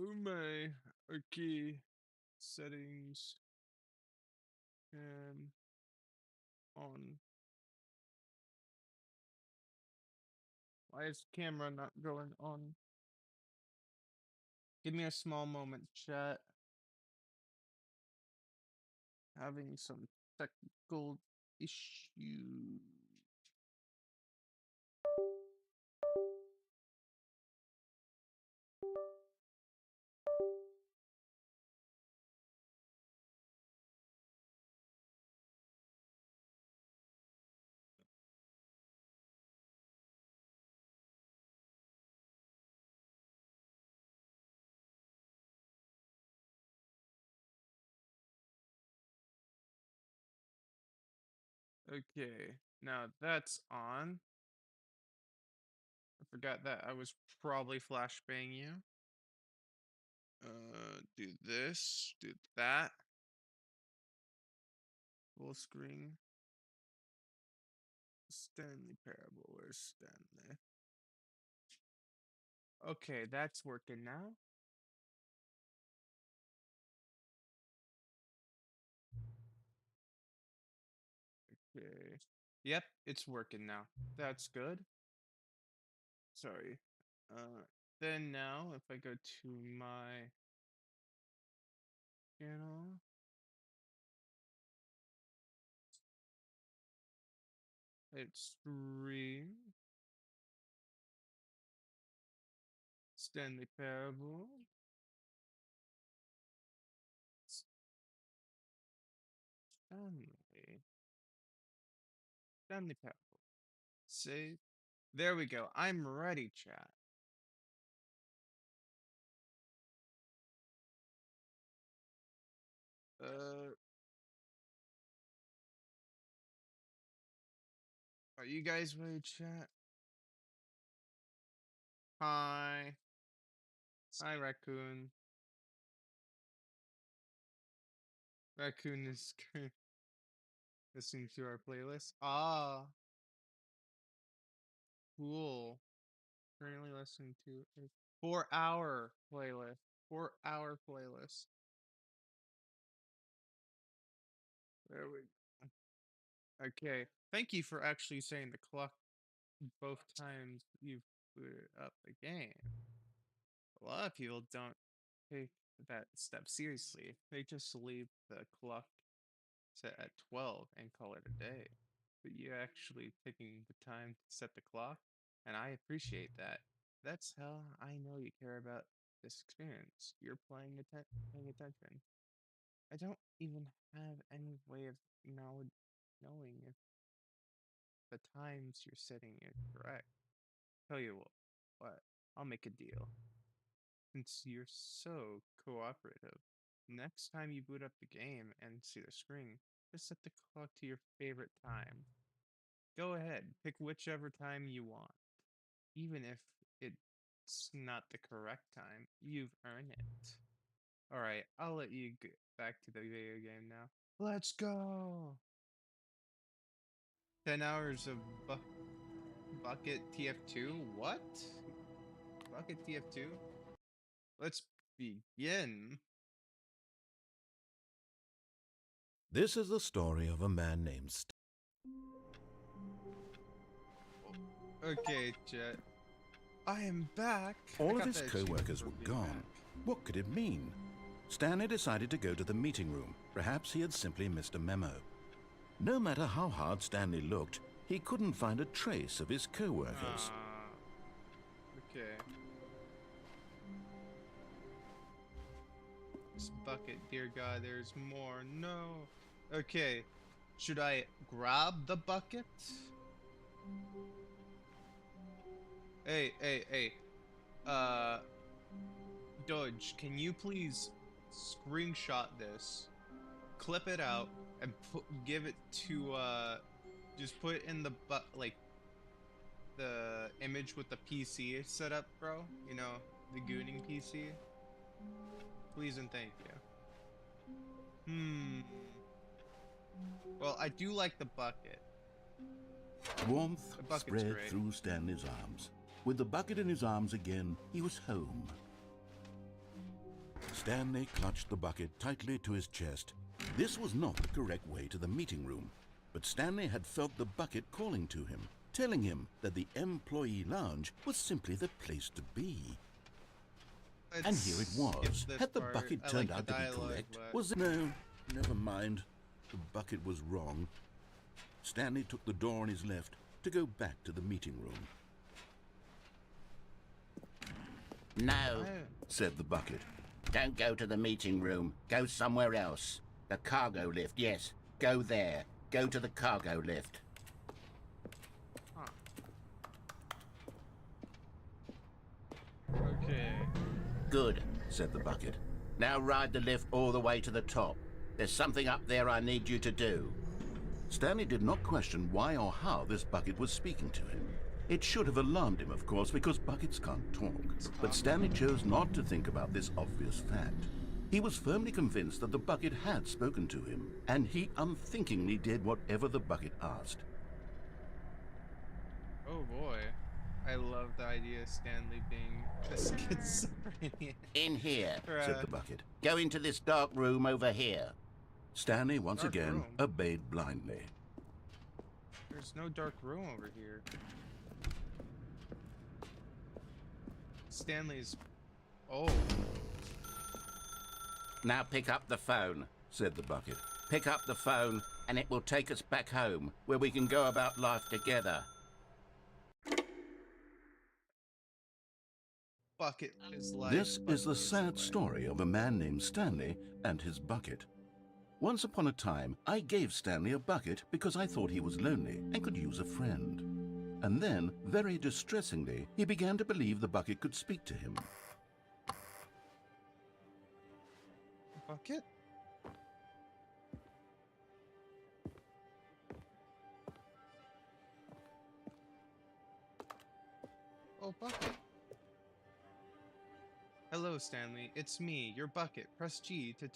Oh my. Okay. Settings. And on. Why is camera not going on? Give me a small moment, chat. Having some technical issues. Okay, now that's on. I forgot that I was probably flashbang you. Do this, do that. Full screen. Stanley parable. Where's Stanley? Okay, that's working now. Okay. Yep, it's working now. That's good. Sorry. Uh, then now, if I go to my channel, it's stream Stanley parable. Stanley. Stanley parable. Save. There we go. I'm ready, chat. Uh, are you guys ready, chat? Hi. Hi, Raccoon. Raccoon is listening to our playlist. Ah, cool. Currently listening to a 4-hour playlist. 4-hour playlist. There we go. Okay. Thank you for actually saying the clock both times you've booted up the game. A lot of people don't take that step seriously. They just leave the clock set at 12 and call it a day. But you actually taking the time to set the clock, and I appreciate that. That's how I know you care about this experience. You're paying attention. I don't even have any way of knowing if the times you're setting are correct. Tell you what, I'll make a deal. Since you're so cooperative, next time you boot up the game and see the screen, just set the clock to your favorite time. Go ahead, pick whichever time you want. Even if it's not the correct time, you've earned it. Alright, I'll let you get back to the video game now. Let's go! 10 hours of Bucket TF2? What? Bucket TF2? Let's begin. This is the story of a man named Okay, Jet. I am back. All of his co-workers were gone. What could it mean? Stanley decided to go to the meeting room. Perhaps he had simply missed a memo. No matter how hard Stanley looked, he couldn't find a trace of his co-workers. Okay. This bucket, dear God, there's more. No. Okay. Should I grab the bucket? Hey. Dodge, can you please screenshot this, clip it out, and give it to, just put it in the, the image with the PC set up, bro? You know, the gooning PC? Please and thank you. Well, I do like the bucket. Warmth spread through Stanley's arms. With the bucket in his arms again, he was home. Stanley clutched the bucket tightly to his chest. This was not the correct way to the meeting room, but Stanley had felt the bucket calling to him, telling him that the employee lounge was simply the place to be. And here it was. Had the bucket turned out to be correct? Was it? No, never mind. The bucket was wrong. Stanley took the door on his left to go back to the meeting room. No, said the bucket. don't go to the meeting room. Go somewhere else. The cargo lift, yes. Go there. Go to the cargo lift. Huh. Okay. Good, said the bucket. Now ride the lift all the way to the top. There's something up there I need you to do. Stanley did not question why or how this bucket was speaking to him. It should have alarmed him, of course, because buckets can't talk. But Stanley chose not to think about this obvious fact. He was firmly convinced that the bucket had spoken to him, and he unthinkingly did whatever the bucket asked. Oh boy. I love the idea of Stanley being a schizophrenic. In here, Said the bucket. go into this dark room over here. Stanley once Dark again room? obeyed blindly. There's no dark room over here. Stanley's... Oh. Now pick up the phone, Said the bucket. pick up the phone, and it will take us back home, where we can go about life together. Bucket is like... This is the bucket sad like- story of a man named Stanley and his bucket. Once upon a time, I gave Stanley a bucket because I thought he was lonely and could use a friend. And then, very distressingly, he began to believe the bucket could speak to him. Bucket? Oh, bucket. Hello, Stanley. It's me, your bucket. Press G to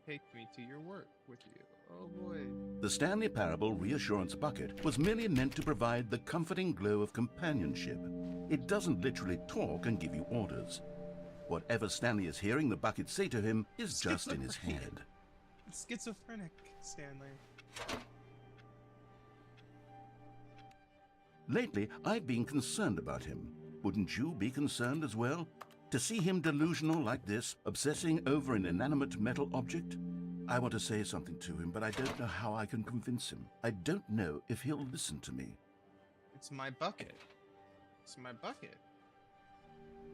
take me to your work with you. Oh boy. The Stanley Parable Reassurance Bucket was merely meant to provide the comforting glow of companionship. It doesn't literally talk and give you orders. Whatever Stanley is hearing the bucket say to him is just in his head. It's schizophrenic, Stanley. Lately, I've been concerned about him. Wouldn't you be concerned as well? To see him delusional like this, obsessing over an inanimate metal object? I want to say something to him, but I don't know how I can convince him. I don't know if he'll listen to me. It's my bucket. It's my bucket.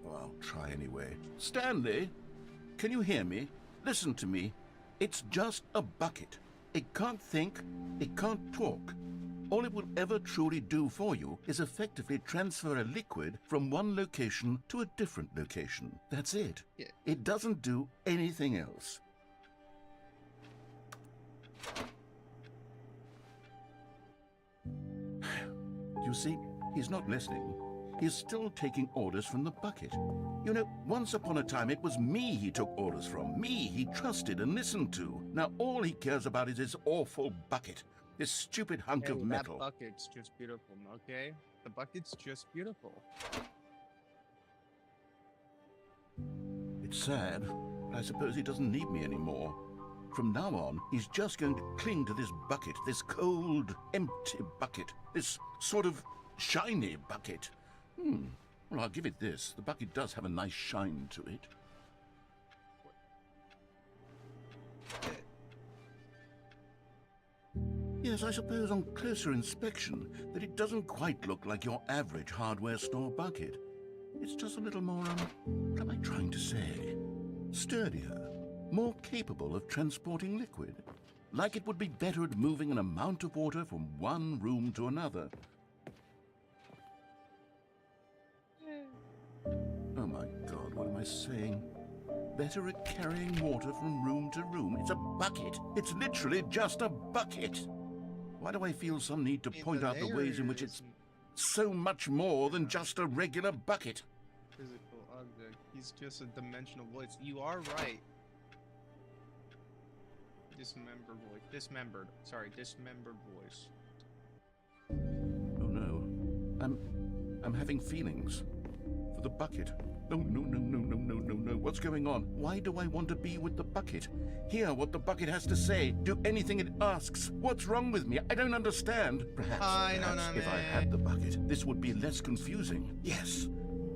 Well, I'll try anyway. Stanley, can you hear me? Listen to me. It's just a bucket. It can't think, it can't talk. All it will ever truly do for you is effectively transfer a liquid from one location to a different location. That's it. Yeah. It doesn't do anything else. You see, he's not listening. He's still taking orders from the bucket. You know, once upon a time it was me he took orders from, me he trusted and listened to. Now all he cares about is his awful bucket, this stupid hunk Hey, of metal. that bucket's just beautiful, okay? The bucket's just beautiful. It's sad, but I suppose he doesn't need me anymore. From now on, he's just going to cling to this bucket, this cold, empty bucket, this sort of shiny bucket. Well, I'll give it this. The bucket does have a nice shine to it. Yes, I suppose on closer inspection that it doesn't quite look like your average hardware store bucket. It's just a little more, what am I trying to say? Sturdier, more capable of transporting liquid. Like it would be better at moving an amount of water from one room to another. Oh my God, what am I saying? Better at carrying water from room to room. It's a bucket. It's literally just a bucket. Why do I feel some need to point out the ways in which it's so much more than just a regular bucket? Physical object. He's just a dimensional voice. You are right. Dismembered voice. Dismembered. Sorry, dismembered voice. Oh no. I'm having feelings. For the bucket. No, no, no, no, no, no, no, no. What's going on? Why do I want to be with the bucket? Hear what the bucket has to say. Do anything it asks. What's wrong with me? I don't understand. Perhaps if I had the bucket, this would be less confusing. Yes,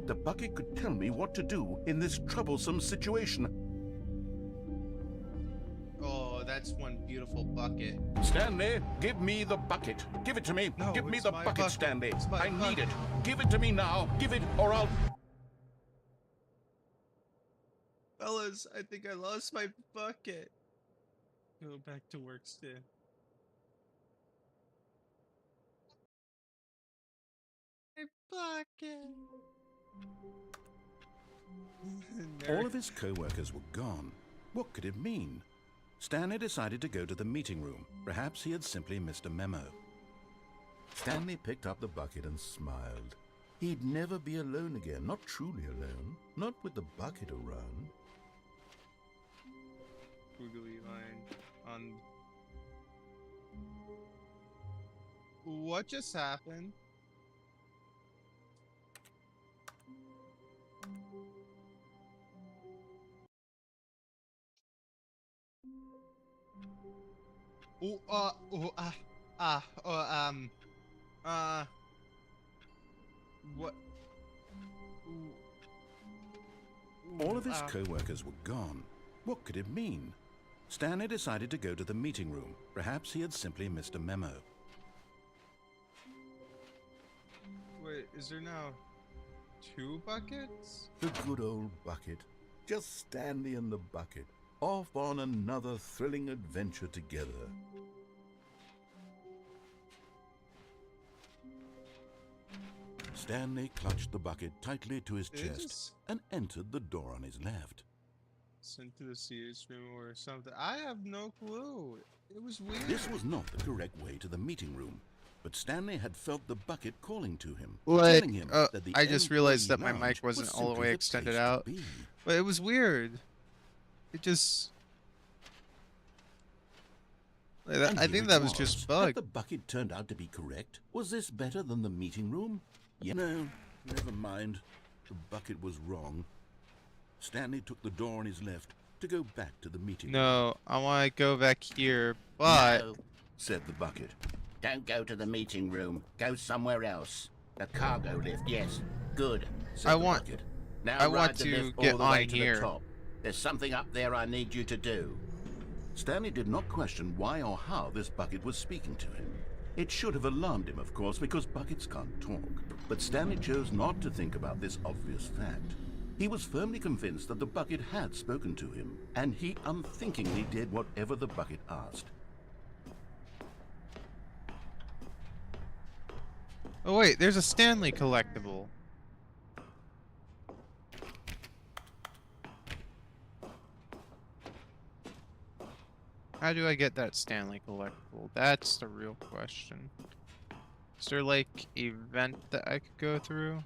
the bucket could tell me what to do in this troublesome situation. Oh, that's one beautiful bucket. Stanley, give me the bucket. Give it to me. No, give me it's the my bucket, bucket. Stanley. It's my I need it. bucket. Give it to me now. Give it, or I'll... Fellas, I think I lost my bucket. Go back to work, Stan. My bucket. All of his co-workers were gone. What could it mean? Stanley decided to go to the meeting room. Perhaps he had simply missed a memo. Stanley picked up the bucket and smiled. He'd never be alone again, not truly alone, not with the bucket around. Googly line on. What just happened? Oh, what? All of his co-workers were gone. What could it mean? Stanley decided to go to the meeting room. Perhaps he had simply missed a memo. Wait, is there now 2 buckets? The good old bucket. Just Stanley and the bucket, off on another thrilling adventure together. Stanley clutched the bucket tightly to his chest and entered the door on his left. Sent to the CS room or something. I have no clue. It was weird. This was not the correct way to the meeting room, but Stanley had felt the bucket calling to him, Like, telling him that the I just realized that employee my mic lounge was wasn't all the simply way the extended place to out. be. But it was weird. It just. Like that, And I here think it that was just Had bugged. the bucket turned out to be correct? Was this better than the meeting room? Yeah. No, never mind. The bucket was wrong. Stanley took the door on his left to go back to the meeting room. No, I want to go back here, but No, Said the bucket. don't go to the meeting room. Go somewhere else. The cargo lift, yes. Good. Said I the want- bucket. Now I ride want the to lift get all the on way to here. the top. There's something up there I need you to do. Stanley did not question why or how this bucket was speaking to him. It should have alarmed him, of course, because buckets can't talk. But Stanley chose not to think about this obvious fact. He was firmly convinced that the bucket had spoken to him, and he unthinkingly did whatever the bucket asked. oh wait, there's a Stanley collectible. How do I get that Stanley collectible? That's the real question. Is there like a vent that I could go through?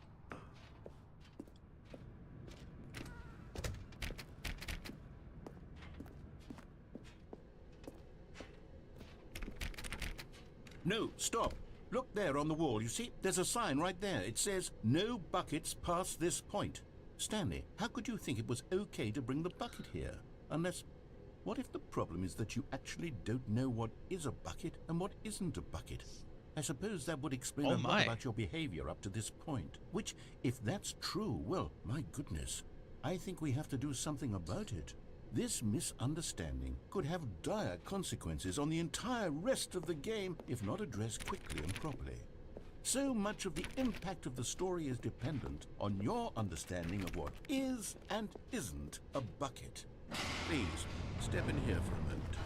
No, stop. Look there on the wall. You see, there's a sign right there. It says, "No buckets past this point." Stanley, how could you think it was okay to bring the bucket here? Unless, what if the problem is that you actually don't know what is a bucket and what isn't a bucket? I suppose that would explain Oh a lot my. about your behavior up to this point. Which, if that's true, well, my goodness, I think we have to do something about it. This misunderstanding could have dire consequences on the entire rest of the game if not addressed quickly and properly. So much of the impact of the story is dependent on your understanding of what is and isn't a bucket. Please, step in here for a moment.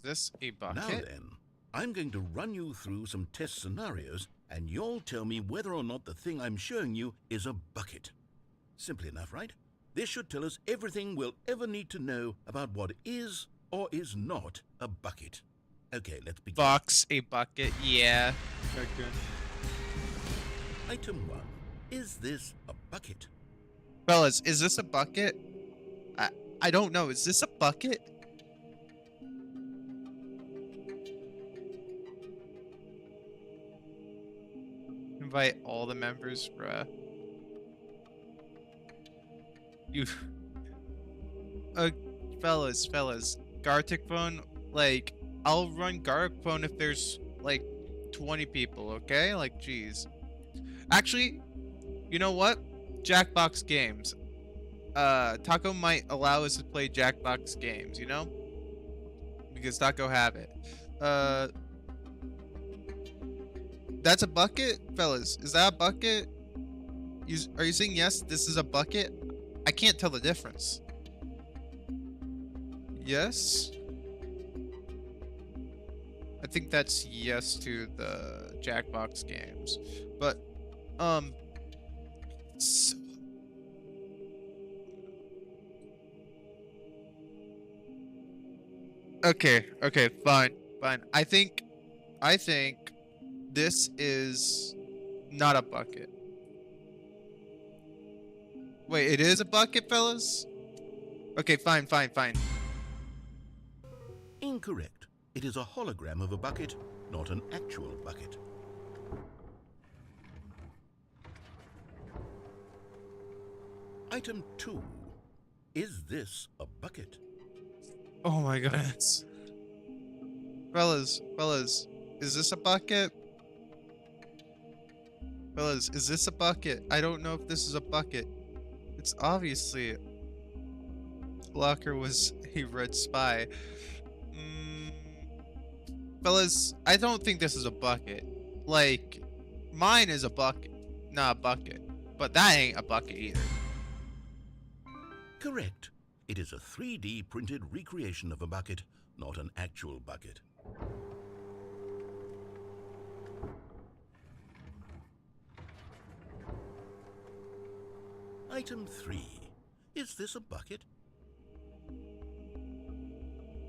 Is this a Now bucket? then, I'm going to run you through some test scenarios, and you'll tell me whether or not the thing I'm showing you is a bucket. Simple enough, right? This should tell us everything we'll ever need to know about what is or is not a bucket. Okay, let's begin. Box, a bucket, yeah. Okay. Item 1. Is this a bucket? Fellas, is this a bucket? I don't know. Is this a bucket? Invite all the members, bruh. You, uh, fellas, Gartic phone. Like, I'll run Gartic phone if there's like 20 people. Okay, like, jeez. Actually, you know what? Jackbox games. Taco might allow us to play Jackbox games. You know, because Taco have it. Uh, that's a bucket, fellas. Is that a bucket? Are you saying yes? This is a bucket. I can't tell the difference. Yes. I think that's yes to the Jackbox games. But s- okay, fine. I think this is not a bucket. Wait, it is a bucket, fellas? Okay, fine. Incorrect. It is a hologram of a bucket, not an actual bucket. Item 2. Is this a bucket? Oh my goodness. Fellas, is this a bucket? Fellas, is this a bucket? I don't know if this is a bucket. It's obviously Blocker was a red spy. Mm, fellas, I don't think this is a bucket. Like, mine is a bucket, not a bucket. But that ain't a bucket either. Correct. It is a 3D printed recreation of a bucket, not an actual bucket. Item 3. Is this a bucket?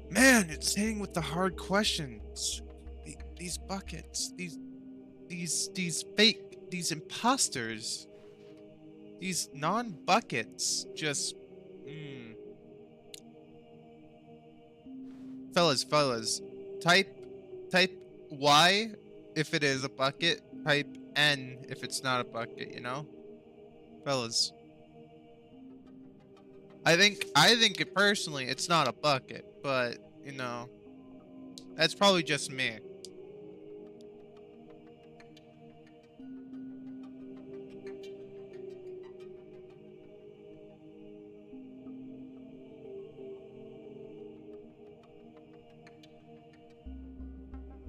Man, it's hitting with the hard questions. These buckets, these fake, these imposters, these non-buckets, just, fellas, type Y if it is a bucket, type N if it's not a bucket, you know? Fellas. I think it personally it's not a bucket, but you know, that's probably just me.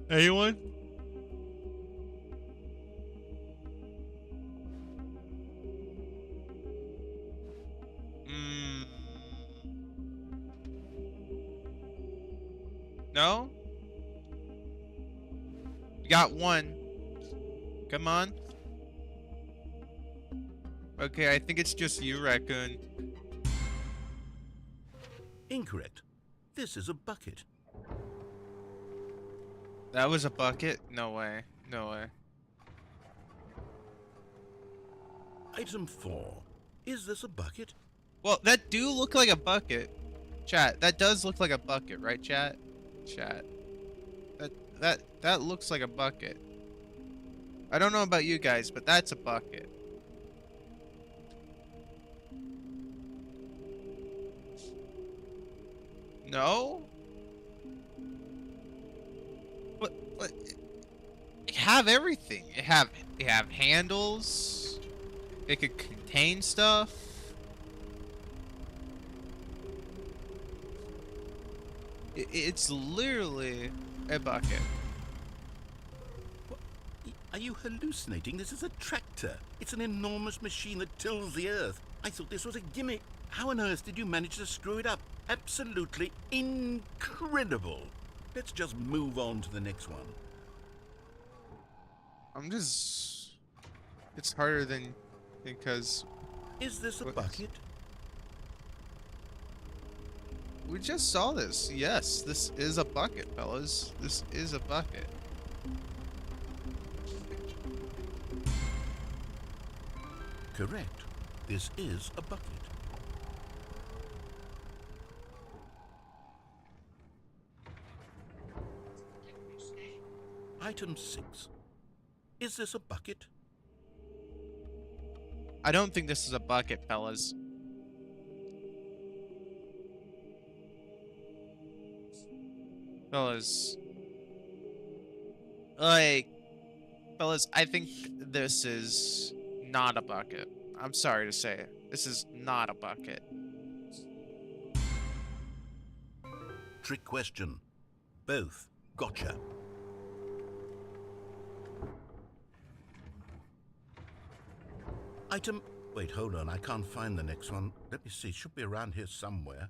Anyone? Mm, no? You got one. Come on. Okay, I think it's just you, Raccoon. Incorrect. This is a bucket. That was a bucket? No way. No way. Item 4. Is this a bucket? Well, that do look like a bucket. Chat, that does look like a bucket, right, chat? Chat. That looks like a bucket. I don't know about you guys, but that's a bucket. No? But it have everything. It have handles. It could contain stuff. It's literally a bucket. What? Are you hallucinating? This is a tractor. It's an enormous machine that tills the earth. I thought this was a gimmick. How on earth did you manage to screw it up? Absolutely incredible. Let's just move on to the next one. I'm just. It's harder than because Is this a bucket? we just saw this. Yes, this is a bucket, fellas. This is a bucket. Correct. This is a bucket. Item 6. Is this a bucket? I don't think this is a bucket, fellas. Fellas. Like, fellas, I think this is not a bucket. I'm sorry to say it. This is not a bucket. Trick question. Both. Gotcha. Item... Wait, hold on. I can't find the next one. Let me see. Should be around here somewhere.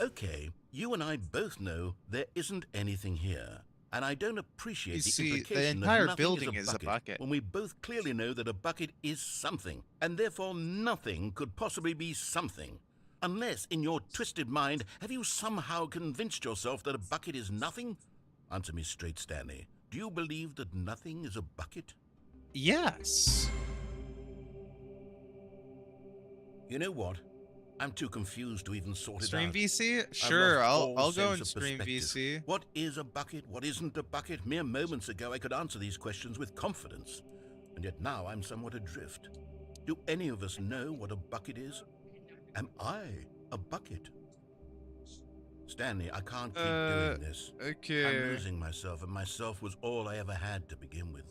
Okay, you and I both know there isn't anything here. And I don't appreciate You the see, the implication entire that nothing building is is a a bucket, bucket. when we both clearly know that a bucket is something, and therefore nothing could possibly be something. Unless, in your twisted mind, have you somehow convinced yourself that a bucket is nothing? Answer me straight, Stanley. Do you believe that nothing is a bucket? Yes. You know what? I'm too confused to even sort it Stream out. VC? I've Sure, lost I'll all go sense and of stream perspective. VC. What is a bucket? What isn't a bucket? Mere moments ago I could answer these questions with confidence. And yet now I'm somewhat adrift. Do any of us know what a bucket is? Am I a bucket? Stanley, I can't keep doing this. Okay. I'm losing myself, and myself was all I ever had to begin with.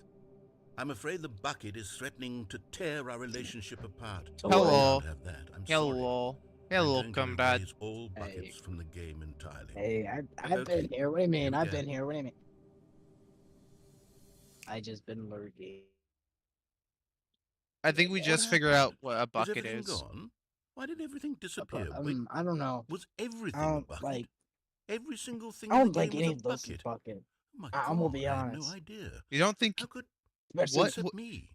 I'm afraid the bucket is threatening to tear our relationship apart. Hello. I can't have that. I'm sorry. Hello. Hello, I'm going to comrade. erase all buckets Hey. from the game entirely. Hey, I've Okay, been here. What do you mean? here we I've go. been here. What do you mean? I just been lurking. I think we What just figured out happened? what a Was bucket everything is. gone? Why did everything But, disappear? Wait, I don't know. was everything I a don't bucket? like. Every single thing I in the don't game like was any a of those bucket. bucket. Oh my I'm gonna God, be I had no honest. idea. You don't think How could Especially, except me?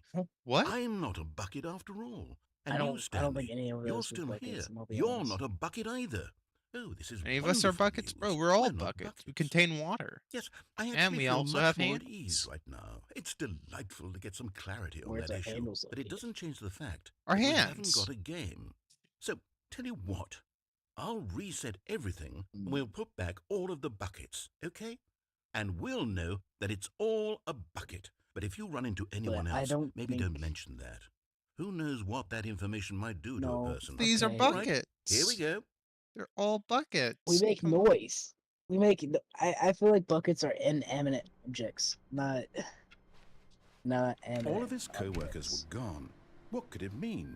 what? I'm not a bucket after all. And I you, don't. I Stanley, don't think any of you're those still buckets. here. I'm gonna be You're honest. not a bucket either. Oh, this is Any of us are wonderful buckets? Bro, news. we're all not buckets. We contain water. Yes, I actually And we feel also much have more at ease handles. right now. It's delightful to get some clarity on Where's that our issue, handles but it located? doesn't change the fact Our that we haven't hands. got a game. So, tell you what, I'll reset everything and Mm. we'll put back all of the buckets, okay? And we'll know that it's all a bucket. But if you run into anyone I else, don't maybe think- don't mention that. Who knows what that information might do to No, a person? These are Okay. All right, buckets. here we go. They're all buckets. We make Come on. noise. We make. I feel like buckets are inanimate objects, not animate. All of his co-workers objects. were gone. What could it mean?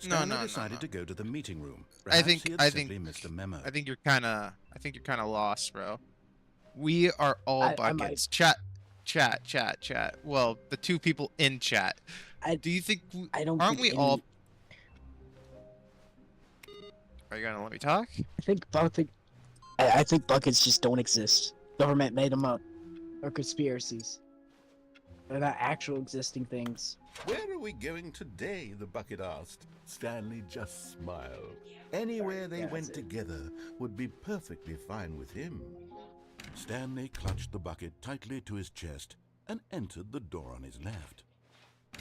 No, Stanley no, decided no. to go to the meeting room. I Perhaps think- he had I simply think- missed a memo. I think you're kind of lost, bro. We are all I might- buckets. Chat. Well, the two people in chat. I- Do you think? I don't. Aren't think we all? any- Are you gonna let me talk? I think buckets just don't exist. Government made them up. Or conspiracies. They're not actual existing things. Where are we going today? The bucket asked. Stanley just smiled. Anywhere they Yeah, went that's it. together would be perfectly fine with him. Stanley clutched the bucket tightly to his chest and entered the door on his left.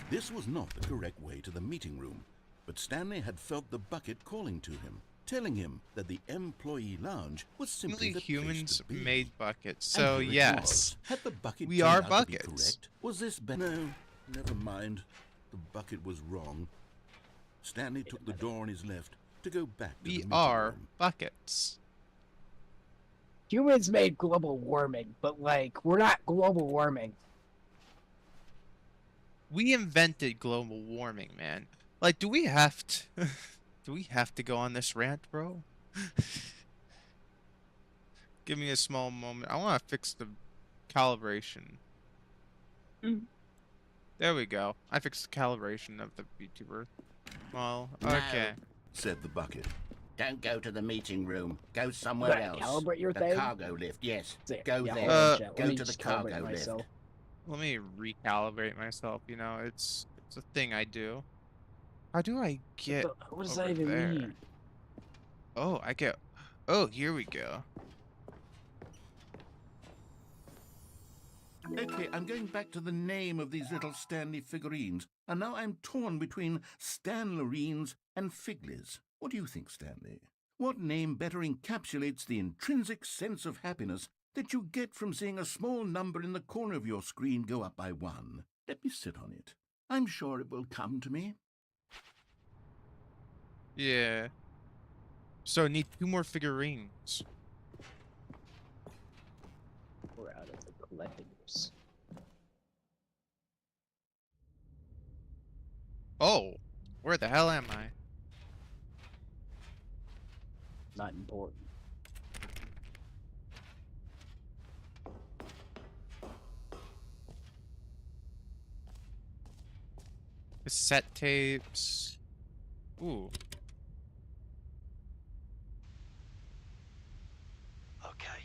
This was not the correct way to the meeting room, but Stanley had felt the bucket calling to him, telling him that the employee lounge was simply Only the place humans to be. made buckets, And so here it yes. was. Had the bucket We turned are out to be buckets. correct? Was this No, never mind. The bucket was wrong. Stanley took the door on his left to go back to the We meeting are room. buckets. Humans made global warming, but like we're not global warming. We invented global warming, man. Like, do we have to? Do we have to go on this rant, bro? Give me a small moment. I want to fix the calibration. There we go. I fixed the calibration of the VTuber. Well, No. okay. Said the bucket. Don't go to the meeting room. Go somewhere Gotta else. calibrate your the thing? cargo lift, yes. There, Go yeah, there. hold on, chat. Let Go me to the just calibrate cargo lift. myself. Let me recalibrate myself. You know, it's a thing I do. How do I get? What does over that even there? mean? Oh, I get. Oh, here we go. Okay, I'm going back to the name of these little Stanley figurines, and now I'm torn between Stanlerines and Figlies. What do you think, Stanley? What name better encapsulates the intrinsic sense of happiness that you get from seeing a small number in the corner of your screen go up by 1? Let me sit on it. I'm sure it will come to me. Yeah. So I need 2 more figurines. We're out of the collectibles. Oh, where the hell am I? Not important. Cassette tapes. Ooh. Okay,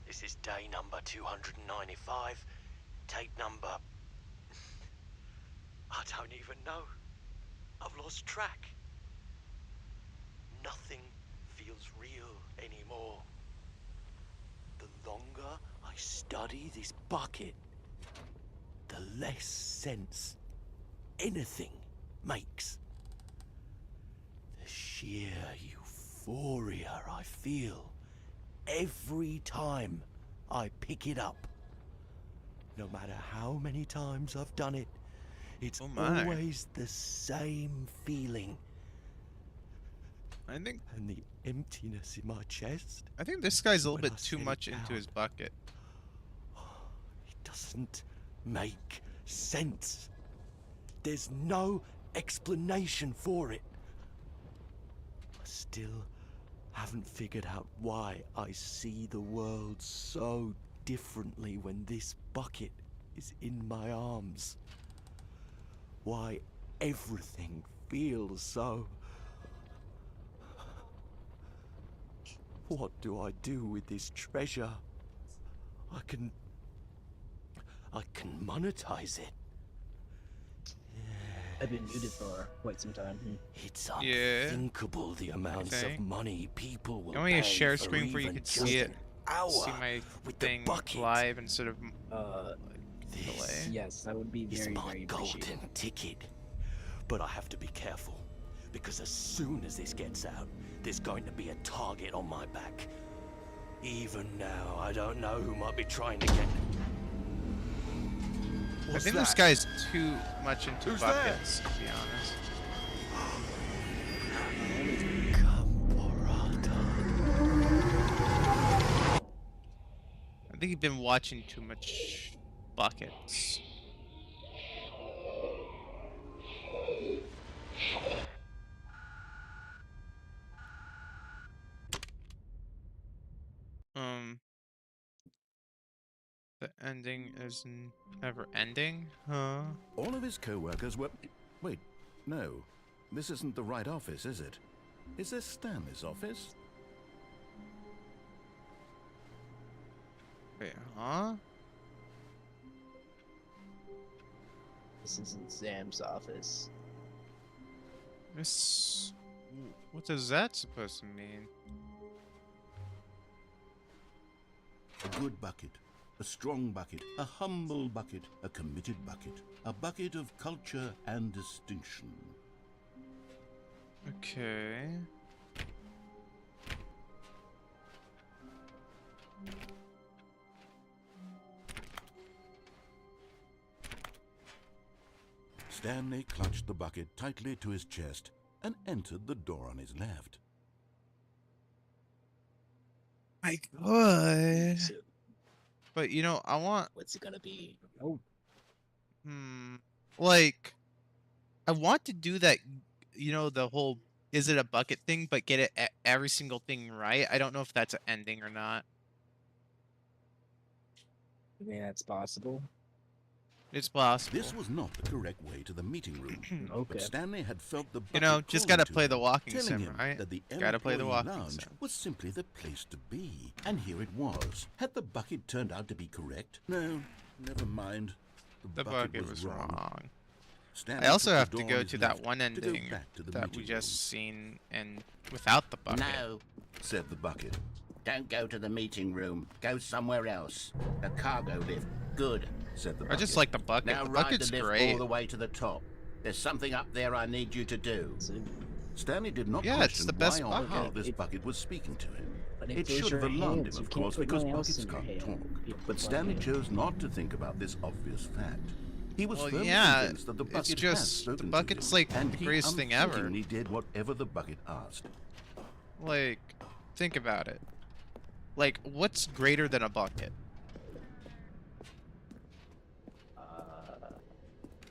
this is day number 295, tape number... I don't even know. I've lost track. Nothing feels real anymore. The longer I study this bucket, the less sense anything makes. The sheer euphoria I feel every time I pick it up. No matter how many times I've done it, it's Oh my. always the same feeling. I think And the emptiness in my chest, this guy's a little When bit I too set it much into down. his bucket. it doesn't make sense. There's no explanation for it. I still haven't figured out why I see the world so differently when this bucket is in my arms. Why everything feels so... What do I do with this treasure? I can monetize it. I've been muted for quite some time. It's Yeah. unthinkable the amounts of Okay. money people will Can we pay share for screen where you even can just see it? an hour See my with the thing bucket. live instead of This delay. Yes, that would be is very, my very golden appreciated. ticket. But I have to be careful, because as soon as this gets out, there's going to be a target on my back. Even now, I don't know who might be trying to get... I What's think this that? guy's too much into Who's that? buckets, to be honest. I think he's been watching too much buckets. The ending is never ending, huh? All of his co-workers were... Wait, no. This isn't the right office, is it? Is this Stanley's office? Wait, huh? This isn't Sam's office. This... What is that supposed to mean? A good bucket. A strong bucket. A humble bucket. A committed bucket. A bucket of culture and distinction. Okay. Stanley clutched the bucket tightly to his chest and entered the door on his left. I could. So, But you know, I want what's it gonna be? Oh, like I want to do that, you know, the whole is it a bucket thing, but get it every single thing right. I don't know if that's an ending or not. I mean, that's possible. It's possible. This was not the correct way to the meeting room. Okay. But Stanley had felt the bucket You know, just calling gotta to play him, the walking telling sim, him right? that the Gotta play the employee walking lounge sim. was simply the place to be. And here it was. Had the bucket turned out to be correct? No, never mind. The bucket was wrong. Stanley I also took have the to door go on his to that left one to go ending back to the that we meeting just seen and without the bucket. No, said the bucket. don't go to the meeting room. Go somewhere else. The cargo lift. Good. Said the I bucket. just like the bucket. Now The ride bucket's the lift great. all the way to the top. There's something up there I need you to do. So, Stanley did not Yeah, it's question the why best or bucket. how this It- bucket was speaking to him. But It if there's should have your alarmed hands, him, you of can't course, put because nothing else buckets in your can't hand. talk. You put But Stanley bucket. chose not to think about this obvious fact. He was Well, firmly yeah, convinced that the it's bucket had just the spoken bucket's to him, like and the he greatest thing ever. unthinkingly did whatever the bucket asked. Like, think about it. Like, what's greater than a bucket?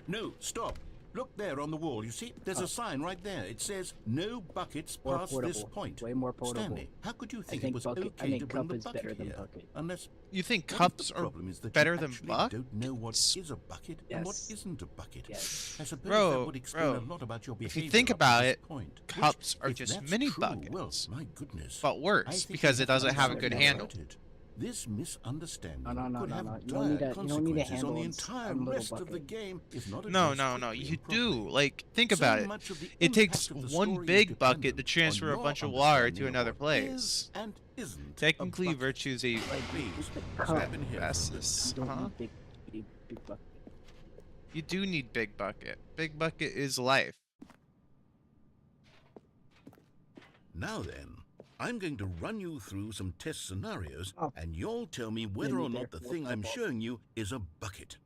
No, stop. Look there on the wall. You see, there's a sign right there. It says, no buckets More past portable. this point. Way more portable. Stanley, how could you think it think was bucket- I okay think to bring cup the is bucket better than here? bucket. Unless You think what if cups the are problem is that better you than actually buckets? don't know what is a bucket and what Yes. isn't a bucket. Yes. I suppose Bro, that would explain bro, a lot about your if behavior. you think up to about this it, point. Which, cups are if just that's mini true, well, buckets. my goodness. But I worse, think because you it doesn't have a to good know handle. about it. This misunderstanding No, could have no. You dire don't need a consequences handle on the on entire little rest of the bucket. game, if not No, addressed no, no, quickly you and properly. do. Like, think So about it. much of the It takes impact of the one story is big bucket to dependent transfer on a your bunch of water to understanding another of what place. is and isn't a Technically, bucket. virtue's a Please, Cup. step in here for a That's minute. this. You don't Uh-huh. need big bucket. You do need big bucket. Big bucket is life. Now then, I'm going to run you through some test scenarios, Oh. and you'll tell me whether you or not better the look thing I'm up. showing you is a bucket.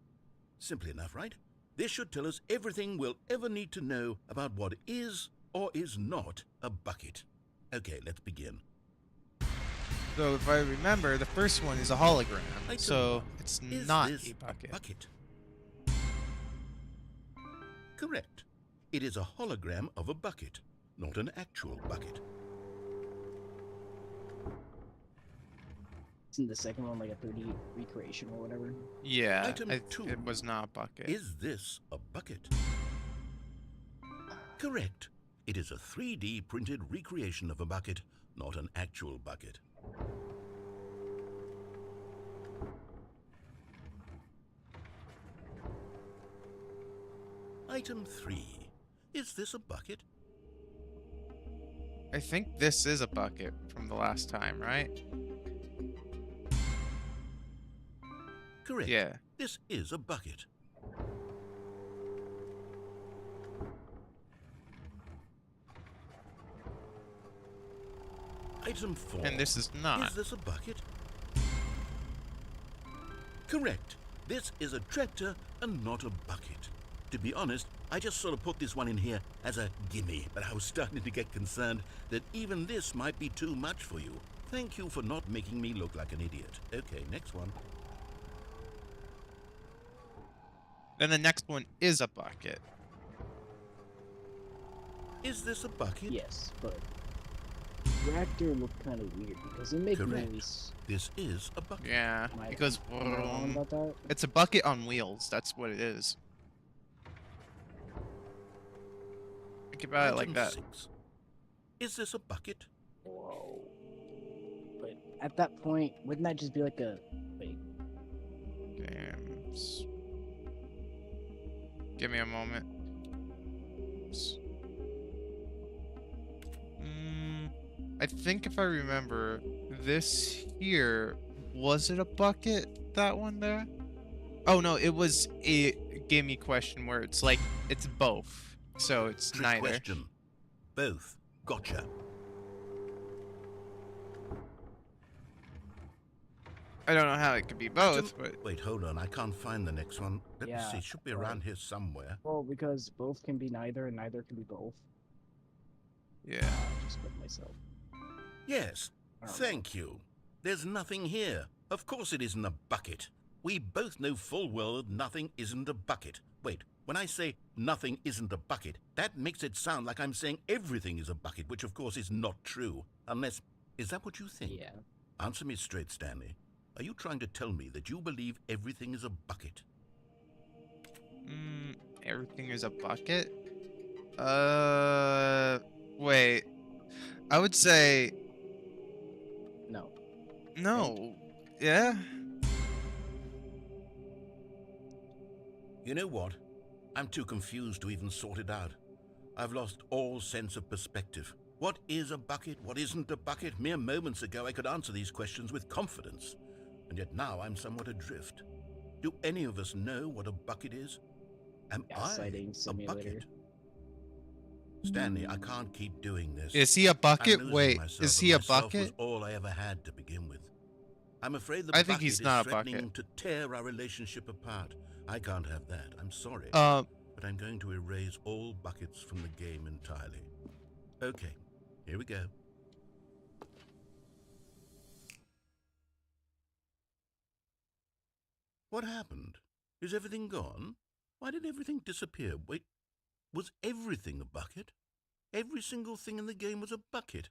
Simple enough, right? This should tell us everything we'll ever need to know about what is or is not a bucket. Okay, let's begin. So if I remember, the first one is a hologram. Item So one. it's Is not this a bucket. bucket? Correct. It is a hologram of a bucket, not an actual bucket. Isn't the second one like a 3D recreation or whatever? Yeah, Item two. it was not a bucket. Is this a bucket? Correct. It is a 3D printed recreation of a bucket, not an actual bucket. Item 3. Is this a bucket? I think this is a bucket from the last time, right? Correct. Yeah. This is a bucket. Item 4. And this is not. Is this a bucket? Correct. This is a tractor and not a bucket. To be honest, I just sort of put this one in here as a gimme, but I was starting to get concerned that even this might be too much for you. Thank you for not making me look like an idiot. Okay, next one. Then the next one is a bucket. Is this a bucket? Yes, but tractor looked kind of weird because it makes Correct. noise. This is a bucket. Yeah, Am I- because am I wrong about that? it's a bucket on wheels. That's what it is. Think about it like Item that. 6. Is this a bucket? Whoa. But at that point, wouldn't that just be like a wait? Games. Give me a moment. I think if I remember, this here, was it a bucket, that one there? Oh no, it was a gimme question where it's like, it's both. So it's Trick neither. question. Both. Gotcha. I don't know how it could be both, but Wait, hold on. I can't find the next one. Let me Yeah, see. It should be right. around here somewhere. Well, because both can be neither and neither can be both. yeah. I just put myself. Yes. I don't know. Thank you. There's nothing here. Of course it isn't a bucket. We both know full well that nothing isn't a bucket. Wait, when I say nothing isn't a bucket, that makes it sound like I'm saying everything is a bucket, which of course is not true. Unless, is that what you think? Yeah. Answer me straight, Stanley. Are you trying to tell me that you believe everything is a bucket? Everything is a bucket? Wait. I would say No. no. Yeah? You know what? I'm too confused to even sort it out. I've lost all sense of perspective. What is a bucket? What isn't a bucket? Mere moments ago I could answer these questions with confidence, and yet now I'm somewhat adrift. Do any of us know what a bucket is? Am I Gaslighting a simulator. bucket? Stanley, I can't keep doing this. Is he a I'm bucket? losing Wait, myself, is and he a myself was bucket? all I ever had to begin with. I'm afraid the I think bucket he's is not a bucket. threatening to tear our relationship apart. I can't have that. I'm sorry. But I'm going to erase all buckets from the game entirely. Okay, here we go. What happened? Is everything gone? Why did everything disappear? Wait, was everything a bucket? Every single thing in the game was a bucket.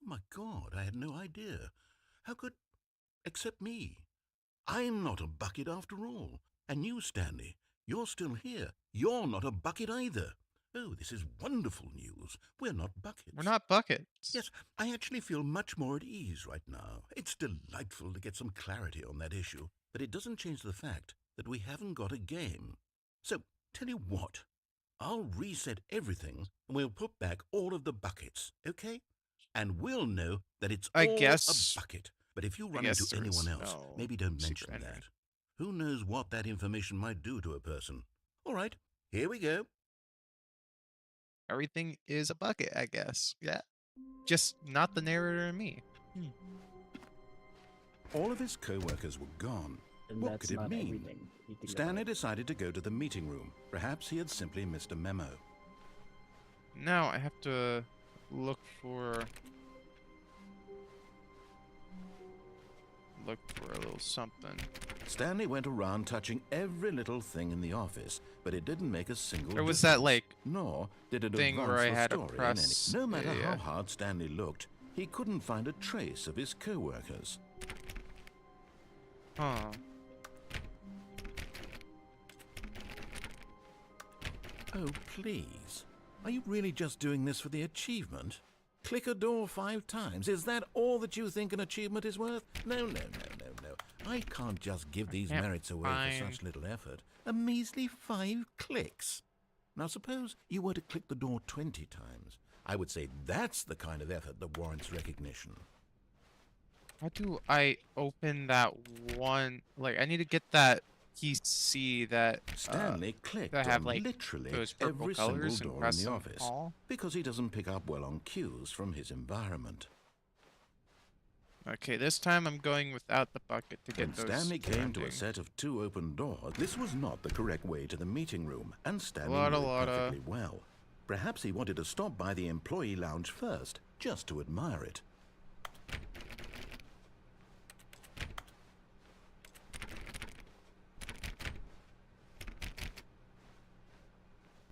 Oh my God, I had no idea. How could... except me. I'm not a bucket after all. And you, Stanley, you're still here. You're not a bucket either. Oh, this is wonderful news. We're not buckets. We're not buckets. Yes, I actually feel much more at ease right now. It's delightful to get some clarity on that issue, but it doesn't change the fact that we haven't got a game. So, tell you what, I'll reset everything and we'll put back all of the buckets, okay? And we'll know that it's I all guess. a bucket. But if you I run guess into there's anyone else, no maybe don't secret mention ending. that. Who knows what that information might do to a person? All right, here we go. Everything is a bucket, I guess. Yeah. Just not the narrator and me. All of his co-workers were gone. And What that's could it not mean? everything. You think Stanley about it. decided to go to the meeting room. Perhaps he had simply missed a memo. Now I have to look for a little something. Stanley went around touching every little thing in the office, but it didn't make a single Or was difference. that like Nor did it thing advance where I the had to story press in any. No matter the, how hard Stanley looked, he couldn't find a trace of his co-workers. huh? Oh, please. Are you really just doing this for the achievement? Click a door 5 times. Is that all that you think an achievement is worth? No. I can't just give these can't merits away for find- such little effort. A measly 5 clicks. Now suppose you were to click the door 20 times. I would say that's the kind of effort that warrants recognition. How do I open that one? Like, I need to get that PC that Stanley clicked that have on like literally those purple every single colors and door in press the them office all. because he doesn't pick up well on cues from his environment. Okay, this time I'm going without the bucket to get When those. Stanley came to a ending. set of 2 open doors, this was not the correct way to the meeting room, and Stanley Lotta, knew it lotta. perfectly well. Perhaps he wanted to stop by the employee lounge first, just to admire it.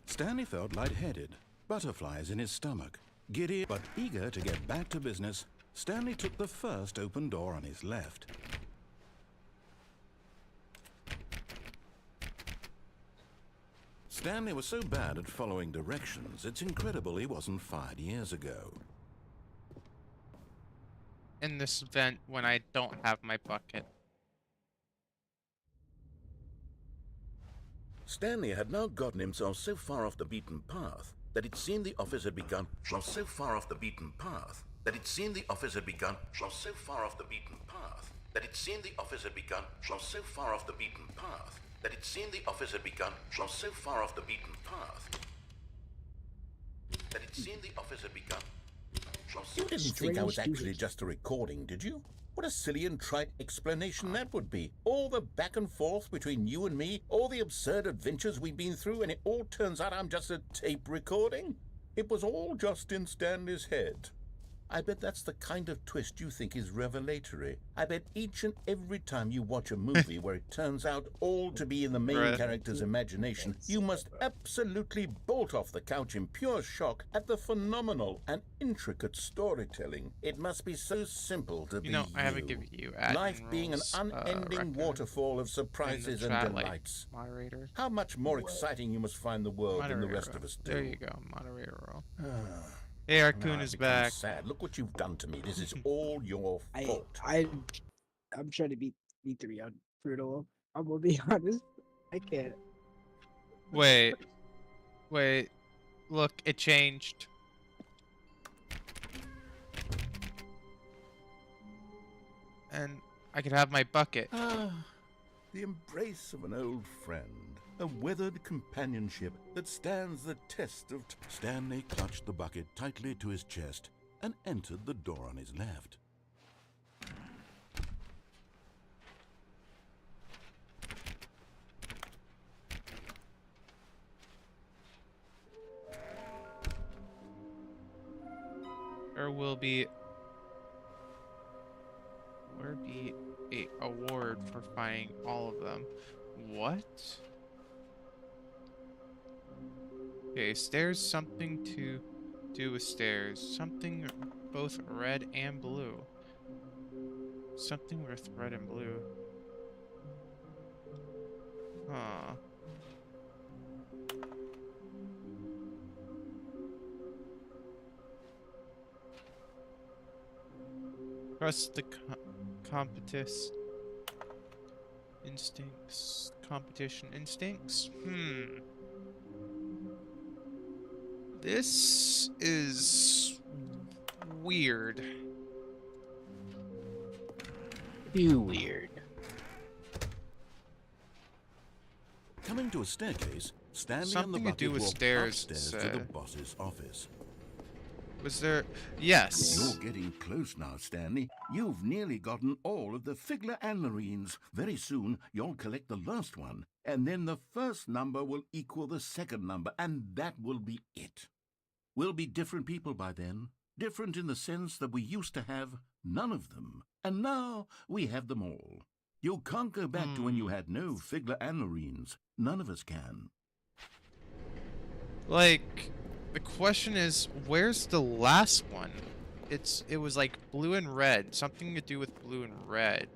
Stanley felt lightheaded, butterflies in his stomach. Giddy but eager to get back to business, Stanley took the first open door on his left. Stanley was so bad at following directions, it's incredible he wasn't fired years ago. In this vent when I don't have my bucket. Stanley had now gotten himself so far off the beaten path that it seemed the office had begun. So far off the beaten path that it seemed the office had begun. So far off the beaten path that it seemed the office had begun. So far off the beaten path that it seemed the office had begun. So far off the beaten path that it seemed the office had begun. You didn't think I was Strange actually dude. just a recording, did you? What a silly and trite explanation that would be. All the back and forth between you and me, all the absurd adventures we've been through, and it all turns out I'm just a tape recording? It was all just in Stanley's head. I bet that's the kind of twist you think is revelatory. I bet each and every time you watch a movie where it turns out all to be in the main Right. character's imagination, you must absolutely bolt off the couch in pure shock at the phenomenal and intricate storytelling. It must be so simple to be You know, I haven't given you Life admin being an rules, unending record waterfall of in the surprises and chat, like, delights. moderator. How much more exciting you must find the world than the Moderator rest role. of us do. There you go, moderator role. Ah. Hey, Raccoon Now I've is become back. Sad. Look what you've done to me. This is all your fault. I'm trying to beat B3 on Brutal. I'm gonna be honest. I can't. Wait. Look, it changed. And I could have my bucket. Ah, the embrace of an old friend. A weathered companionship that stands the test of Stanley clutched the bucket tightly to his chest and entered the door on his left. There will be a award for finding all of them. What? Okay, stairs, something to do with stairs. Something both red and blue. Something with red and blue. Huh. Trust the competition instincts. Competition instincts? This is weird. Too weird. Coming to a staircase, Stanley and the Something to bucket do with walked stairs, upstairs to the boss's office. Was there? Yes. You're getting close now, Stanley. You've nearly gotten all of the Figler Anmarines. Very soon, you'll collect the last one, and then the first number will equal the second number, and that will be it. We'll be different people by then. Different in the sense that we used to have none of them, and now we have them all. You can't go back to when you had no Figler Anmarines. None of us can. Like, the question is, where's the last one? It was like blue and red. Something to do with blue and red.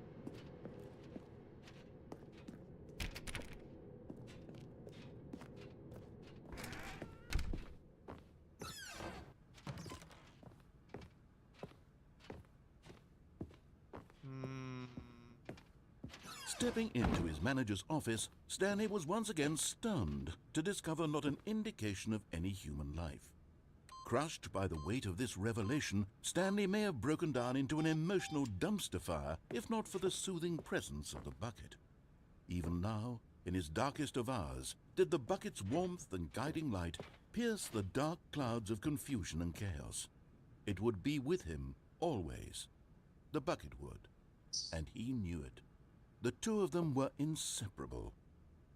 Stepping into his manager's office, Stanley was once again stunned to discover not an indication of any human life. Crushed by the weight of this revelation, Stanley may have broken down into an emotional dumpster fire if not for the soothing presence of the bucket. Even now, in his darkest of hours, did the bucket's warmth and guiding light pierce the dark clouds of confusion and chaos. It would be with him always. The bucket would, and he knew it. The two of them were inseparable.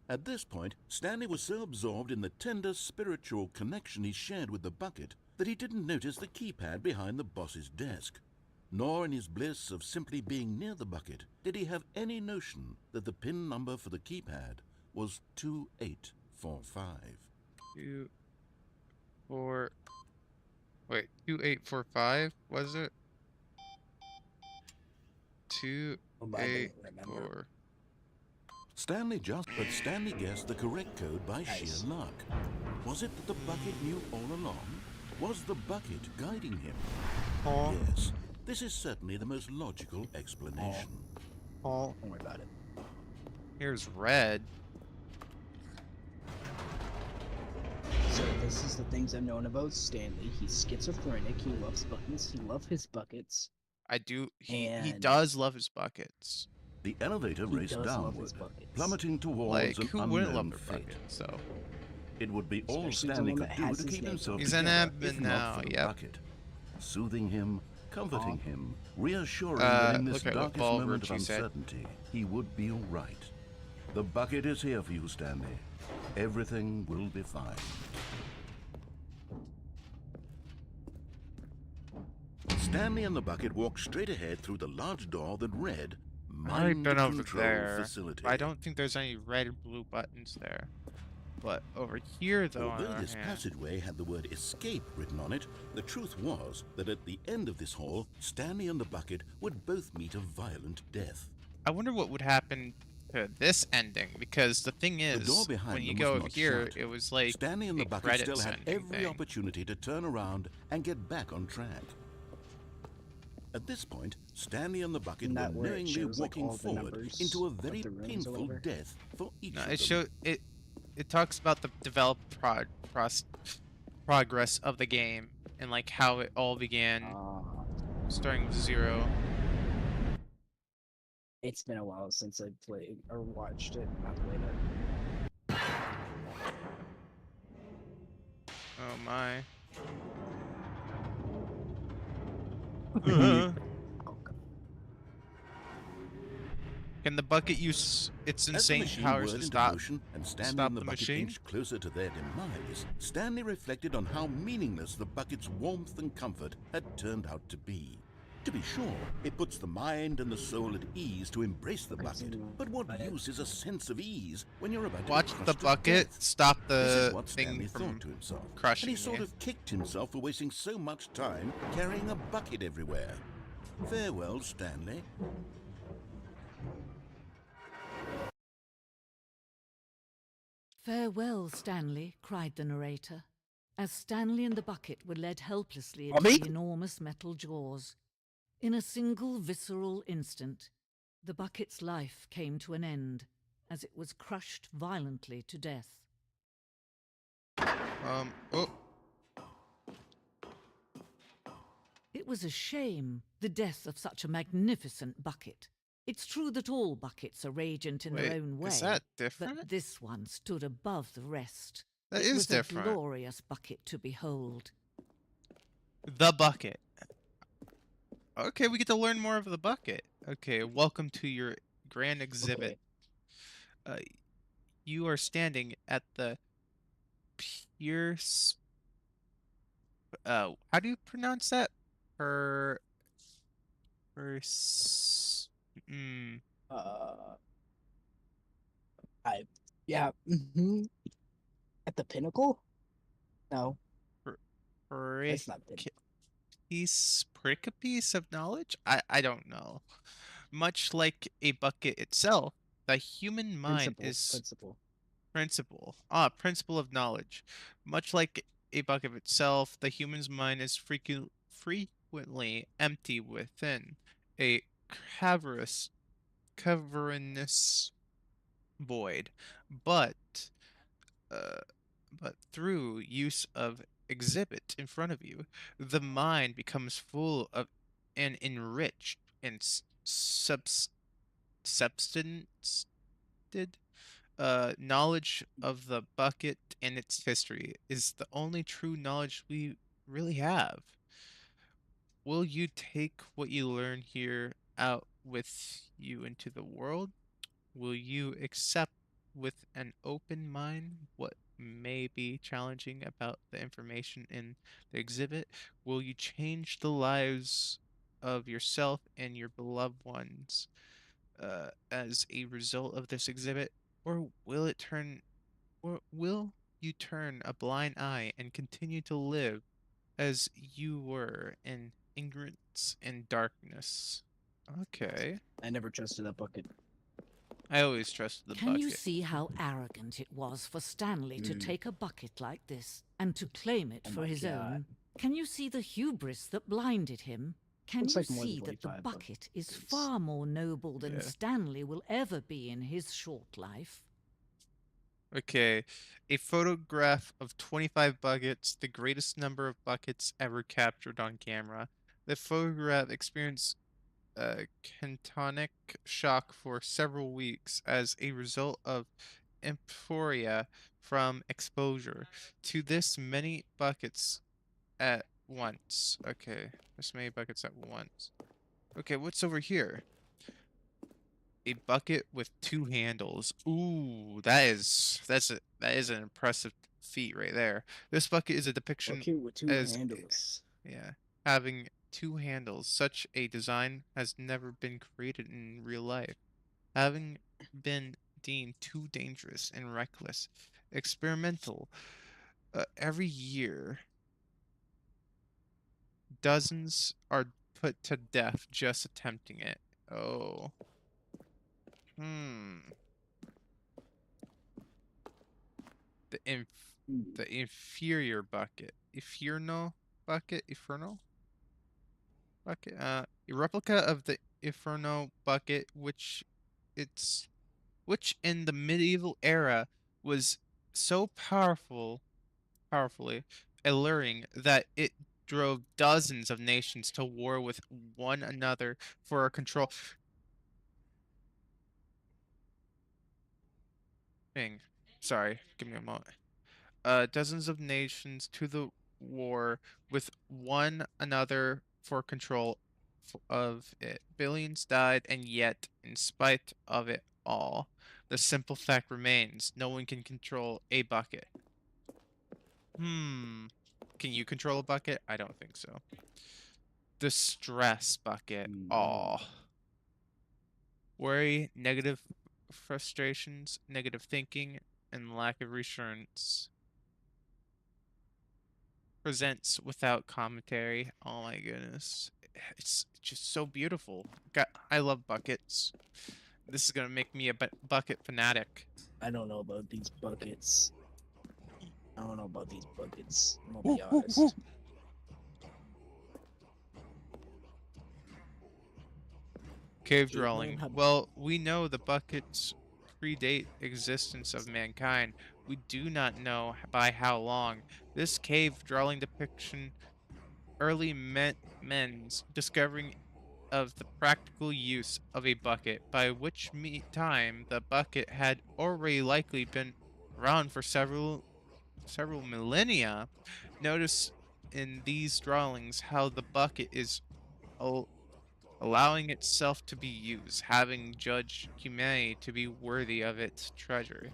At this point, Stanley was so absorbed in the tender spiritual connection he shared with the bucket that he didn't notice the keypad behind the boss's desk. Nor in his bliss of simply being near the bucket did he have any notion that the PIN number for the keypad was 2845. 2845, was it? 284. Stanley guessed the correct code by sheer luck. Was it that the bucket knew all along? Was the bucket guiding him? Oh. Yes, this is certainly the most logical explanation. Oh. Don't worry about it. Here's red. So this is the things I've known about Stanley. He's schizophrenic. He loves buttons. He loves his buckets. I do. He And- does love his buckets. The elevator He raced does love his downward, buckets. plummeting towards Like, an who wouldn't love unknown their fate. buckets? So It would be all Especially Stanley someone could that do has to his keep name. himself He's an together, admin if not now, for the yep. bucket. Soothing him, comforting him, reassuring Uh, that in this look at what darkest Ball moment of Virtue said. uncertainty, he would be all right. The bucket is here for you, Stanley. Everything will be fine. Stanley and the bucket walked straight ahead through the large door that read I've Mind been over Control there. Facility. I don't think there's any red or blue buttons there. But over here, though, on the Although other this hand, passageway had the word escape written on it, the truth was that at the end of this hall, Stanley and the bucket would both meet a violent death. I wonder what would happen to this ending, because the thing is, door behind when you them go was over not here, shut. it was like Stanley and the a bucket still credits had ending every thing. opportunity to turn around and get back on track. At this point, Stanley and the bucket Isn't were that where it knowingly shows, like, walking all the forward numbers into a of very the rooms or painful whatever? death for each No, of it them. show it. It talks about the developed progress of the game and like how it all began, starting with 0. It's been a while since I played or watched it. Not played it. Oh my. Oh, Uh, can the bucket use its As the insane machine powers whirred to into stop motion and Stanley stop and the the bucket machine? inched closer to their demise, Stanley reflected on how meaningless the bucket's warmth and comfort had turned out to be. To be sure, it puts the mind and the soul at ease to embrace the bucket, but what use is a sense of ease when you're about to be Watch the crushed to bucket death? stop This is the what thing Stanley thought from to himself, and he crushing sort me. of kicked himself for wasting so much time carrying a bucket everywhere. Farewell, Stanley. Farewell, Stanley, cried the narrator, as Stanley and the bucket were led helplessly me? into the enormous metal jaws. In a single visceral instant, the bucket's life came to an end as it was crushed violently to death. Oh, It was a shame, the death of such a magnificent bucket. It's true that all buckets are radiant in their wait, own is way, that different? but this one stood above the rest. That It is was a different. glorious bucket to behold. The bucket. Okay, we get to learn more of the bucket. Okay, welcome to your grand exhibit. okay. Uh, you are standing at the Pierce. How do you pronounce that? Per. Pers. Mm. Uh, I yeah. At the pinnacle? No, Per. it's not pinnacle. Prick a piece of knowledge? I don't know. Much like a bucket itself, the human mind Principle. is Principle. principle of knowledge. Much like a bucket itself, the human's mind is frequently empty within a cavernous void. But uh, but through use of exhibit in front of you, the mind becomes full of and enriched and substance knowledge of the bucket and its history is the only true knowledge we really have. Will you take what you learn here out with you into the world? Will you accept with an open mind what may be challenging about the information in the exhibit? Will you change the lives of yourself and your beloved ones as a result of this exhibit? Or will you turn a blind eye and continue to live as you were in ignorance and darkness? Okay. I never trusted that bucket. I always trusted the Can you bucket. see how arrogant it was for Stanley to Mm. take a bucket like this and to claim it Oh for my his God. own? Can you see the hubris that blinded him? Can Looks you like more than see that the 25 bucket is buckets. far more noble than Yeah. Stanley will ever be in his short life? Okay, a photograph of 25 buckets, the greatest number of buckets ever captured on camera. The photograph experienced a cantonic shock for several weeks as a result of euphoria from exposure to this many buckets at once. Okay, this many buckets at once. Okay, what's over here? A bucket with two handles. Ooh, that is an impressive feat right there. This bucket is a depiction Bucket with two as handles. yeah, having two handles. Such a design has never been created in real life, having been deemed too dangerous and reckless. Experimental. Every year, dozens are put to death just attempting it. Oh. Hmm. The Mm. the inferior bucket. Inferno bucket. A replica of the Inferno bucket, it's which in the medieval era was so powerfully alluring that it drove dozens of nations to war with one another for control. Thing. Sorry, give me a moment. dozens of nations to the war with one another for control of it. Billions died, and yet, in spite of it all, the simple fact remains: no one can control a bucket. Hmm. Can you control a bucket? I don't think so. The stress bucket. No. Aw. Worry, negative frustrations, negative thinking, and lack of reassurance. Presents without commentary. Oh my goodness. It's just so beautiful. I love buckets. This is gonna make me a bucket fanatic. I don't know about these buckets. I don't know about these buckets. I'm gonna be honest. Cave Caveman dwelling. have Well, we know the buckets predate existence of mankind. We do not know by how long. This cave dwelling depiction early men's discovering of the practical use of a bucket, by which time the bucket had already likely been around for several millennia. Notice in these drawings how the bucket is al- allowing itself to be used, having judged humanity to be worthy of its treasure.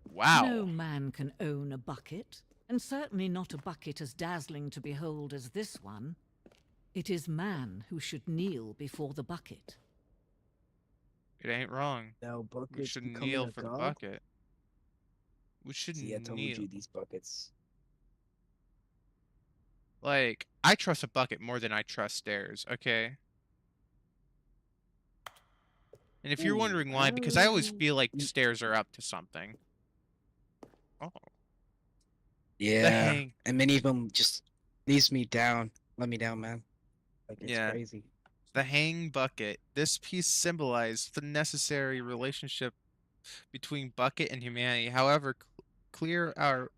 No Wow. man can own a bucket, and certainly not a bucket as dazzling to behold as this one. It is man who should kneel before the bucket. It ain't wrong. now We buckets should becoming kneel a for the god. bucket. We should See, I told kneel. you these buckets. Like, I trust a bucket more than I trust stairs, okay? And if you're Ooh, wondering why, because I always feel like mm, stairs are up to something. Oh, the yeah, hang. and many of them just leaves me down. Let me down, man. Like it's Yeah, crazy. the hang bucket. This piece symbolized the necessary relationship between bucket and humanity. However, clear our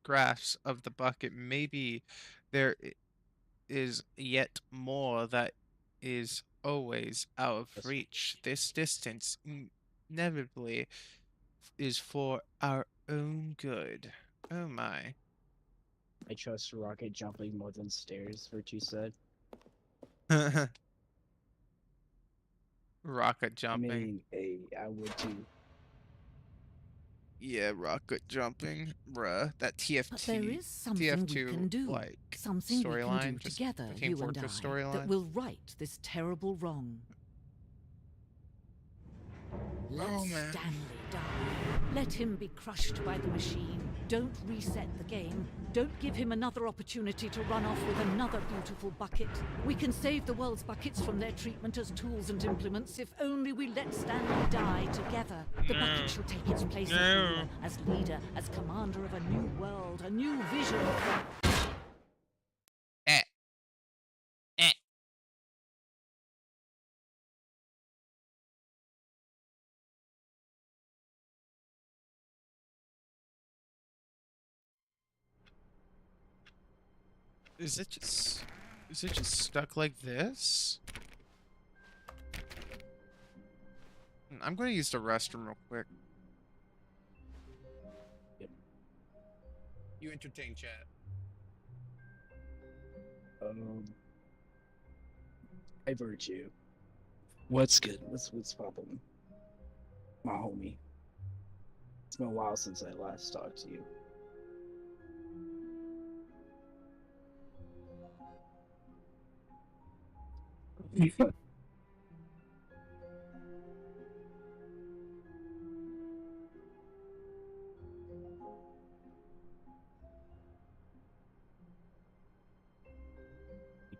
grasp of the bucket, maybe there is yet more that is always out of That's- reach. This distance inevitably is for our own good. Oh my. I trust rocket jumping more than stairs. Virtue said. Rocket I jumping. mean, hey, I would too. Yeah, rocket jumping. Bruh. That But there TFT, is something we TF2, can do. like, Something we can do storyline. Just together, the Team you and Fortress I, that storyline. will right this terrible wrong. Let Oh, man. Stanley die. Let him be crushed by the machine. Don't reset the game. Don't give him another opportunity to run off with another beautiful bucket. We can save the world's buckets from their treatment as tools and implements if only we let Stanley die together. The bucket shall take its place as leader, as commander of a new world, a new vision. Eh. Eh. Is it just... Is it just stuck like this? I'm gonna use the restroom real quick. Yep. You entertain chat. Hey, Virtue. What's good? What's poppin'? My homie. It's been a while since I last talked to you. You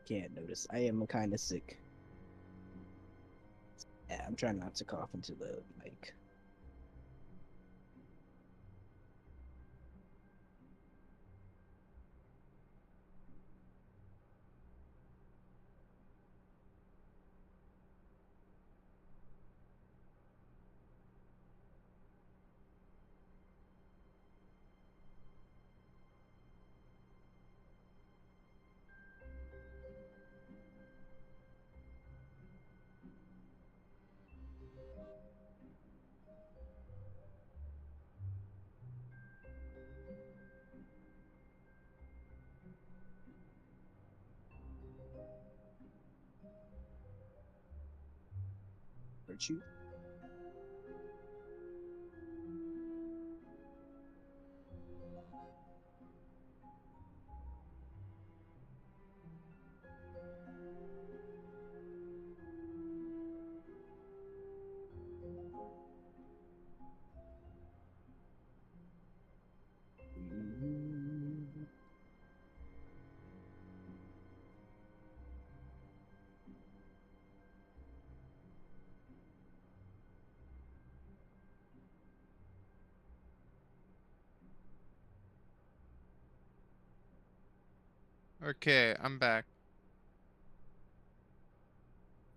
can't notice. I am kind of sick. Yeah, I'm trying not to cough into the mic. virtue. Mm, Okay, I'm back.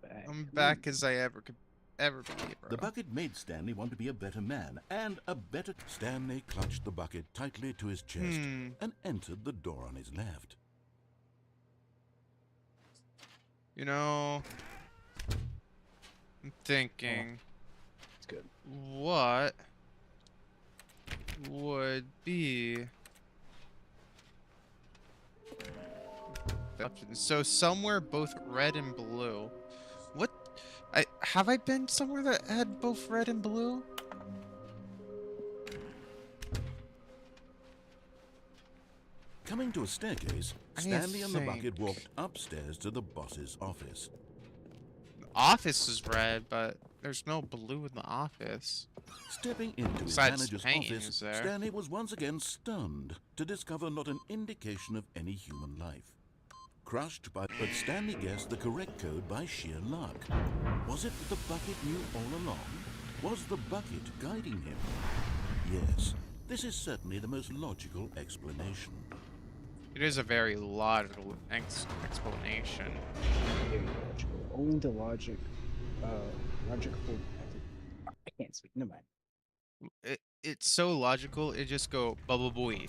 back. I'm back as I ever could ever be, The bro. bucket made Stanley want to be a better man and a better... Stanley clutched the bucket tightly to his chest and entered the door on his left. You know, I'm thinking, It's good. what would be the options? So somewhere both red and blue. What? Have I been somewhere that had both red and blue? Coming to a staircase, I need to Stanley and the bucket think. walked upstairs to the boss's office. The office is red, but there's no blue in the office. Stepping into his Besides manager's paintings office, there. Stanley was once again stunned to discover not an indication of any human life. Crushed by... But Stanley guessed the correct code by sheer luck. Was it that the bucket knew all along? Was the bucket guiding him? Yes, this is certainly the most logical explanation. It is a very logical explanation. Very logical. Only the logical. I can't speak. Never mind. It's so logical. It just go bubble boy,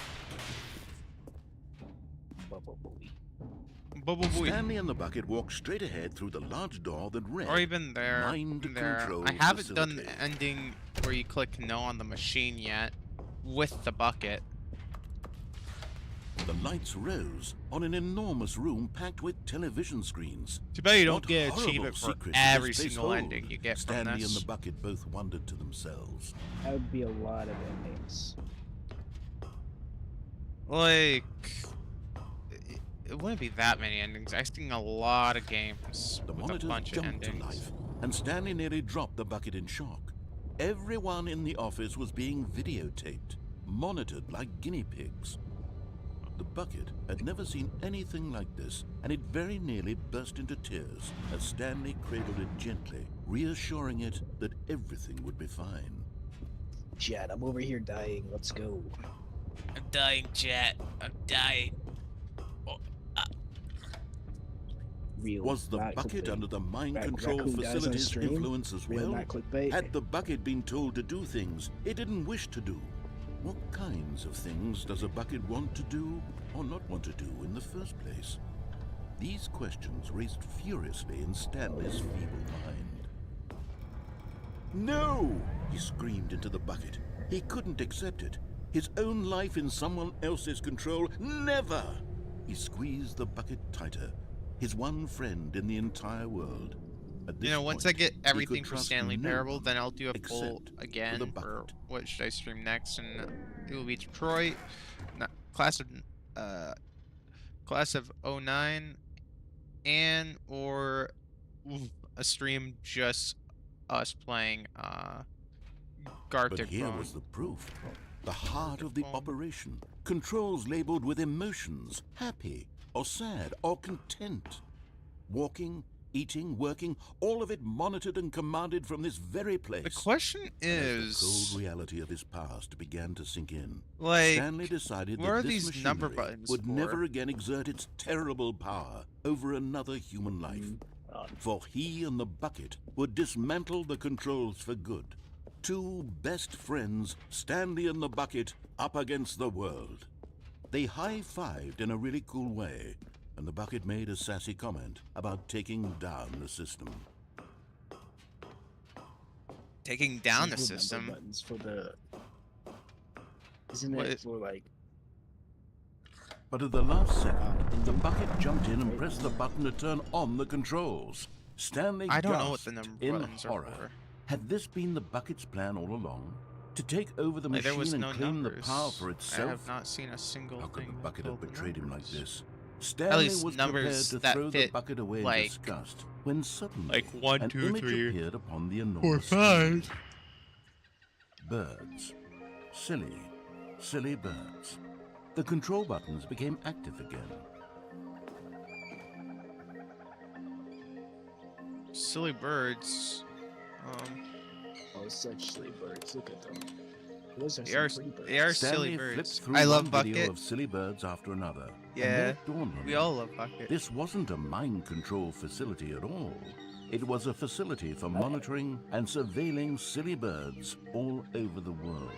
Bubble boy. bubble boy, Stanley and the bucket walked straight ahead through the large door that read... or even there. Mind There. control I haven't done facility. the ending where you click no on the machine yet with the bucket. The lights rose on an enormous room packed with television screens. Too bad you don't What get an horrible achievement for secret did every this place single hold? ending you get Stanley from this. and the bucket both wondered to themselves. That would be a lot of endings. Like, it wouldn't be that many endings. I've seen a lot of games The with a monitors bunch of jumped to endings. life, and Stanley nearly dropped the bucket in shock. Everyone in the office was being videotaped, monitored like guinea pigs. The bucket had never seen anything like this, and it very nearly burst into tears as Stanley cradled it gently, reassuring it that everything would be fine. Chad, I'm over here dying. Let's go. I'm dying, chat. I'm dying. Real. Was the not bucket clickbait. under the mind Ra- control raccoon dies on facility's stream? influence as Real, well? not clickbait. Had the bucket been told to do things it didn't wish to do? What kinds of things does a bucket want to do or not want to do in the first place? These questions raced furiously in Stanley's feeble mind. No! He screamed into the bucket. He couldn't accept it. His own life in someone else's control, never! He squeezed the bucket tighter. His one friend in the entire world. At this Once I point, get he everything could for trust Stanley no Parable, one then I'll do a poll except for again the for bucket. what should I stream next, and it will be Detroit, not, class of '09, and or a stream just us playing But Gartic here Bone. was the proof. The heart of the Bone. operation. Controls labeled with emotions, happy or sad or content. Walking, eating, working, all of it monitored and commanded from this very place. The question As the is, cold reality of his past began to sink in, like, Stanley decided what that are this these number machinery buttons would for? never again exert its terrible power over another human life. For he and the bucket would dismantle the controls for good. Two best friends, Stanley and the bucket, up against the world. They high-fived in a really cool way, and the bucket made a sassy comment about taking down the system. taking down the These are number system. buttons for the. Isn't What it is- for like? But at the last second, the bucket jumped in and pressed the button to turn on the controls. Stanley I don't know what gasped the number in buttons are horror. for. Had this been the bucket's plan all along? To take over the Like, there was machine and no claim numbers. the power for I itself? have not seen a single How could thing the that bucket have told the betrayed him like numbers. this? Stanley least was prepared numbers to that throw the fit, bucket away in like- disgust when suddenly like 1, an 2, image 3, appeared upon the 4, enormous 5. screen. Birds. Silly, silly birds. The control buttons became active again. Silly birds. Oh, such silly birds. Look at them. Those are They are, some pretty birds. they are Stanley silly flipped birds. through I one love video Bucket. of silly birds after another. and Yeah, then it dawned on we him. all love Bucket. This wasn't a mind control facility at all. It was a facility for monitoring and surveilling silly birds all over the world.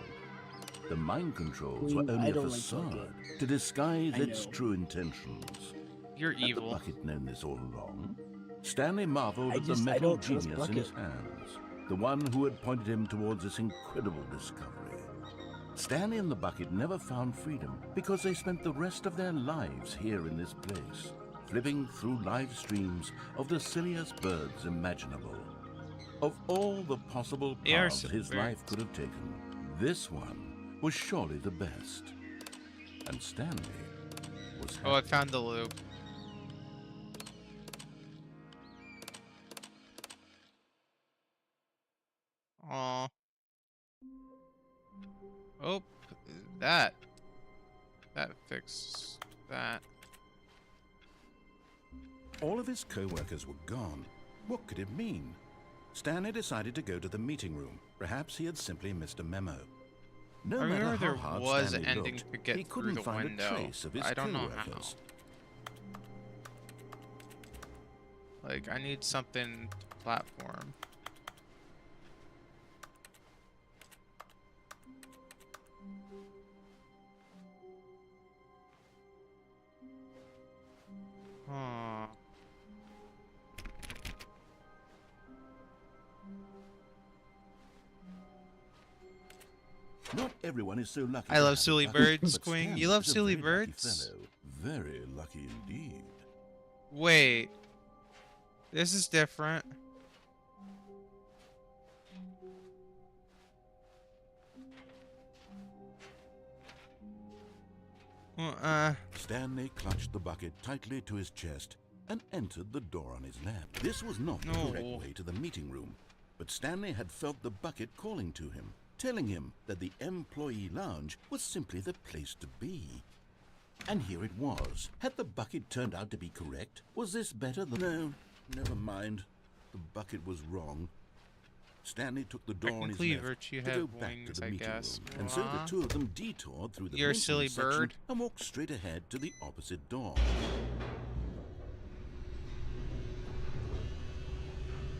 The mind controls were Queen, only I a don't like facade Bucket. to disguise I its know. true intentions. You're Had the evil. bucket known this all along? Stanley marveled I at the just- I metal don't trust genius in his Bucket. hands, the one who had pointed him towards this incredible discovery. Stanley and the bucket never found freedom because they spent the rest of their lives here in this place, flipping through live streams of the silliest birds imaginable. Of all the possible They are paths silly his life birds. could have taken, this one was surely the best. And Stanley was happy. Oh, I found the loop. Aw. Oh, that. That fixed that. All of his co-workers were gone. What could it mean? Stanley decided to go to the meeting room. Perhaps he had simply missed a memo. No I matter remember how there hard was Stanley an ending looked, to get he through couldn't the find window. a trace of his I don't know how. co-workers. Like, I need something to platform. Huh. Not everyone is so lucky. I to love have a silly bucket, birds, but Queen. Stanley You love is a silly very lucky birds? fellow. Very lucky indeed. Wait. This is different. Stanley clutched the bucket tightly to his chest and entered the door on his left. This was not the No. correct way to the meeting room, but Stanley had felt the bucket calling to him, telling him that the employee lounge was simply the place to be. And here it was. Had the bucket turned out to be correct? Was this better than... No, never mind. The bucket was wrong. Stanley took the door on his Technically, left Virtue to have go back wings, to the I meeting guess. room. And so the Aw. two of them detoured through the You're a maintenance silly section bird. and walked straight ahead to the opposite door.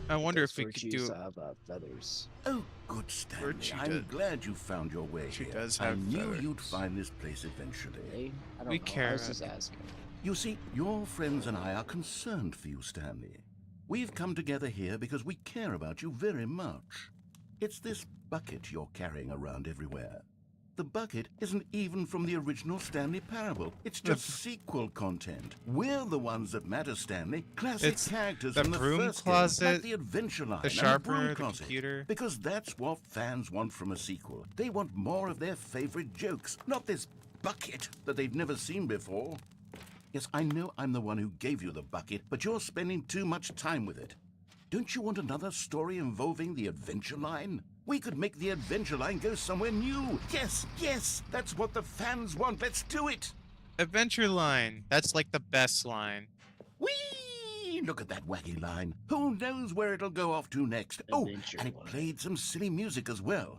I wonder Those if we could virtues do. have Oh, feathers. good Stanley. Virtue I'm does- glad you found your way Virtue here. does I have knew you'd feathers. find this place eventually. Really? I don't We know. care. I was just asking. You see, your friends and I are concerned for you, Stanley. We've come together here because we care about you very much. It's this bucket you're carrying around everywhere. The bucket isn't even from the original Stanley Parable. It's just sequel content. We're the ones that matter, Stanley. Classic It's characters the from the broom first game, closet, like the Adventure Line, the and sharpener, broom the closet. computer. Because that's what fans want from a sequel. They want more of their favorite jokes, not this bucket that they've never seen before. Yes, I know I'm the one who gave you the bucket, but you're spending too much time with it. Don't you want another story involving the Adventure Line? We could make the Adventure Line go somewhere new. Yes, yes, that's what the fans want. Let's do it. Adventure line. That's like the best line. Whee! Look at that wacky line. Who knows where it'll go off to next? Oh, Adventure and it Line. played some silly music as well.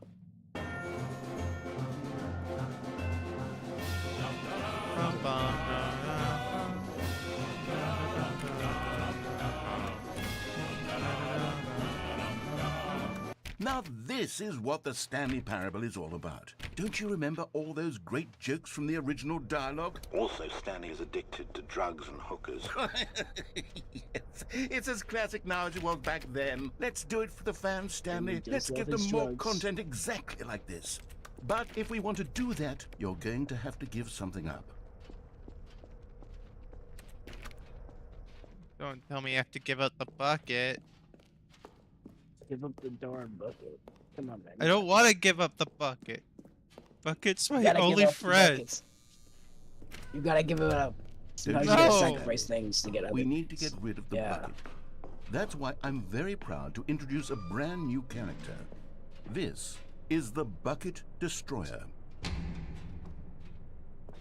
Now this is what the Stanley Parable is all about. Don't you remember all those great jokes from the original dialogue? Also, Stanley is addicted to drugs and hookers. Yes, it's as classic now as it was back then. Let's do it for the fans, Stanley. does Let's love give them his more drugs. content exactly like this. But if we want to do that, you're going to have to give something up. Don't tell me I have to give up the bucket. Give up the darn bucket. Come on, man. I don't want to give up the bucket. Bucket's You my gotta only give up the friend. buckets. You gotta give it up. Sometimes you No. gotta sacrifice things to get other We need to things. get rid of the Yeah. bucket. That's why I'm very proud to introduce a brand new character. This is the Bucket Destroyer.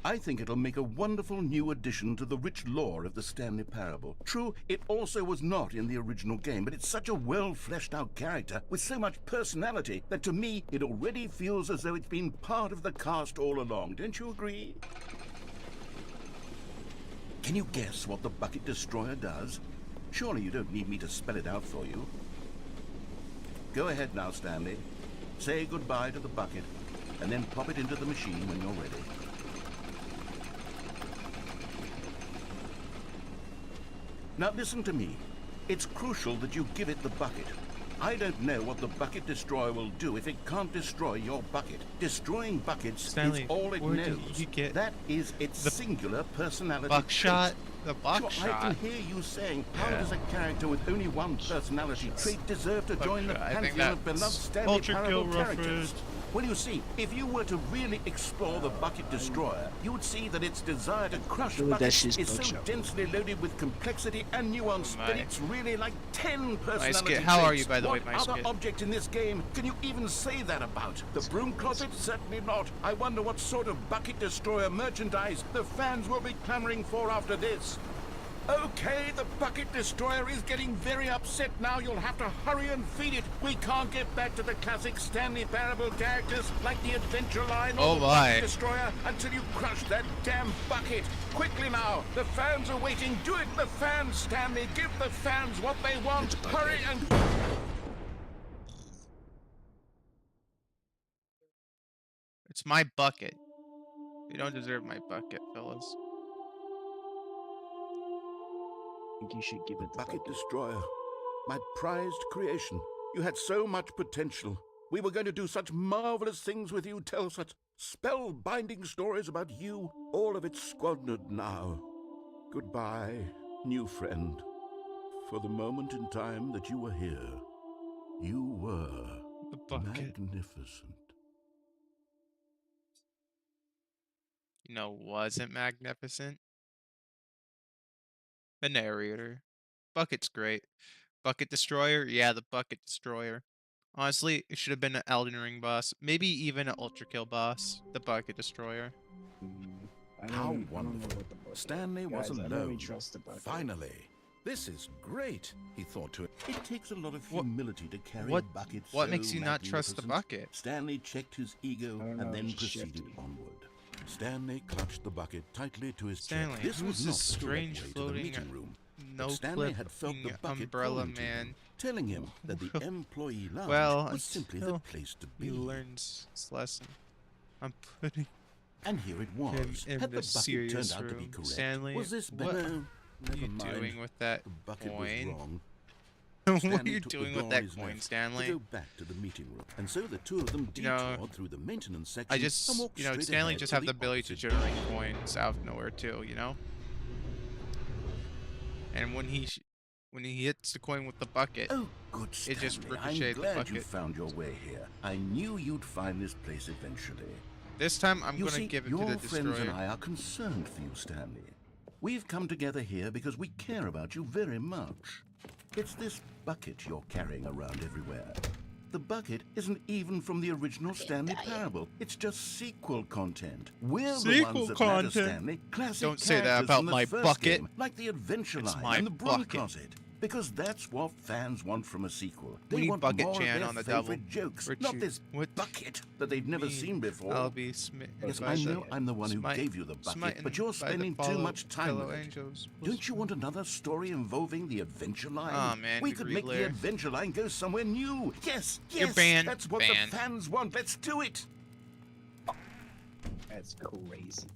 I think it'll make a wonderful new addition to the rich lore of the Stanley Parable. True, it also was not in the original game, but it's such a well-fleshed-out character with so much personality that to me, it already feels as though it's been part of the cast all along. Don't you agree? Can you guess what the Bucket Destroyer does? Surely you don't need me to spell it out for you. Go ahead now, Stanley. Say goodbye to the bucket, and then pop it into the machine when you're ready. Now listen to me. It's crucial that you give it the bucket. I don't know what the Bucket Destroyer will do if it can't destroy your bucket. Destroying buckets Stanley, is all it where did knows. you get That is its the singular personality buckshot? trait. The Sure, I buckshot. can hear you saying, how Yeah. does a character with only one personality trait deserve to join the Buckshot. I think pantheon of that's beloved Stanley Ultra Parable Kill characters? reference. Well, you see, if you were to really explore the Bucket Destroyer, you would see that its desire to crush Really, buckets that's is just so Buckshot. densely loaded with complexity and nuance that My. it's really like 10 personality How are traits. you, by the way, What my other skit? object in this game can you even say that about? The broom closet? Certainly not. I wonder what sort of Bucket Destroyer merchandise the fans will be clamoring for after this. Okay, the Bucket Destroyer is getting very upset now. You'll have to hurry and feed it. We can't get back to the classic Stanley Parable characters like the Adventure Line or Oh the my. Bucket Destroyer until you crush that damn bucket. Quickly now, the fans are waiting. Do it, the fans, Stanley. Give the fans what they want. Hurry and... It's my bucket. You don't deserve my bucket, fellas. I think you should give it the Bucket bucket. Destroyer, my prized creation. You had so much potential. We were going to do such marvelous things with you, tell such spellbinding stories about you. All of it squandered now. Goodbye, new friend. For the moment in time that you were here, you were The bucket. magnificent. You know, wasn't magnificent? The narrator. Bucket's great. Bucket Destroyer? Yeah, the Bucket Destroyer. Honestly, it should have been an Elden Ring boss. Maybe even an Ultra Kill boss. The Bucket Destroyer. I How don't know wonderful. what the bucket- Stanley was Guys, I don't really alone. trust the bucket. Finally. This is great, he thought to it. It takes a lot of What- humility to carry what- a bucket What so makes you not trust the magnificent. bucket? Stanley checked his ego I don't know, and then it's just proceeded shifty. onward. Stanley clutched the bucket tightly to his Stanley, chest. This who's was this not the strange direct way to the floating meeting room. No Stanley clip had felt the bucket umbrella calling to him, man. telling him that the employee lounge Well, was simply the until place to He be. learns his lesson. I'm putting And here it was. in Had the the bucket serious turned out to be room. correct? Stanley, was this what better? are Never you mind. doing with that The bucket coin? was wrong. What are Stanley you took the doing door with on that his coin, left Stanley? To go back to the meeting room, and so the two of them You know, detoured through the maintenance section. I and just, walked you know, straight Stanley ahead just to have the ability to opposite generate coins out of nowhere too, you know? And when he hits the coin with the bucket, Oh, good It just Stanley. ricocheted I'm the glad you bucket. found your way here. I knew you'd find this place eventually. this time I'm You gonna see, give it to your the friends and destroyer. I are concerned for you, Stanley. We've come together here because we care about you very much. It's this bucket you're carrying around everywhere. The bucket isn't even from the original Stanley Parable. It's just sequel content. We're the Sequel ones that matter, content? Stanley. Classic Don't say that characters about from the my first bucket. game, like the Adventure It's Line my and the Broom bucket. Closet. Because that's what fans want from a sequel. We They need want Bucket more Chan of their on the double. favorite jokes, Richie, not this what bucket that they've never mean seen before. I'll be smitten Yes, by I the know I'm the one who smite- gave you the bucket, smitten but you're by the spending too fellow- much time fellow with it. angels. Don't you want another story involving the Adventure Line? Aw, man, we Degree could make the Lair. Adventure Line go somewhere new. Yes, You're yes, banned. that's what Banned. the fans want. Let's do it. That's crazy.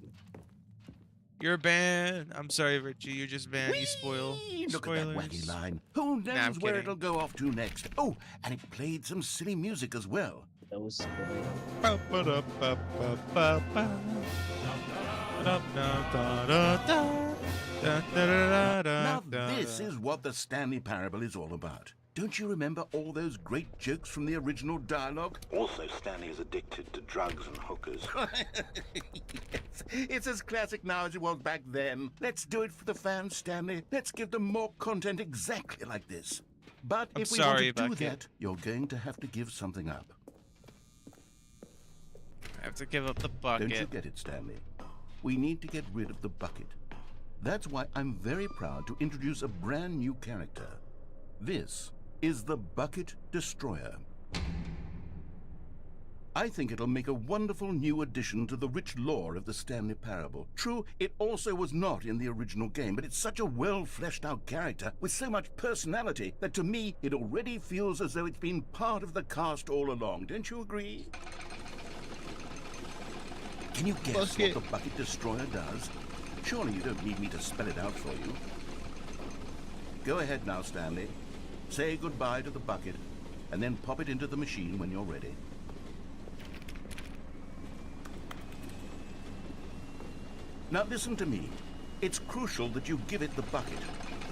You're banned. I'm sorry, Richie. You're just banned. You spoil. Whee! Look Spoilers. at that wacky line. Who knows I'm where kidding. it'll go off to next? Oh, and it played some silly music as well. That was Ba-ba-da-ba-ba-ba-ba. Now this is what the Stanley Parable is all about. Don't you remember all those great jokes from the original dialogue? Also, Stanley is addicted to drugs and hookers. Yes, it's as classic now as it was back then. Let's do it for the fans, Stanley. Let's give them more content exactly like this. But I'm if we sorry, want to do Bucket. that, you're going to have to give something up. I have to give up the Don't you bucket. get it, Stanley? We need to get rid of the bucket. That's why I'm very proud to introduce a brand new character. This is the Bucket Destroyer. I think it'll make a wonderful new addition to the rich lore of the Stanley Parable. True, it also was not in the original game, but it's such a well-fleshed-out character with so much personality that to me, it already feels as though it's been part of the cast all along. Don't you agree? Can you guess Bucket. what the Bucket Destroyer does? Surely you don't need me to spell it out for you. Go ahead now, Stanley. Say goodbye to the bucket, and then pop it into the machine when you're ready. Now listen to me. It's crucial that you give it the bucket.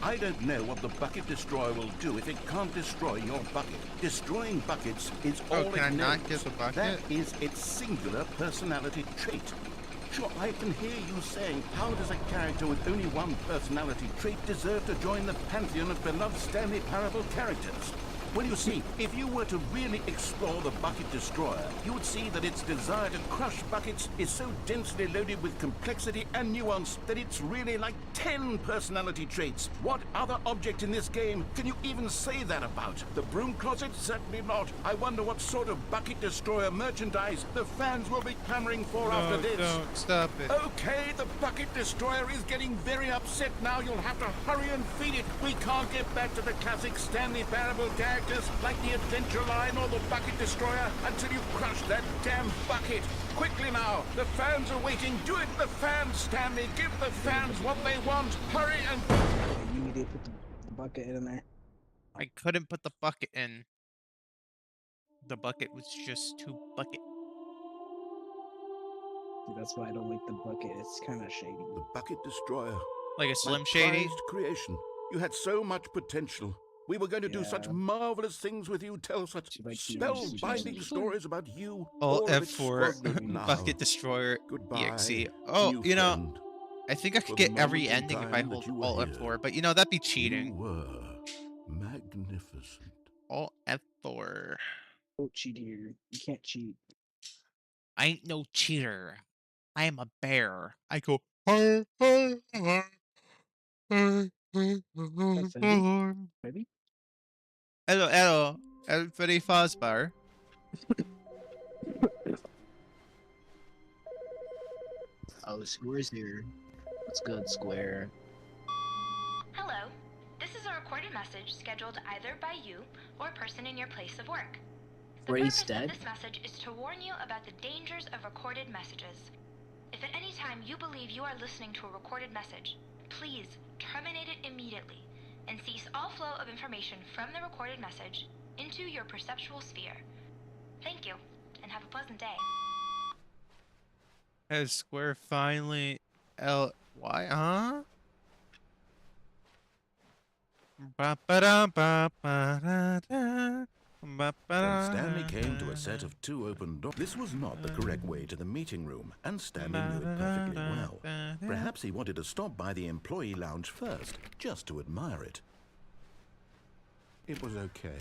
I don't know what the Bucket Destroyer will do if it can't destroy your bucket. Destroying buckets is all can I it not knows. get the bucket? That is its singular personality trait. Sure, I can hear you saying, how does a character with only one personality trait deserve to join the pantheon of beloved Stanley Parable characters? Well, you see, if you were to really explore the Bucket Destroyer, you would see that its desire to crush buckets is so densely loaded with complexity and nuance that it's really like 10 personality traits. What other object in this game can you even say that about? The broom closet? Certainly not. I wonder what sort of Bucket Destroyer merchandise the fans will be clamoring for after this. Don't stop it. Okay, the Bucket Destroyer is getting very upset now. You'll have to hurry and feed it. We can't get back to the classic Stanley Parable characters like the Adventure Line or the Bucket Destroyer until you crush that damn bucket. Quickly now, the fans are waiting. Do it, the fans, Stanley. Give the fans what they want. Hurry and... You need to put the bucket in there. I couldn't put the bucket in. The bucket was just too bucket. See, that's why I don't like the bucket. It's kind of shady. The Bucket Destroyer. Like a My Slim Shady. prized creation. You had so much potential. We were going to do such Yeah. marvelous things with you, tell such Too bad you spellbinding didn't. stories about you. Alt all of it F4 squandered now. Bucket Destroyer Goodbye, EXE. Oh, new you know, friend. I think I For could the get every moment in ending if I time hold that you were Alt here, F4, but you know, that'd be You cheating. were magnificent. Alt F4. Don't cheat here. You can't cheat. I ain't no cheater. I am a bear. I go. Maybe? Hello, hello. El Freddy Fazbear. Oh, Square's here. What's good, Square? Hello. This is a recorded message scheduled either by you or a person in your place of work. The Ray's purpose dead? of this message is to warn you about the dangers of recorded messages. If at any time you believe you are listening to a recorded message, please terminate it immediately and cease all flow of information from the recorded message into your perceptual sphere. Thank you, and have a pleasant day. Has Square finally why, huh? When Stanley came to a set of 2 open doors, this was not the correct way to the meeting room, and Stanley knew it perfectly well. Perhaps he wanted to stop by the employee lounge first, just to admire it. It was okay.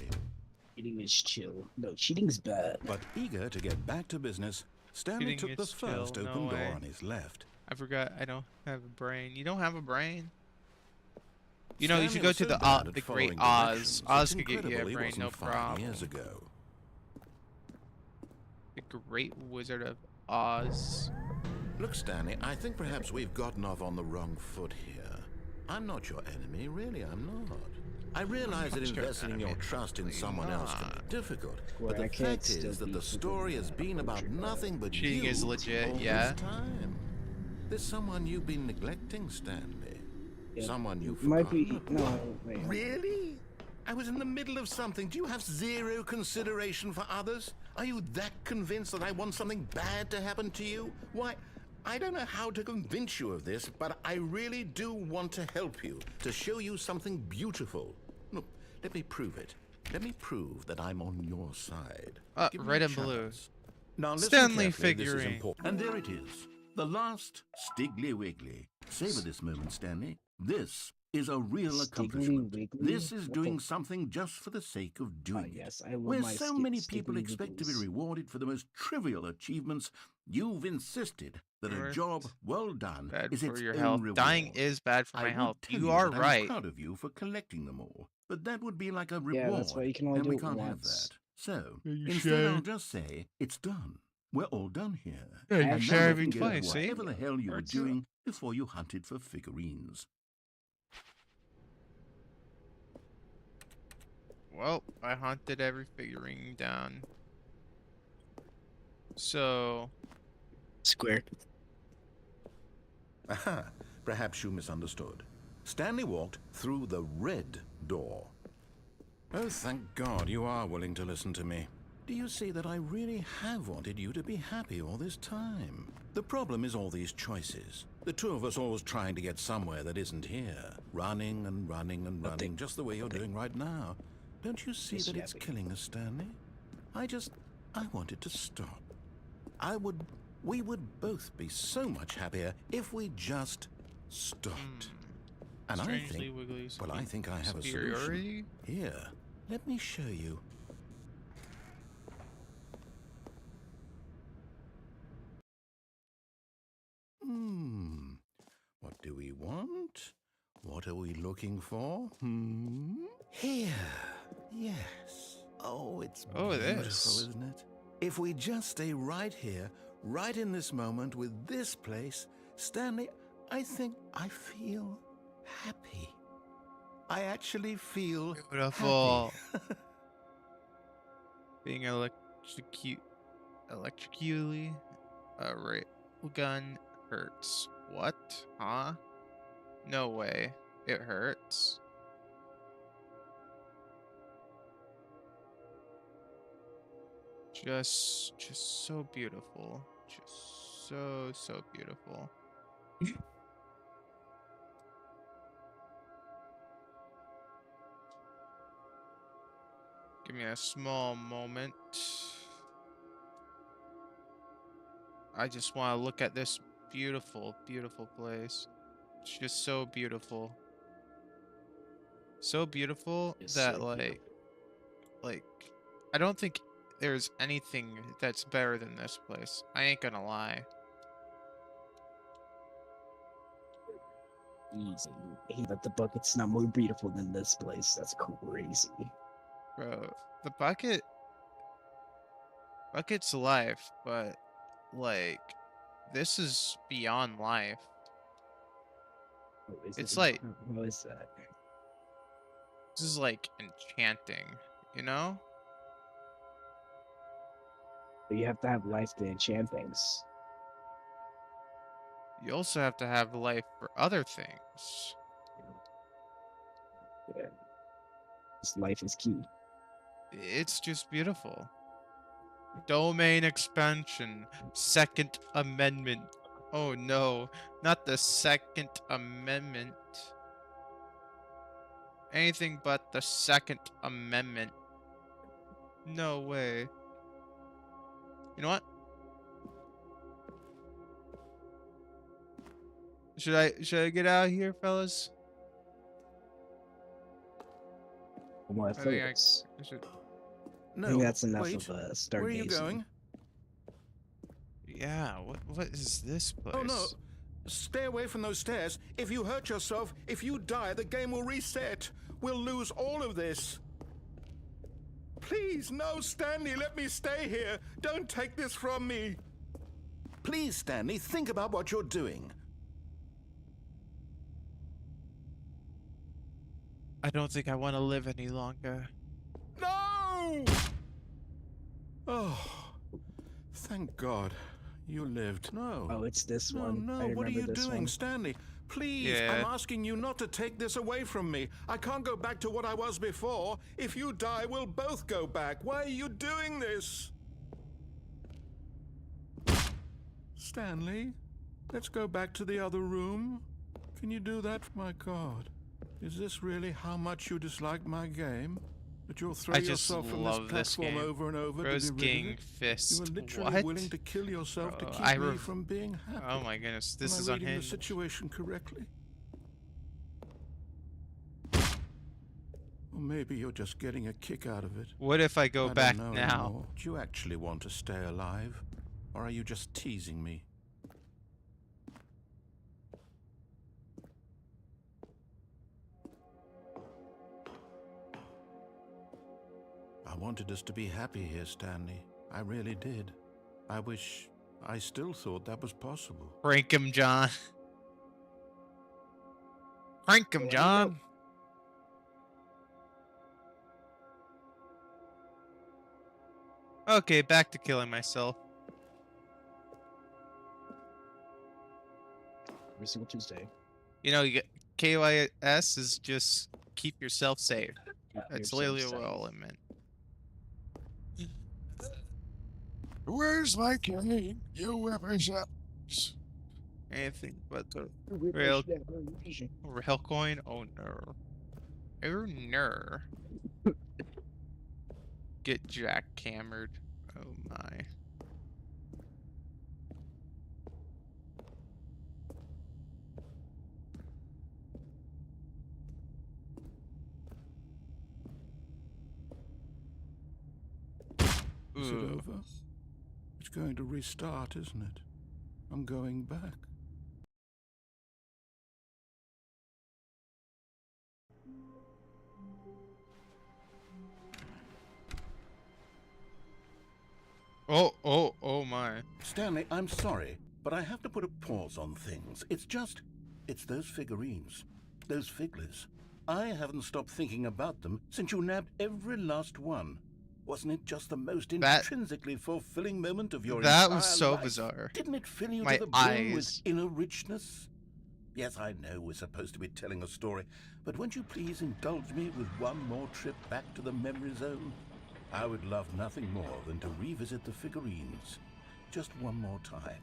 Cheating is chill. No, cheating's bad. But eager to get back to business, Stanley Cheating took the is chill, first no open door way. on his left. I forgot I don't have a brain. You don't have a brain? You know, you should Stanley go was to so the bad at Great following Oz. directions, Oz it's could get you a incredible he brain, no wasn't 5 problem. years ago. The Great Wizard of Oz. Look, Stanley, I think perhaps we've gotten off on the wrong foot here. I'm not your enemy, really, I'm not. I realize that Not your investing your enemy, trust in really someone else can not. be difficult, Well, but the I can't fact still is that be the super story has been about country, but nothing but cheating you is legit, all yeah. this time. There's someone you've been neglecting, Stanley. Yeah, Someone you've might be. forgotten No, about. wait. Really? I was in the middle of something. Do you have zero consideration for others? Are you that convinced that I want something bad to happen to you? Why, I don't know how to convince you of this, but I really do want to help you, to show you something beautiful. Look, let me prove it. Let me prove that I'm on your side. Give me red a and blue. chance. Now listen Stanley carefully, this is figurine. important. And there it is. The last Stiggly Wiggly. Savor this moment, Stanley. This is a real Stiggly accomplishment. Wiggly? This is What doing the- something just for the sake of doing it. yes, I love Where my so many people Stiggly expect to be Wigglies. rewarded for the most trivial achievements, you've insisted that a Earth, job well done Bad is for its your own health. reward. Dying is bad for I my would health. tell You you are that right. I'm proud of you for collecting them all, but that would be like a Yeah, reward, that's why you can only and do we it can't have once. that. So Yeah, you instead, I'll should. just say it's done. We're all done here. Yeah, you're And now sharing you can get twice, see? whatever the hell you were Hurts you. doing before you hunted for figurines. Well, I hunted every figurine down. So, Square. Aha, perhaps you misunderstood. Stanley walked through the red door. Oh, thank God you are willing to listen to me. Do you see that I really have wanted you to be happy all this time? The problem is all these choices. The two of us always trying to get somewhere that isn't here. Running and running and running, just the way you're doing right now. Don't you see that it's killing us, Stanley? I wanted to stop. We would both be so much happier if we just stopped. And I strangely think, wiggly. well, I think I have a solution. Superiority? Here, let me show you. What do we want? What are we looking for? Here. Yes. Oh, it's beautiful, this. isn't it? If we just stay right here, right in this moment with this place, Stanley, I think I feel happy. I actually feel Beautiful. happy. Being electrocutedly, a ray gun hurts. What? Huh? No way. It hurts. Just so beautiful. Just so beautiful. Give me a small moment. I just want to look at this beautiful, beautiful place. It's just so beautiful. So beautiful It's that so like I don't think there's anything that's better than this place. I ain't gonna lie. Easy. But the bucket's not more beautiful than this place. That's crazy. Bro, the bucket's life, but like this is beyond life. It's like How is that? this is like enchanting, you know? You have to have life to enchant things. You also have to have life for other things. Yeah. This life is key. It's just beautiful. Domain expansion. Second Amendment. Oh no, not the Second Amendment. Anything but the Second Amendment. No way. You know what? Should I get out of here, fellas? More I think I affiliates. should. No, I think that's enough wait. of stargazing. Where are you going? Yeah, what is this place? Oh no! Stay away from those stairs. If you hurt yourself, if you die, the game will reset. We'll lose all of this. Please, no, Stanley, let me stay here. Don't take this from me. Please, Stanley, think about what you're doing. I don't think I want to live any longer. No! Oh, thank God. You lived. No. Oh, it's this No, one. no, I what are you remember this doing, one. Stanley? Please, Yeah. I'm asking you not to take this away from me. I can't go back to what I was before. If you die, we'll both go back. Why are you doing this? Stanley? Let's go back to the other room. Can you do that? My God. Is this really how much you dislike my game? That you'll throw I just yourself from love this this platform game. over and over Bro's to be rid of getting it? fist. You were literally What? willing to kill yourself to Bro, keep me from being happy. Oh my goodness, this Am is I reading the unhinged. situation correctly? Or maybe you're just getting a kick out of it. What if I go back don't know now? anymore. Do you actually want to stay alive? Or are you just teasing me? I wanted us to be happy here, Stanley. I really did. I wish I still thought that was possible. Prank him, John. Prank him, John. Okay, back to killing myself. Every single Tuesday. You know, you get KYS is just keep yourself safe. Keep That's yourself literally what safe. all it meant. Where's my cane, you whippersnappers? Anything but the Real. rail coin? Oh no. Oh no. Get jackhammered. Oh my. Is it Ooh. over? It's going to restart, isn't it? I'm going back. Oh my. Stanley, I'm sorry, but I have to put a pause on things. It's those figurines. Those figglers. I haven't stopped thinking about them since you nabbed every last one. Wasn't it just the most intrinsically fulfilling moment of your entire life? That was so bizarre. Didn't it fill you My to the brim with eyes. inner richness? Yes, I know we're supposed to be telling a story, but won't you please indulge me with one more trip back to the memory zone? I would love nothing more than to revisit the figurines. Just one more time.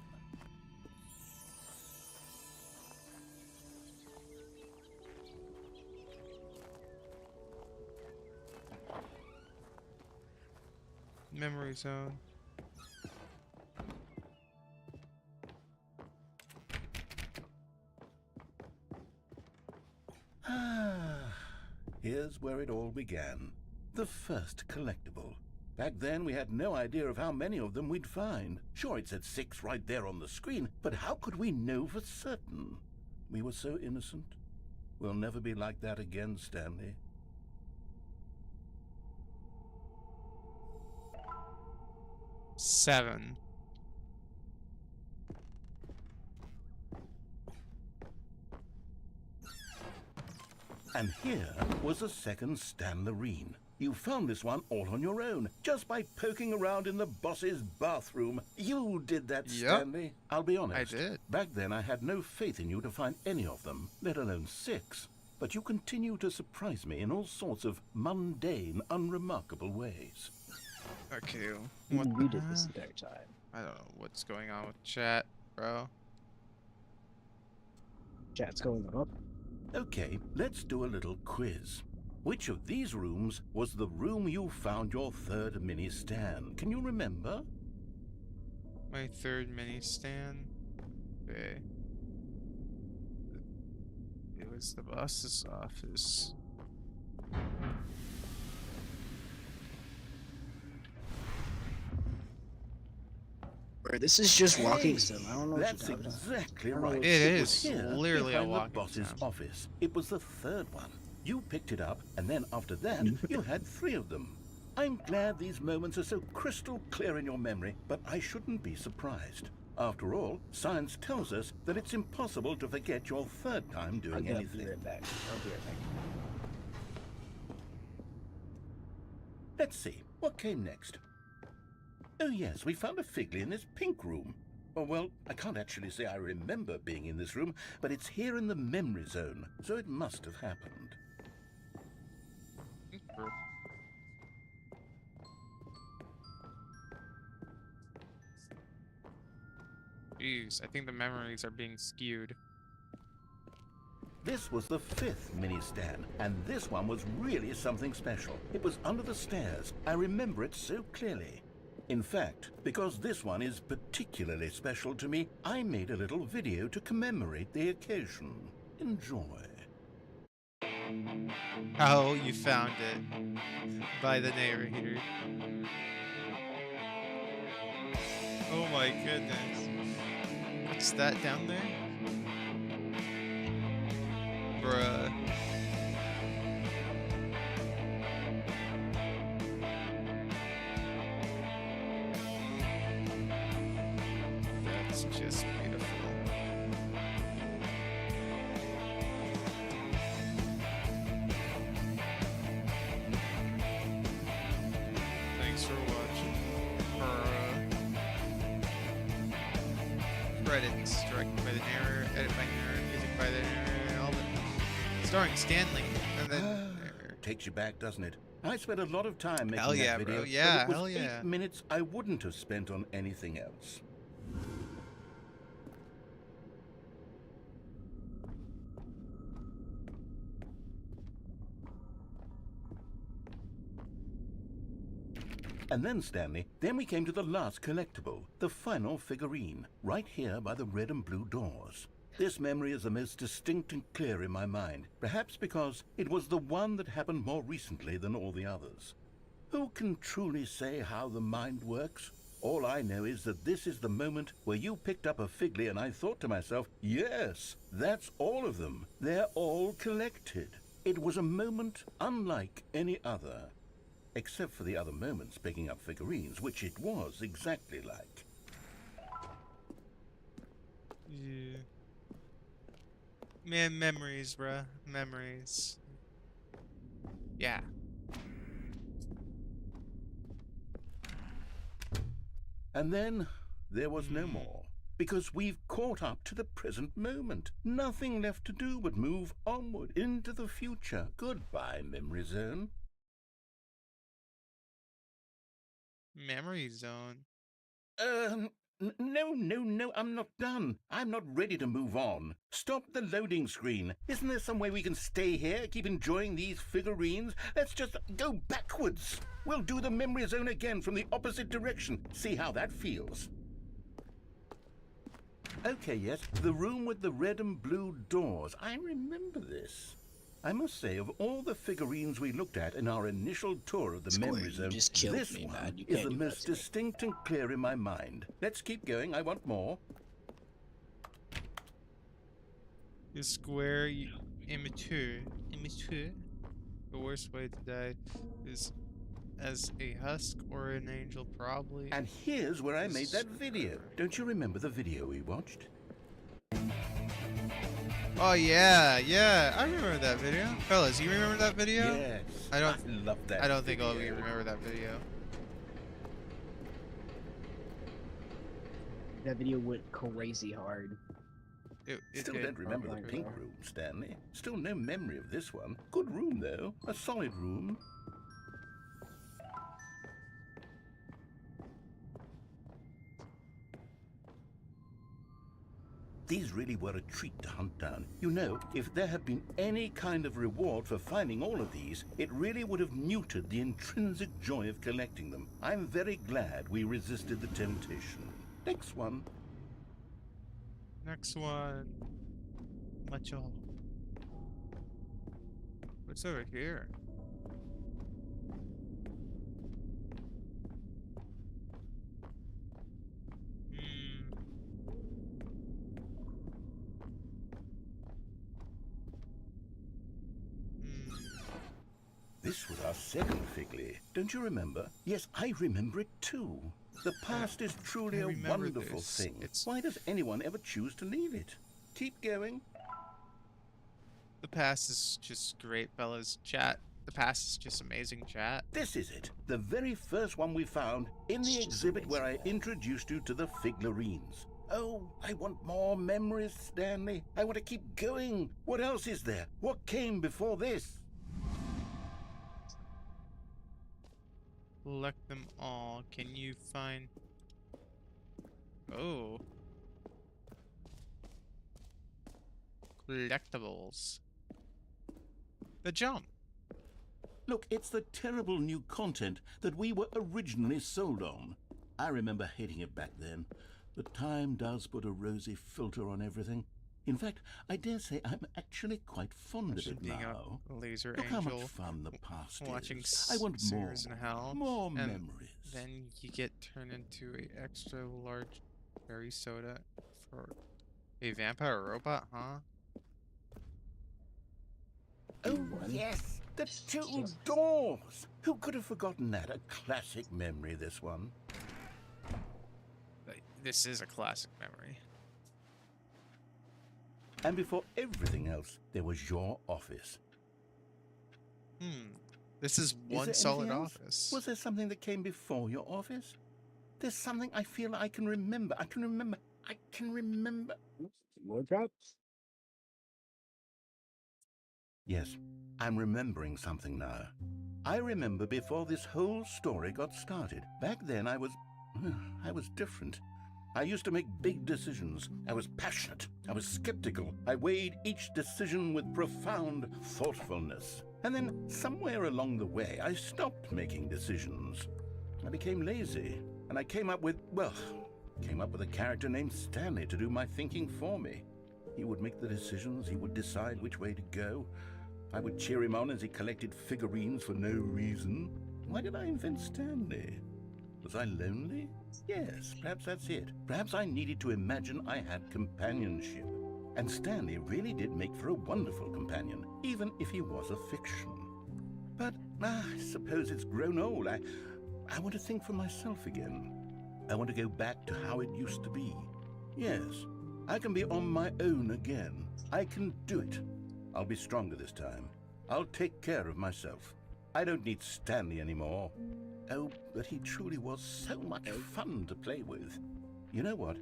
Memory zone. Here's where it all began. The first collectible. Back then, we had no idea of how many of them we'd find. Sure, it said 6 right there on the screen, but how could we know for certain? We were so innocent. We'll never be like that again, Stanley. Seven. And here was a second Stanley. You found this one all on your own, just by poking around in the boss's bathroom. You did that, Yep. Stanley. I'll be honest. I did. Back then, I had no faith in you to find any of them, let alone 6. But you continue to surprise me in all sorts of mundane, unremarkable ways. Okay. What What you the did this heck? entire time. I don't know what's going on with chat, bro. Chat's going up. Okay, let's do a little quiz. Which of these rooms was the room you found your third mini stand? Can you remember? My third mini stand. Okay. It was the boss's office. Bro, this is just walking sim. I don't know what That's you're talking about. exactly I don't know right. what It was is here, literally a behind the walking boss's sim. office. It was the third one. You picked it up, and then after that, you had 3 of them. I'm glad these moments are so crystal clear in your memory, but I shouldn't be surprised. After all, science tells us that it's impossible to forget your third time I'll doing be anything. right back. I'll be right back. Let's see, what came next? Oh yes, we found a Figley in this pink room. Oh, well, I can't actually say I remember being in this room, but it's here in the memory zone, so it must have happened. Jeez, I think the memories are being skewed. This was the 5th mini Stan, and this one was really something special. It was under the stairs. I remember it so clearly. In fact, because this one is particularly special to me, I made a little video to commemorate the occasion. Enjoy. Oh, you found it. By the narrator. Oh my goodness. What's that down there? Bruh. That's just beautiful. Thanks for watching. Credits directed by the narrator, edit by narrator, music by the narrator, and all the starring Stanley. And then Takes you back, doesn't it? I spent a lot of time making hell yeah, that video. bro. Yeah, but it was hell yeah. 8 minutes I wouldn't have spent on anything else. And then, Stanley, then we came to the last collectible, the final figurine, right here by the red and blue doors. This memory is the most distinct and clear in my mind, perhaps because it was the one that happened more recently than all the others. Who can truly say how the mind works? All I know is that this is the moment where you picked up a Figley and I thought to myself, yes, that's all of them. They're all collected. It was a moment unlike any other. Except for the other moments picking up figurines, which it was exactly like. Yeah. Man, memories, bruh. Memories. Yeah. And then there was no more. Because we've caught up to the present moment. Nothing left to do but move onward into the future. Goodbye, Memory Zone. Memory zone. No, I'm not done. I'm not ready to move on. Stop the loading screen. Isn't there some way we can stay here, keep enjoying these figurines? Let's just go backwards. We'll do the memory zone again from the opposite direction. See how that feels. Okay, yes, the room with the red and blue doors. I remember this. I must say, of all the figurines we looked at in our initial tour of the Square, memory you zone, just killed this me, one man. You is can't the do that most to me. distinct and clear in my mind. Let's keep going. I want more. You square, you immature. Immature? The worst way to die is as a husk or an angel, probably. And here's where I made that video. Don't you remember the video we watched? Oh yeah, yeah. I remember that video. Fellas, you remember that video? Yes. I don't love that. I don't think all of you video. remember that video. That video went crazy hard. It Still did. don't remember the my pink God. room, Stanley. Still no memory of this one. Good room, though. A solid room. These really were a treat to hunt down. You know, if there had been any kind of reward for finding all of these, it really would have muted the intrinsic joy of collecting them. I'm very glad we resisted the temptation. Next one. Next one. Macho. What's over here? Hmm. This was our second Figley. Don't you remember? Yes, I remember it too. The past is truly I a remember wonderful this. thing. It's- Why does anyone ever choose to leave it? Keep going. The past is just great, fellas. Chat. The past is just amazing, chat. This is it. The very first one we found in the It's just exhibit where I amazing. introduced you to the figurines. Oh, I want more memories, Stanley. I want to keep going. What else is there? What came before this? Collect them all. Can you find... Oh. Collectibles. The jump. Look, it's the terrible new content that we were originally sold on. I remember hating it back then. But time does put a rosy filter on everything. In fact, I dare say I'm actually quite fond of Imagine it being now. a laser Look how much angel fun the past watching is. I want more, Sears in Hell. more and memories. Then you get turned into a extra large berry soda for a vampire robot, huh? Oh, yes, the two doors. Who could have forgotten that? A classic memory, this one. This is a classic memory. And before everything else, there was your office. This is Is one there solid anything else? office. Was there something that came before your office? There's something I feel I can remember. I can remember. More drops? Yes, I'm remembering something now. I remember before this whole story got started. Back then I was different. I used to make big decisions. I was passionate. I was skeptical. I weighed each decision with profound thoughtfulness. And then somewhere along the way, I stopped making decisions. I became lazy, and I came up with a character named Stanley to do my thinking for me. He would make the decisions. He would decide which way to go. I would cheer him on as he collected figurines for no reason. Why did I invent Stanley? Was I lonely? Yes, perhaps that's it. Perhaps I needed to imagine I had companionship. And Stanley really did make for a wonderful companion, even if he was a fiction. But I suppose it's grown old. I want to think for myself again. I want to go back to how it used to be. Yes, I can be on my own again. I can do it. I'll be stronger this time. I'll take care of myself. I don't need Stanley anymore. Oh, but he truly was so much fun to play with. You know what?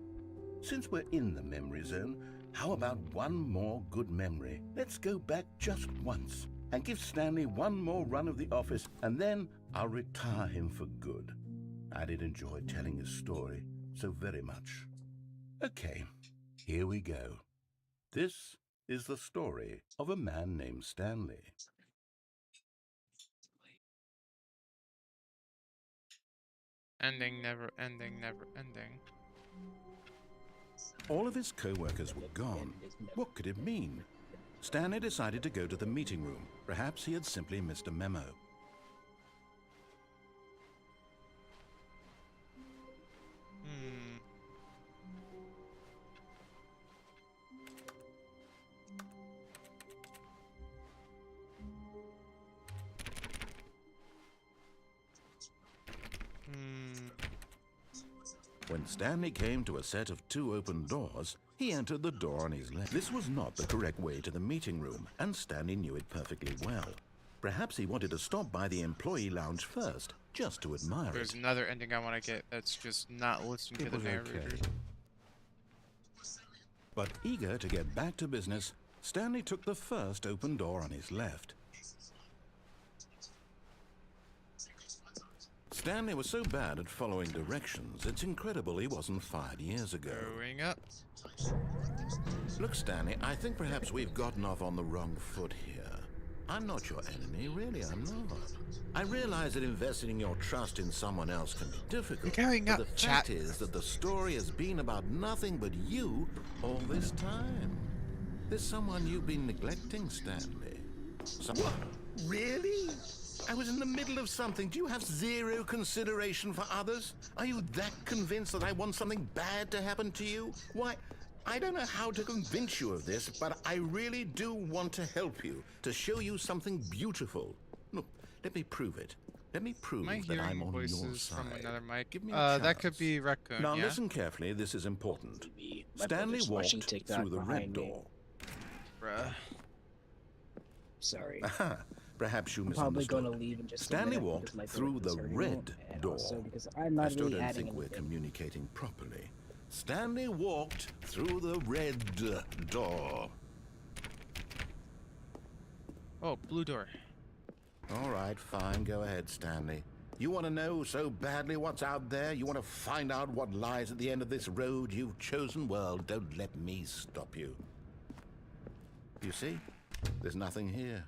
Since we're in the memory zone, how about one more good memory? Let's go back just once and give Stanley one more run of the office, and then I'll retire him for good. I did enjoy telling his story so very much. Okay, here we go. This is the story of a man named Stanley. Ending, never ending, never ending. All of his co-workers were gone. What could it mean? Stanley decided to go to the meeting room. Perhaps he had simply missed a memo. When Stanley came to a set of 2 open doors, he entered the door on his left. This was not the correct way to the meeting room, and Stanley knew it perfectly well. Perhaps he wanted to stop by the employee lounge first, just to admire There's it. another ending I want to get that's just not listening to It the was narrator. okay. But eager to get back to business, Stanley took the first open door on his left. Stanley was so bad at following directions, it's incredible he wasn't fired years ago. Going up. Look, Stanley, I think perhaps we've gotten off on the wrong foot here. I'm not your enemy, really, I'm not. I realize that investing your trust in someone else can be difficult. You're going but up, the fact is that the story has been about nothing but you all this time. There's someone you've been neglecting, Stanley. Someone? Really? I was in the middle of something. Do you have zero consideration for others? Are you that convinced that I want something bad to happen to you? Why, I don't know how to convince you of this, but I really do want to help you, to show you something beautiful. Look, let me prove it. Let me prove Am I that I'm hearing on your voices side. from another mic? Give me a That could chance. be Raccoon, Now yeah? listen carefully, this is important. My Stanley brother's watching walked TikTok through the behind red me. door. Bruh. Sorry. Aha, perhaps you I'm probably misunderstood. going to leave in just Stanley a minute walked because my through throat the is hurting, red and door. also because I'm I not still really don't adding think we're anything. communicating properly. Stanley walked through the red door. Oh, blue door. All right, fine, go ahead, Stanley. You want to know so badly what's out there? You want to find out what lies at the end of this road you've chosen? Well, don't let me stop you. You see? There's nothing here.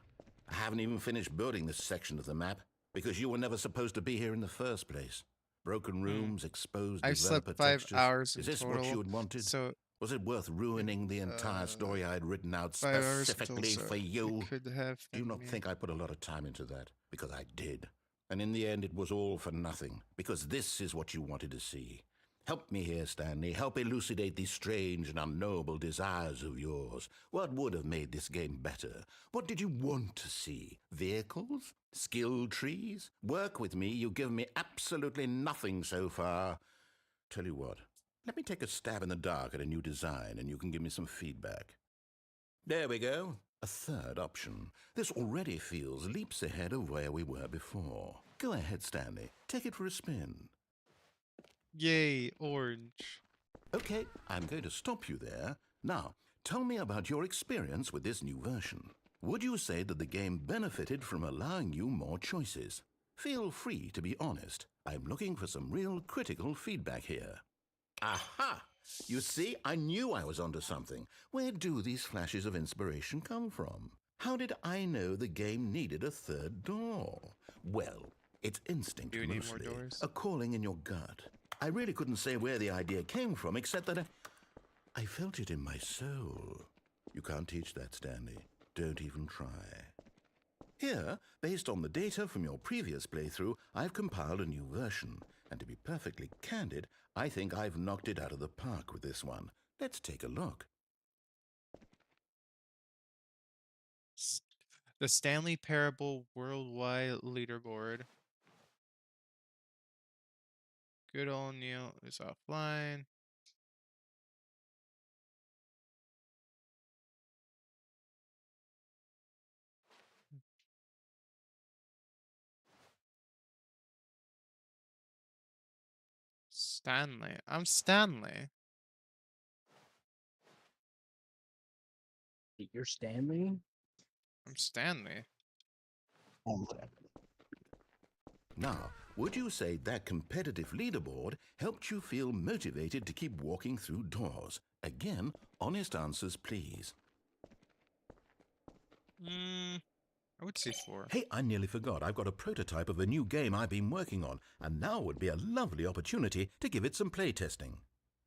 I haven't even finished building this section of the map because you were never supposed to be here in the first place. Broken rooms, exposed I developer slept 5 textures. hours in Is this total. what you had wanted? So Was it worth ruining the entire story I had written out 5 hours in total, specifically so for you? it could have Do you been not me. think I put a lot of time into that? Because I did. And in the end, it was all for nothing. Because this is what you wanted to see. Help me here, Stanley. Help elucidate these strange and unknowable desires of yours. What would have made this game better? What did you want to see? Vehicles? Skill trees? Work with me. You've given me absolutely nothing so far. Tell you what. Let me take a stab in the dark at a new design, and you can give me some feedback. There we go. A third option. This already feels leaps ahead of where we were before. Go ahead, Stanley. Take it for a spin. Yay, orange. Okay, I'm going to stop you there. Now, tell me about your experience with this new version. Would you say that the game benefited from allowing you more choices? Feel free to be honest. I'm looking for some real critical feedback here. Aha! You see, I knew I was onto something. Where do these flashes of inspiration come from? How did I know the game needed a third door? Well, it's instinct Do we need more mostly, doors? a calling in your gut. I really couldn't say where the idea came from, except that I felt it in my soul. You can't teach that, Stanley. Don't even try. Here, based on the data from your previous playthrough, I've compiled a new version. And to be perfectly candid, I think I've knocked it out of the park with this one. Let's take a look. The Stanley Parable Worldwide Leaderboard. Good old Neil is offline. Stanley. I'm Stanley. You're Stanley? I'm Stanley. Now, would you say that competitive leaderboard helped you feel motivated to keep walking through doors? Again, honest answers, please. I would say 4. Hey, I nearly forgot. I've got a prototype of a new game I've been working on, and now would be a lovely opportunity to give it some playtesting.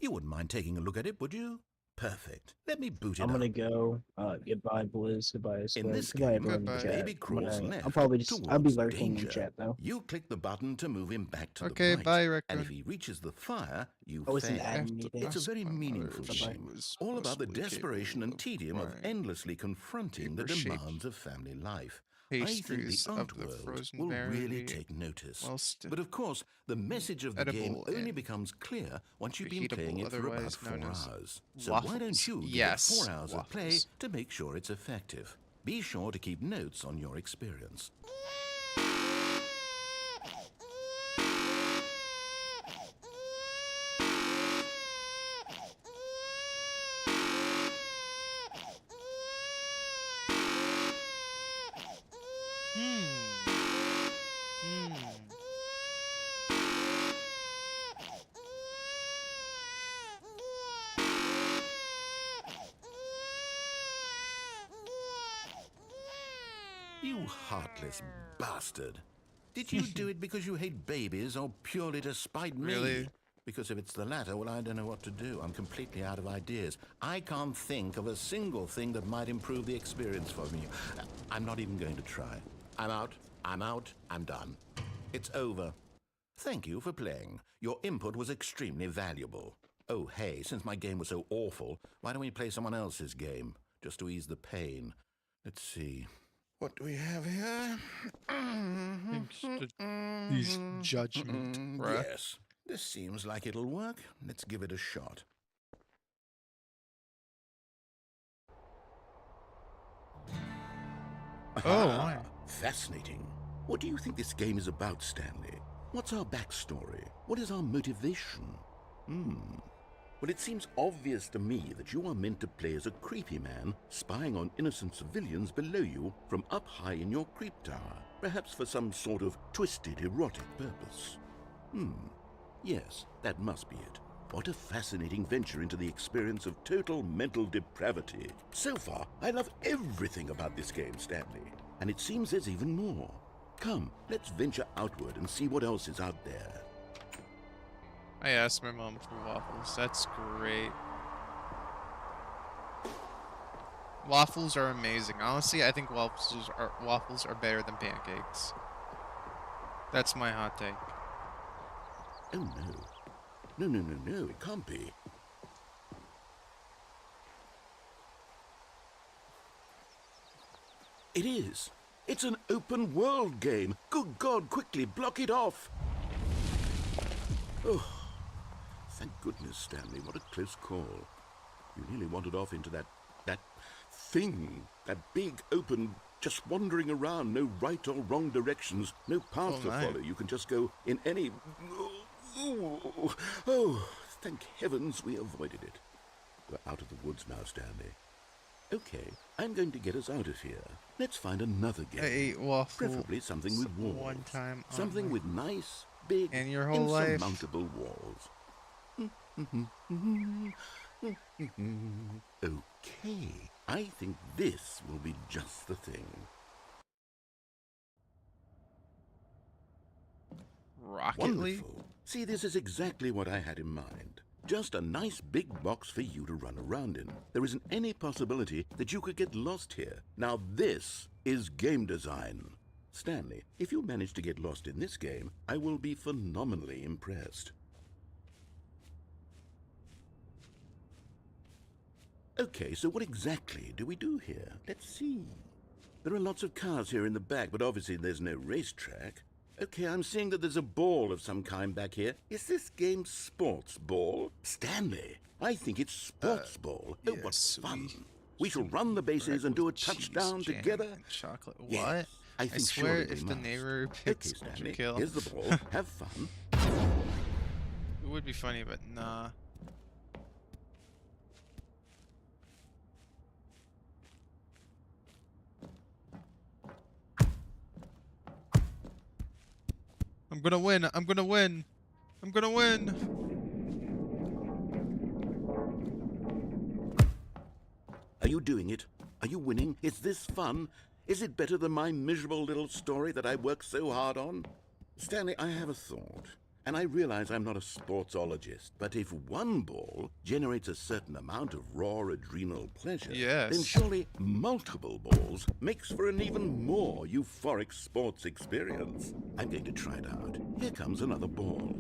You wouldn't mind taking a look at it, would you? Perfect. Let me boot it I'm up. gonna go. Goodbye, Blizz. Goodbye, Squid. this Goodbye, game, everyone in the Goodbye. chat. Baby crawls left I'll probably just. I'll be towards lurking in danger. chat though. You click the button to move him back to Okay, the right. bye, And Raccoon. if he reaches the fire, you I wasn't fail. adding anything. It's a very meaningful she game, all about the desperation and tedium of endlessly confronting the paper-shaped demands of family life. I think the pastries of art the world frozen will really berry take notice. whilst But of course, the message of the game edible only and becomes clear once you've been reheatable, playing it for about otherwise 4 known as hours. So why don't waffles. you give Yes, it 4 hours of play waffles. to make sure it's effective? Be sure to keep notes on your experience. You heartless bastard. Did you do it because you hate babies or purely to spite me? Really? Because if it's the latter, well, I don't know what to do. I'm completely out of ideas. I can't think of a single thing that might improve the experience for me. I'm not even going to try. I'm out. I'm done. It's over. Thank you for playing. Your input was extremely valuable. Oh, hey, since my game was so awful, why don't we play someone else's game? Just to ease the pain. Let's see. What do we have here? These judgment, bruh. Yes, this seems like it'll work. Let's give it a shot. Oh, my. Fascinating. What do you think this game is about, Stanley? What's our backstory? What is our motivation? Well, it seems obvious to me that you are meant to play as a creepy man spying on innocent civilians below you from up high in your creep tower, perhaps for some sort of twisted erotic purpose. Yes, that must be it. What a fascinating venture into the experience of total mental depravity. So far, I love everything about this game, Stanley. And it seems there's even more. Come, let's venture outward and see what else is out there. I asked my mom for waffles. That's great. Waffles are amazing. Honestly, I think waffles are better than pancakes. That's my hot take. Oh no. No, it can't be. It is. It's an open world game. Good God, quickly block it off. Oh, thank goodness, Stanley. What a close call. You nearly wandered off into that thing. That big, open, just wandering around. No right or wrong directions. No path to follow. You can just go in any... Oh, thank heavens we avoided it. We're out of the woods now, Stanley. Okay, I'm going to get us out of here. Let's find another game. I ate waffles. Preferably something with walls. One time. Something with nice, big, and your whole life. Insurmountable walls. Okay, I think this will be just the thing. Rocket League? Wonderful. See, this is exactly what I had in mind. Just a nice big box for you to run around in. There isn't any possibility that you could get lost here. Now this is game design. Stanley, if you manage to get lost in this game, I will be phenomenally impressed. Okay, so what exactly do we do here? Let's see. There are lots of cars here in the back, but obviously there's no racetrack. Okay, I'm seeing that there's a ball of some kind back here. Is this game sports ball? Stanley, I think it's sports ball. Oh, what fun. We shall run the bases and do a touchdown together. Chocolate. What? Yes, I swear surely if we the must. neighbor Okay, picks Stanley, kill. here's the ball. Have fun. It would be funny, but nah. I'm gonna win. I'm gonna win. I'm gonna win. Are you doing it? Are you winning? Is this fun? Is it better than my miserable little story that I worked so hard on? Stanley, I have a thought. And I realize I'm not a sportsologist, but if one ball generates a certain amount of raw adrenal pleasure, then surely multiple balls makes for an even more euphoric sports experience. I'm going to try it out. Here comes another ball.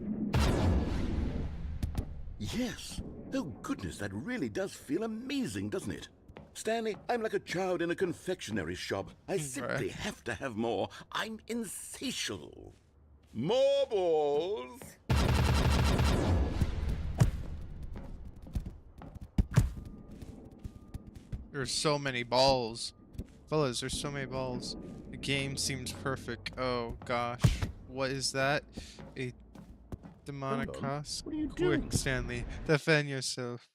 Yes! Oh goodness, that really does feel amazing, doesn't it? Stanley, I'm like a child in a confectionery shop. I simply have to have more. I'm insatiable. More balls! There's so many balls. Fellas, there's so many balls. The game seems perfect. Oh gosh. What is that? A demonic husk? What are you Quick, doing? Stanley. Defend yourself.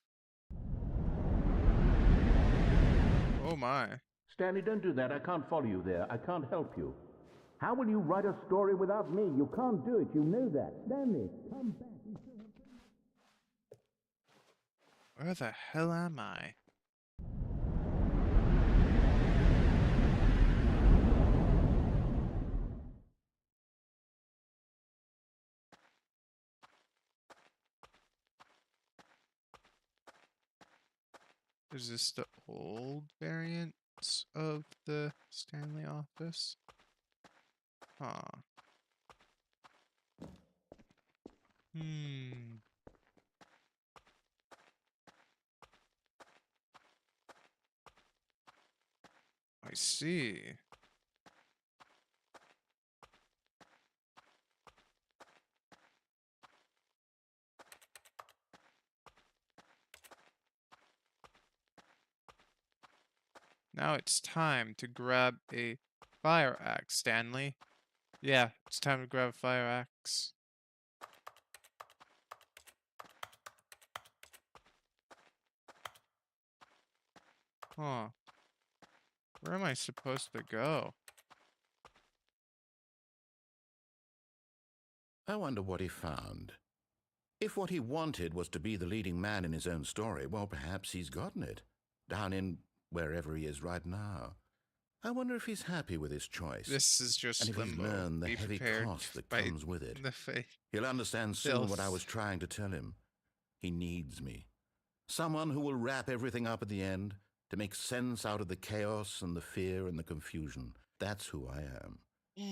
Oh my. Stanley, don't do that. I can't follow you there. I can't help you. How will you write a story without me? You can't do it. You know that. Stanley, come back. Where the hell am I? Is this the old variant of the Stanley office? Huh. I see. Now it's time to grab a fire axe, Stanley. Yeah, it's time to grab a fire axe. Huh. Where am I supposed to go? I wonder what he found. If what he wanted was to be the leading man in his own story, well, perhaps he's gotten it. Down in wherever he is right now. I wonder if he's happy with his choice. This is just And if he's limbo. learned the Be heavy prepared cost that by comes with it. the fate. He'll understand soon what I Filth. was trying to tell him. He needs me. Someone who will wrap everything up at the end, to make sense out of the chaos and the fear and the confusion. That's who I am.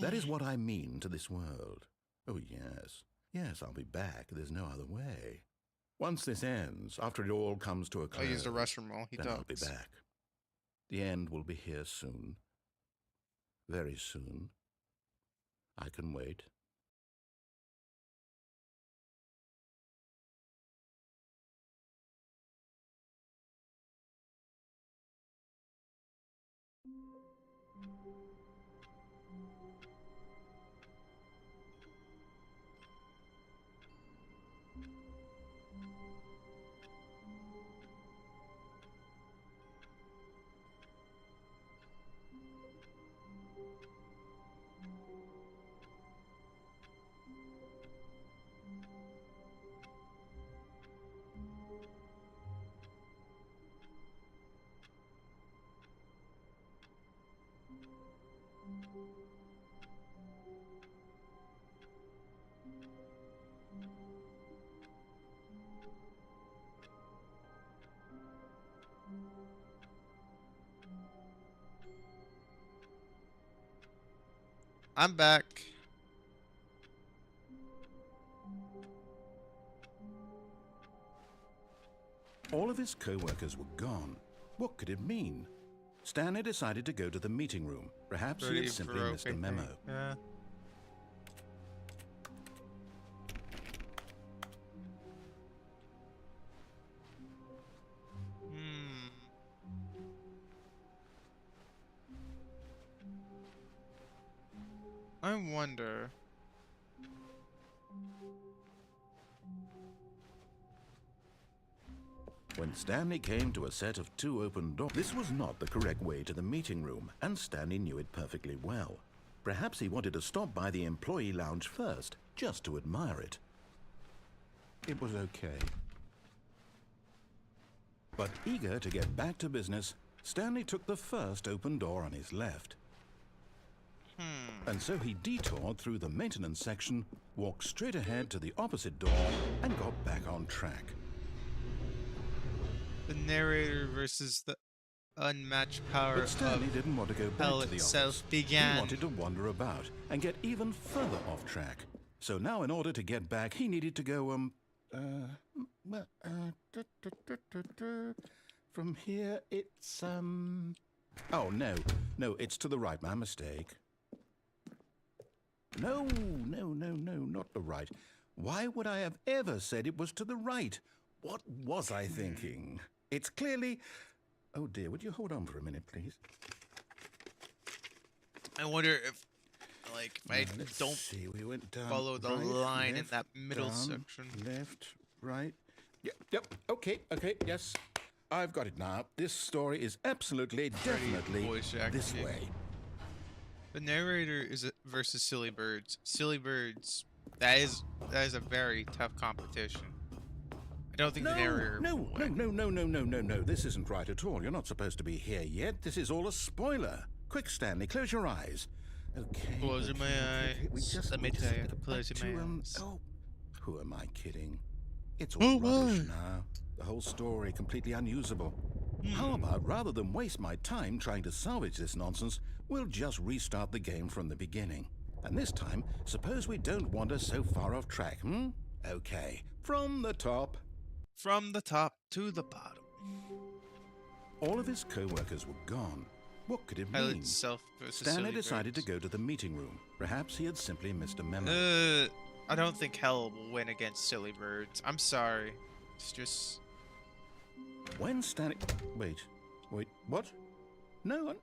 That is what I mean to this world. Oh, yes. Yes, I'll be back. There's no other way. Once this ends, after it all comes to a close, I'll use the restroom while he then I'll be talks. back. The end will be here soon. Very soon. I can wait. I'm back. All of his co-workers were gone. What could it mean? Stanley decided to go to the meeting room. Perhaps he Pretty had simply broke, missed I a memo. think. Yeah. I wonder. When Stanley came to a set of 2 open doors, this was not the correct way to the meeting room, and Stanley knew it perfectly well. Perhaps he wanted to stop by the employee lounge first, just to admire it. It was okay. But eager to get back to business, Stanley took the first open door on his left. And so he detoured through the maintenance section, walked straight ahead to the opposite door, and got back on track. The narrator versus the unmatched power But Stanley of didn't want to go back hell to the itself office. began. He wanted to wander about and get even further off track. So now in order to get back, he needed to go, from here it's, oh, no, it's to the right, my mistake. No, not the right. Why would I have ever said it was to the right? What was I thinking? It's clearly... Oh dear, would you hold on for a minute, please? I wonder if, like, if I Let's don't see, we went down, follow the right, line in left, that middle down, section. Left, right. Yep, okay, yes. I've got it now. This story is absolutely, definitely voice this acting. way. The narrator is versus Silly Birds. Silly Birds, that is a very tough competition. I don't think the narrator will win. No. This isn't right at all. You're not supposed to be here yet. This is all a spoiler. Quick, Stanley, close your eyes. Okay. Closing my eyes. Let me tell you, get closing back my to, eyes. Oh, who am I kidding? It's all rubbish now. The whole story completely unusable. How about, rather than waste my time trying to salvage this nonsense, we'll just restart the game from the beginning. And this time, suppose we don't wander so far off track, Okay, from the top. From the top to the bottom. All of his co-workers were gone. What could it Pilot mean? self versus Stanley Silly decided Birds. to go to the meeting room. Perhaps he had simply missed a memo. I don't think Hell will win against Silly Birds. I'm sorry. It's just... When Stanley... Wait, what? No,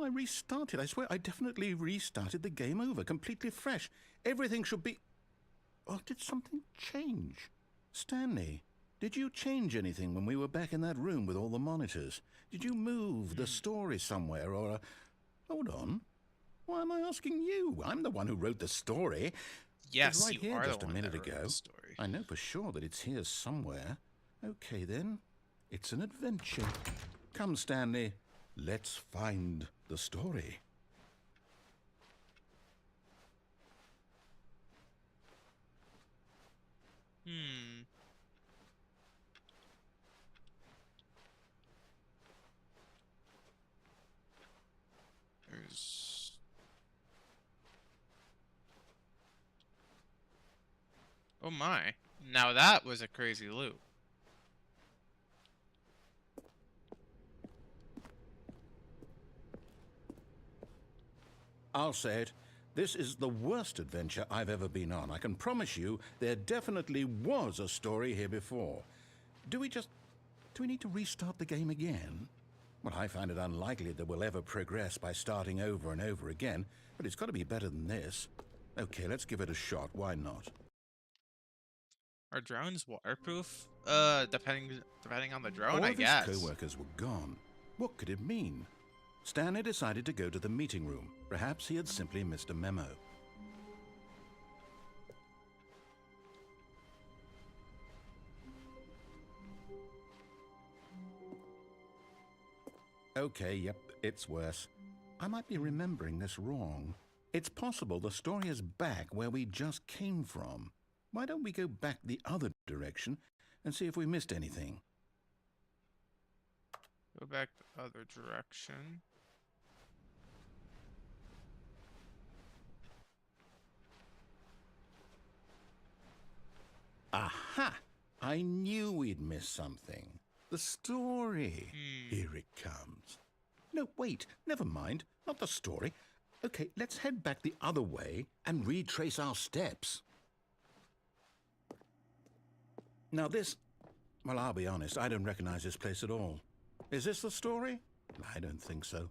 I restarted. I swear, I definitely restarted the game over, completely fresh. Everything should be... Oh, did something change? Stanley, did you change anything when we were back in that room with all the monitors? Did you move the story somewhere, or... Hold on. Why am I asking you? I'm the one who wrote the story. It was Yes, right you here are the just a one minute that wrote ago. the story. I know for sure that it's here somewhere. Okay then, it's an adventure. Come, Stanley, let's find the story. Hmm. There's... Oh my. Now that was a crazy loop. I'll say it. This is the worst adventure I've ever been on. I can promise you there definitely was a story here before. Do we need to restart the game again? Well, I find it unlikely that we'll ever progress by starting over and over again, but it's got to be better than this. Okay, let's give it a shot. Why not? Are drones waterproof? Depending on the drone, All I of his guess. co-workers were gone. What could it mean? Stanley decided to go to the meeting room. Perhaps he had simply missed a memo. Okay, yep, it's worse. I might be remembering this wrong. It's possible the story is back where we just came from. Why don't we go back the other direction and see if we missed anything? Go back the other direction. Aha! I knew we'd miss something. The story. Hmm. Here it comes. No, wait, never mind. Not the story. Okay, let's head back the other way and retrace our steps. Now this... Well, I'll be honest, I don't recognize this place at all. Is this the story? I don't think so.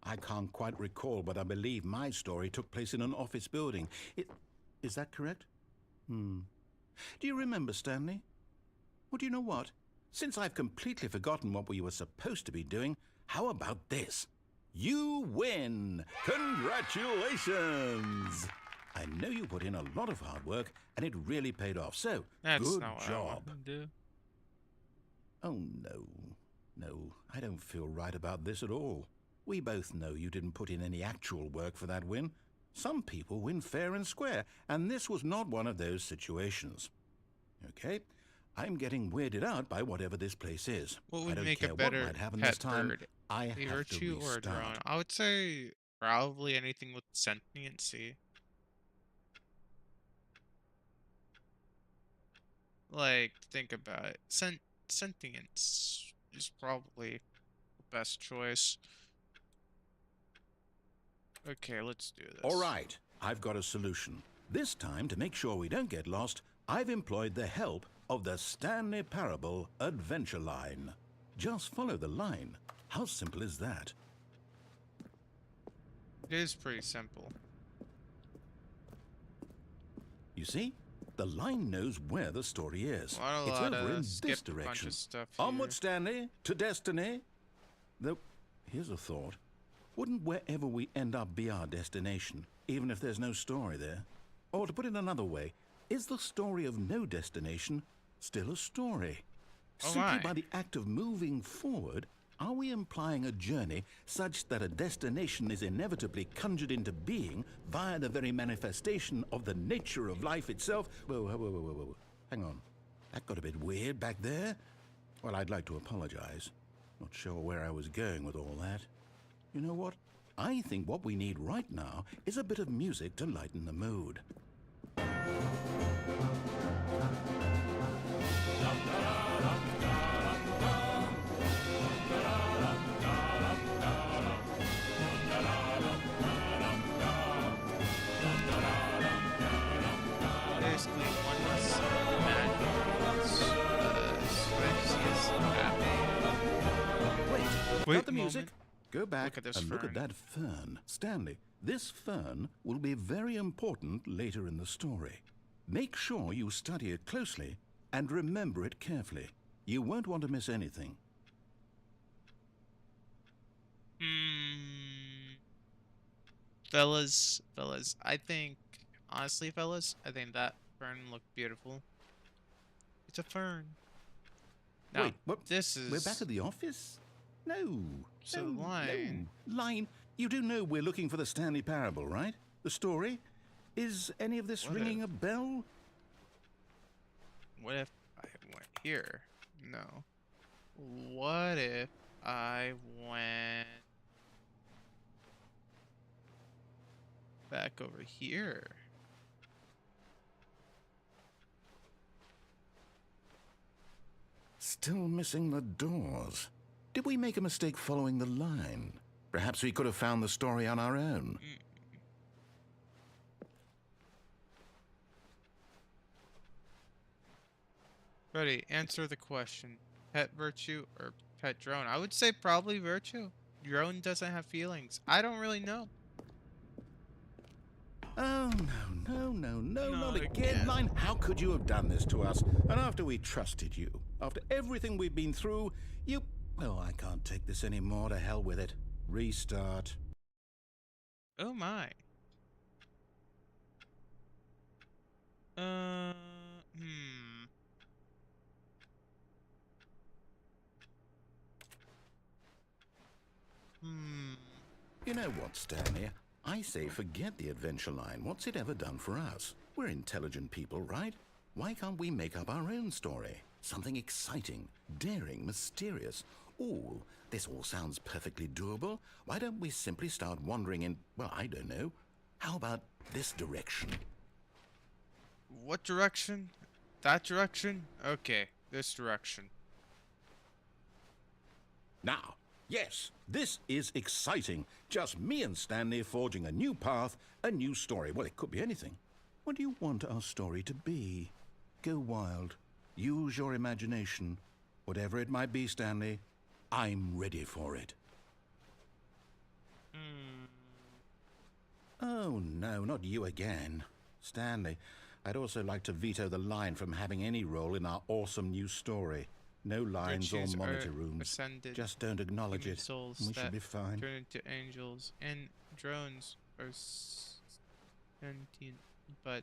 I can't quite recall, but I believe my story took place in an office building. Is that correct? Do you remember, Stanley? Well, do you know what? Since I've completely forgotten what we were supposed to be doing, how about this? You win! Congratulations! I know you put in a lot of hard work, and it really paid off, so That's good not what I job. wanted to do. Oh, no. No, I don't feel right about this at all. We both know you didn't put in any actual work for that win. Some people win fair and square, and this was not one of those situations. Okay, I'm getting weirded out by whatever this place is. What I would don't make care a what better might happen pet this time. bird? I A have to virtue or a drone? restart. I would say probably anything with sentiency. Like, think about it. Sentience is probably the best choice. Okay, let's do this. All right, I've got a solution. This time, to make sure we don't get lost, I've employed the help of the Stanley Parable Adventure Line. Just follow the line. How simple is that? It is pretty simple. You see? The line knows where the story is. Not a It's lot over of in skip this a bunch direction. of stuff Onward, here. Stanley, to destiny. Though, here's a thought. Wouldn't wherever we end up be our destination, even if there's no story there? Or to put it another way, is the story of no destination still a story? Oh Simply my. by the act of moving forward, are we implying a journey such that a destination is inevitably conjured into being via the very manifestation of the nature of life itself? Whoa. Hang on. That got a bit weird back there. Well, I'd like to apologize. Not sure where I was going with all that. You know what? I think what we need right now is a bit of music to lighten the mood. Basically, one is mad, Swifty is happy. Wait, got the music? Moment. Go back Look at this and look at fern. that fern. Stanley, this fern will be very important later in the story. Make sure you study it closely and remember it carefully. You won't want to miss anything. Fellas, I think Honestly, fellas, I think that fern looked beautiful. It's a fern. Now, Wait, what? this We're back is at the office? No. so no, line. no. Line. You do know we're looking for the Stanley Parable, right? The story? Is any of this What ringing if- a bell? What if I went here? No. What if I went back over here? Still missing the doors. Did we make a mistake following the line? Perhaps we could have found the story on our own. Ready, answer the question. Pet virtue or pet drone? I would say probably virtue. Drone doesn't have feelings. I don't really know. Oh, no, Not not again. again. Line, how could you have done this to us? And after we trusted you, after everything we've been through, you... Well, I can't take this anymore. To hell with it. Restart. Oh my. Hmm. You know what, Stanley? I say forget the adventure line. What's it ever done for us? We're intelligent people, right? Why can't we make up our own story? Something exciting, daring, mysterious. Ooh, this all sounds perfectly doable. Why don't we simply start wandering in, well, I don't know. How about this direction? What direction? That direction? Okay, this direction. Now, yes, this is exciting. Just me and Stanley forging a new path, a new story. Well, it could be anything. What do you want our story to be? Go wild. Use your imagination. Whatever it might be, Stanley, I'm ready for it. Oh, no, not you again. Stanley, I'd also like to veto the line from having any role in our awesome new story. No lines or Virtues monitor are rooms. ascended Just don't acknowledge human it. souls We that should be fine. turn into angels, and drones are sentient, but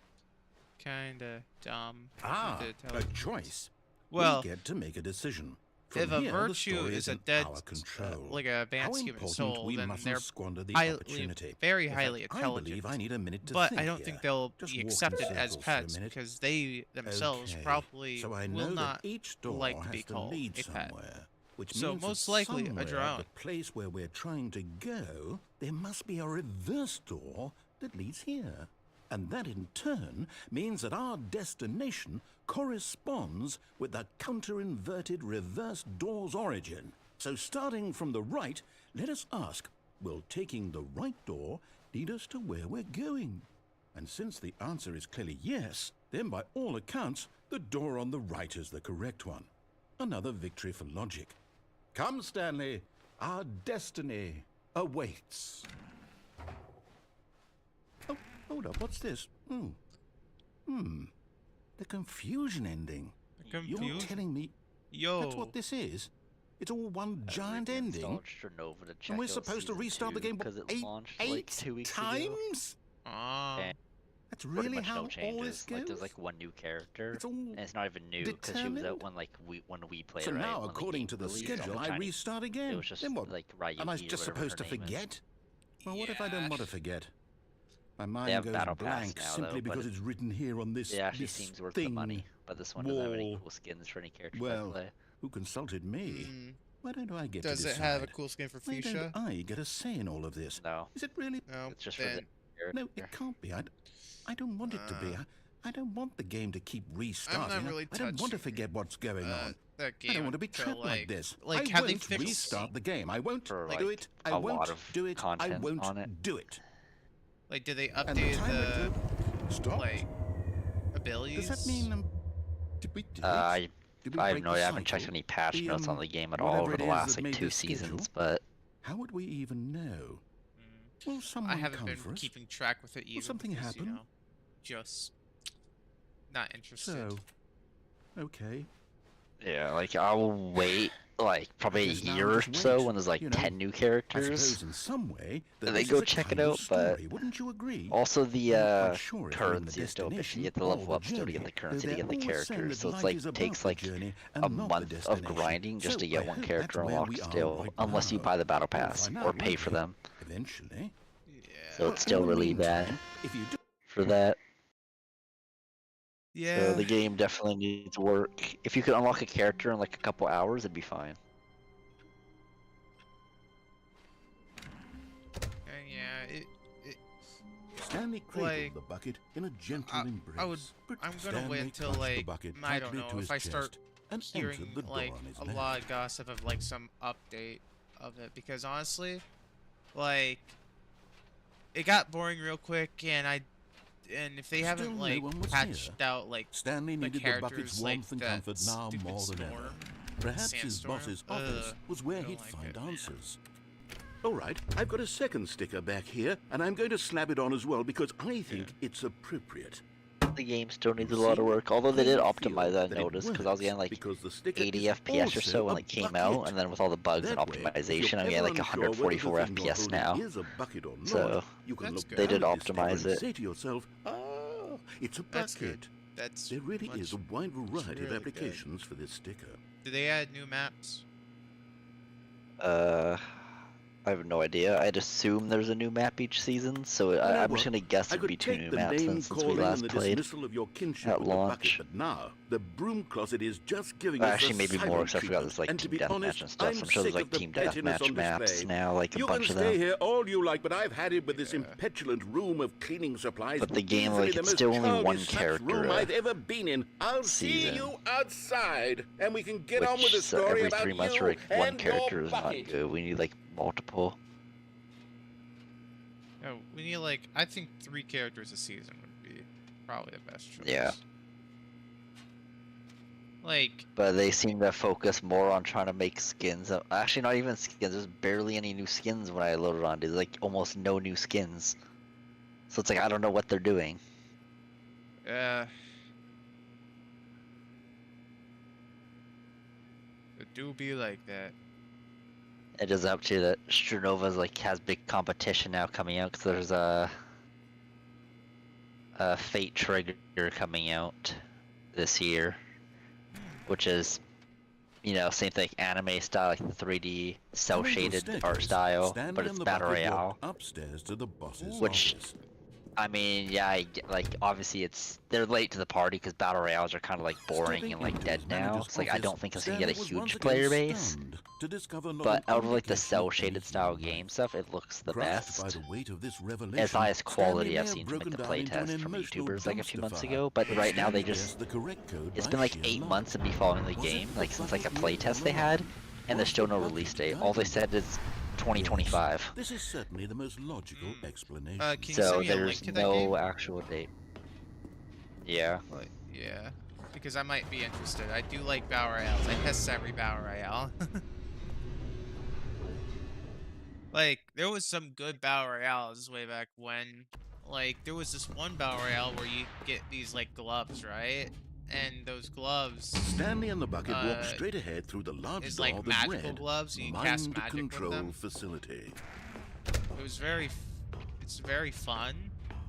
kinda dumb. Ah, with a intelligence. choice. Well, we get to make a decision. From if a here, the virtue story is a in dead, our control. like a How advanced human important soul, we then mustn't they're squander the highly, opportunity. very In fact, highly I intelligent. believe I need a minute to But think I don't here. think they'll Just be walk in accepted as circles for a pets minute. because they themselves Okay, probably so I will know not that each door like to has be to called lead a pet. somewhere, which So means that most likely a somewhere at drone. the place where we're trying to go, there must be a reverse door that leads here. And that in turn means that our destination corresponds with the counter-inverted reverse door's origin. So starting from the right, let us ask, will taking the right door lead us to where we're going? And since the answer is clearly yes, then by all accounts, the door on the right is the correct one. Another victory for logic. Come, Stanley, our destiny awaits. Oh, hold up, what's this? The confusion ending. You're Confusion. telling me Yo, that's what this is? It's all one giant ending? Installed Stronova to check And we're out supposed to season restart the 2 game because it eight, launched eight like 2 weeks ago. times? ah, That's Pretty really much how no all this changes. goes? Like there's like one new character, It's all and it's not even new because she was determined? out when we played. So right? now, When the according game to the released on schedule, the I Chinese- restart again. It was just Then what? like Ryuki Am I or just whatever supposed to her name is. forget? Well, what if I don't Yeah. want to forget? My They mind have goes Battle Pass blank now, simply though, but because it's written here on this, It actually this seems worth thing. the money, but this one doesn't have any wall. cool skins for any characters Well, I play. Who consulted me? Why don't I get does to it decide? have a cool skin for Why Fuchsia? don't I get a say in all of this? No, Is it really? No, it's just for the then character. No, it can't be. I don't want it to be. I don't want the game to keep restarting. really I don't want to touching, forget what's going on. that game. I don't want to be until, trapped like this. Like, I have they won't fixed? restart the game. I won't For, do like, it. I a won't lot of do it. I content won't on it. do it. Like, did they And the update timer the clock stopped. like abilities? Does that mean did we delete? I Did we I have break no, the I haven't checked cycle? any patch The, notes on the game at all whatever over it the is last that like made 2 this schedule? seasons, but How would we even know? Will someone I haven't come been for us? keeping track with it either. something because, happen? You know, just not interested. So, okay. yeah, like I will wait like probably a Guess now year or just so wait. when there's like You know, 10 new I characters. suppose in some way that And they this go is a check it kind of out, but story, wouldn't you agree? also the I'm not quite sure if we're in the currency is still a bit. You destination get the or level the up still to get journey, the currency though to get the they're always saying characters. that So it's life like is about takes the like journey a and not the month of destination. grinding just So to I get one hope character that's where unlocked we are still, right unless you now. buy the battle We'll pass find out, or pay won't for we? them. Eventually. So Yeah. it's still In the really bad meantime, if you do for that. So Yeah. the game definitely needs work. If you could unlock a character in like a couple hours, it'd be fine. Yeah. Stanley cradled Like, the bucket in a gentle embrace. But I'm gonna Stanley wait until clutched the like bucket I don't tightly know to his if I start chest and hearing entered the door like on his a left. lot of gossip of like some update of it, because honestly, like it got boring real quick, and if they Still haven't no like one was patched here. out like Stanley the needed the bucket's characters like warmth and that comfort now stupid more than ever. storm, Perhaps his sandstorm. boss's office was where I don't he'd like find it. answers. All right, I've got a second sticker back here, and I'm going to slap it on as well because I think it's appropriate. The game still needs a You lot of see, work, although they did I optimize feel that, I that it noticed, because I was works getting like because the sticker 80 is FPS or so when also it came a out, bucket. and then with all the bugs and That way, if you're optimization, I'm ever getting like unsure whether the 144 thing you're FPS holding now. is a bucket or not, So you can That's look good. they down did at this sticker optimize and it. say to yourself, "Ah, it's a That's bucket." good. That's There really much, is a wide variety really of good. applications for this sticker. Do they add new maps? I have no idea. I'd assume there's a new map each season, so You know I'm what? just gonna guess I it'd could be 2 take new the maps name since we calling and last the played. dismissal of your kinship at with the bucket, launch. but now the broom closet is just giving Well, us actually, the maybe more, silent because I forgot there's like treatment. And to team be deathmatch honest, and stuff. I'm I'm sure there's sick like of the team pettiness deathmatch on maps display. now, like a You bunch can of stay them. here all you like, but I've had it with this impetulant room of cleaning supplies. But the game, Easily like, the it's most still only one childish slash character, room I've ever been in. I'll see season. you outside, and we can get on with Which the so story every about 3 months you for like one and character your is not bucket. good. We need like multiple. No, we need like I think 3 characters a season would be probably the best choice. Yeah. Like But they seem to focus more on trying to make skins. Actually, not even skins. There's barely any new skins when I loaded on. There's like almost no new skins. So it's like I don't know what they're doing. it do be like that. It is up to that Stranova's like has big competition now coming out because there's a Fate Trigger coming out this year, which is, you know, same thing, anime style, like the 3D cell shaded art style, Stanley but and it's the battle bucket royale. walked upstairs to the boss's Which- office. I mean, yeah, like obviously they're late to the party because battle royales are kind of like boring Stepping and like into dead his now. manager's It's like I office, don't think it's gonna get a Stanley was once huge again player base. stunned to discover not But an out of like the indication cell of shaded any style human game life. stuff, it looks the Crushed by best. the weight of this revelation, As highest quality Stanley I've may seen have from like the broken down into playtest an from emotional YouTubers like a few dumpster months fire. ago, but right now they Stanley just guessed the correct code it's by been like sheer 8 luck. months of me following the Was it game, the like since like a bucket playtest they or had, not? and there's Was still the no bucket release date. guiding All they him? said is 2025. This is certainly the most logical explanation. Can you So send me a link there's to that no game? actual date. Yeah. Like, yeah, because I might be interested. I do like battle royales. I test every battle royale. Like, there was some good battle royales way back when. Like, there was this one battle royale where you get these like gloves, right? And those gloves Stanley and the bucket walked uh, straight ahead through the large is door like that magical read gloves. And you cast Mind magic with Control them. Facility. It was it's very fun,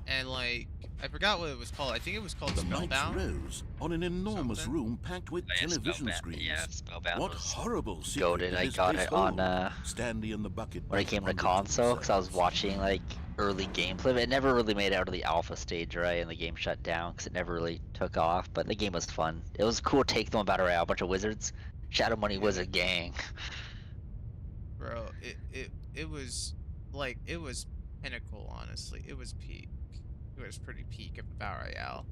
and like I forgot what it was called. I think it was called The lights Spellbound. rose on an enormous Something. room packed with television screens. Yeah, Spellbound What was horrible secret goated. did I this got place it on hold? Stanley and the bucket when it both came to wondered console because I was themselves. watching like early gameplay. It never really made it out of the alpha stage, right? And the game shut down because it never really took off. But the game was fun. It was a cool take on battle royale, a bunch of wizards, Shadow Money Wizard gang. Bro, it was like it was pinnacle. Honestly, it was peak. It was pretty peak of the battle royale.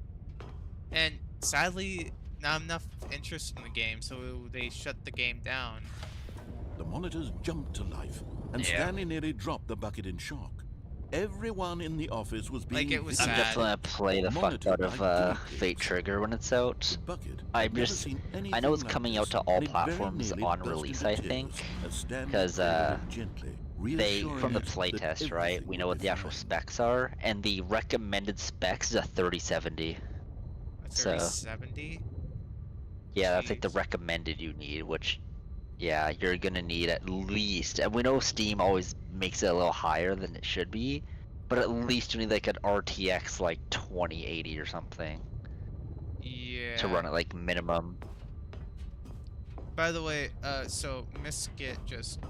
And sadly, not enough interest in the game, so they shut the game down. The monitors jumped to life, and Yeah. Stanley nearly dropped the bucket in shock. Everyone in the office was being Like, it was I'm sad. definitely gonna play the fuck monitored out of by guinea Fate pigs. Trigger when it's out. The bucket I had never just- seen I know anything it's like coming out this, to all and it very platforms nearly on burst release, into I tears think, as Stanley 'cause, cradled it gently, They reassuring from the it that playtest, right? everything We know would what be the actual fine. specs are, and the recommended specs is a 3070. A So- 3070. Yeah, that's like the Jeez. recommended you need, which Yeah, you're gonna need at least, and we know Steam always makes it a little higher than it should be, but at least you need like an RTX like 2080 or something to Yeah. run it like minimum. By the way, so Miskit just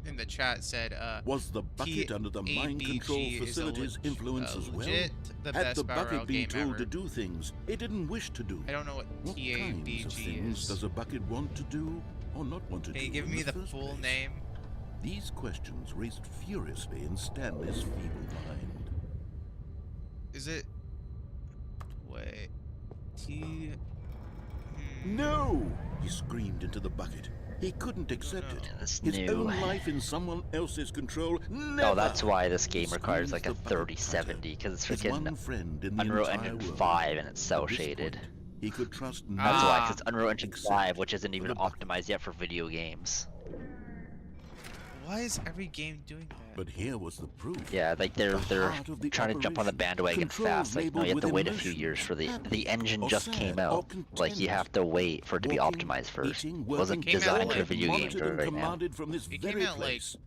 in the chat said, Was the bucket under the mind control TABG is a facility's influence as well? legit the Had best the battle bucket royale been game told ever. to do things it didn't wish to do? I don't know what What kinds of TABG things is. does a bucket want to do or not want to Can do? you give in me the first full place? name? These questions raced furiously in Stanley's feeble mind. Is it? Wait. No! He screamed into the bucket. He couldn't accept it. It's His new. own life in someone else's control. Never! Oh, that's why this game Screams requires like a the bucket 3070 because it's His freaking one friend in the Unreal entire Engine world. 5 and it's cell At this shaded. point, he could trust That's why, Ah. because Unreal Engine except 5, which isn't even the bucket. optimized yet for video games. Why is every game doing that? But here was the proof. Yeah, like they're heart of the trying to jump on the operation. bandwagon Controls fast. Like, no, you have to labeled wait a with few years emotions, for the happy engine or just sad came or out. Like you content. have to wait for it to be Walking, optimized first. eating, It wasn't working, Came out, designed for like, video games monitored for and right now. commanded from this It very came out like place.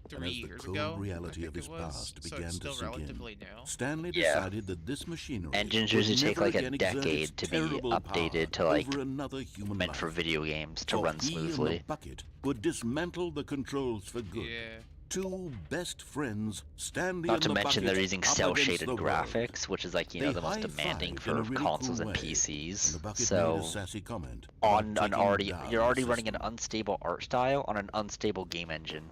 3 And as the years cold ago. reality I of think his it was, past so began it's to still sink in, relatively new. Stanley Yeah. decided that this machinery Engines would usually take never like a again exert its decade to be terrible updated to power like over another human meant for life. video games to For run he and the smoothly. bucket would dismantle the controls for good. Yeah. Two best friends, Stanley Not and to the mention they're bucket, using up cell against shaded the world. graphics, which is like, you They know, the most demanding high-fived for in a really consoles cool and way, PCs. and the bucket So made a sassy comment on about an taking already down you're the already running an system. unstable art style on an unstable game engine.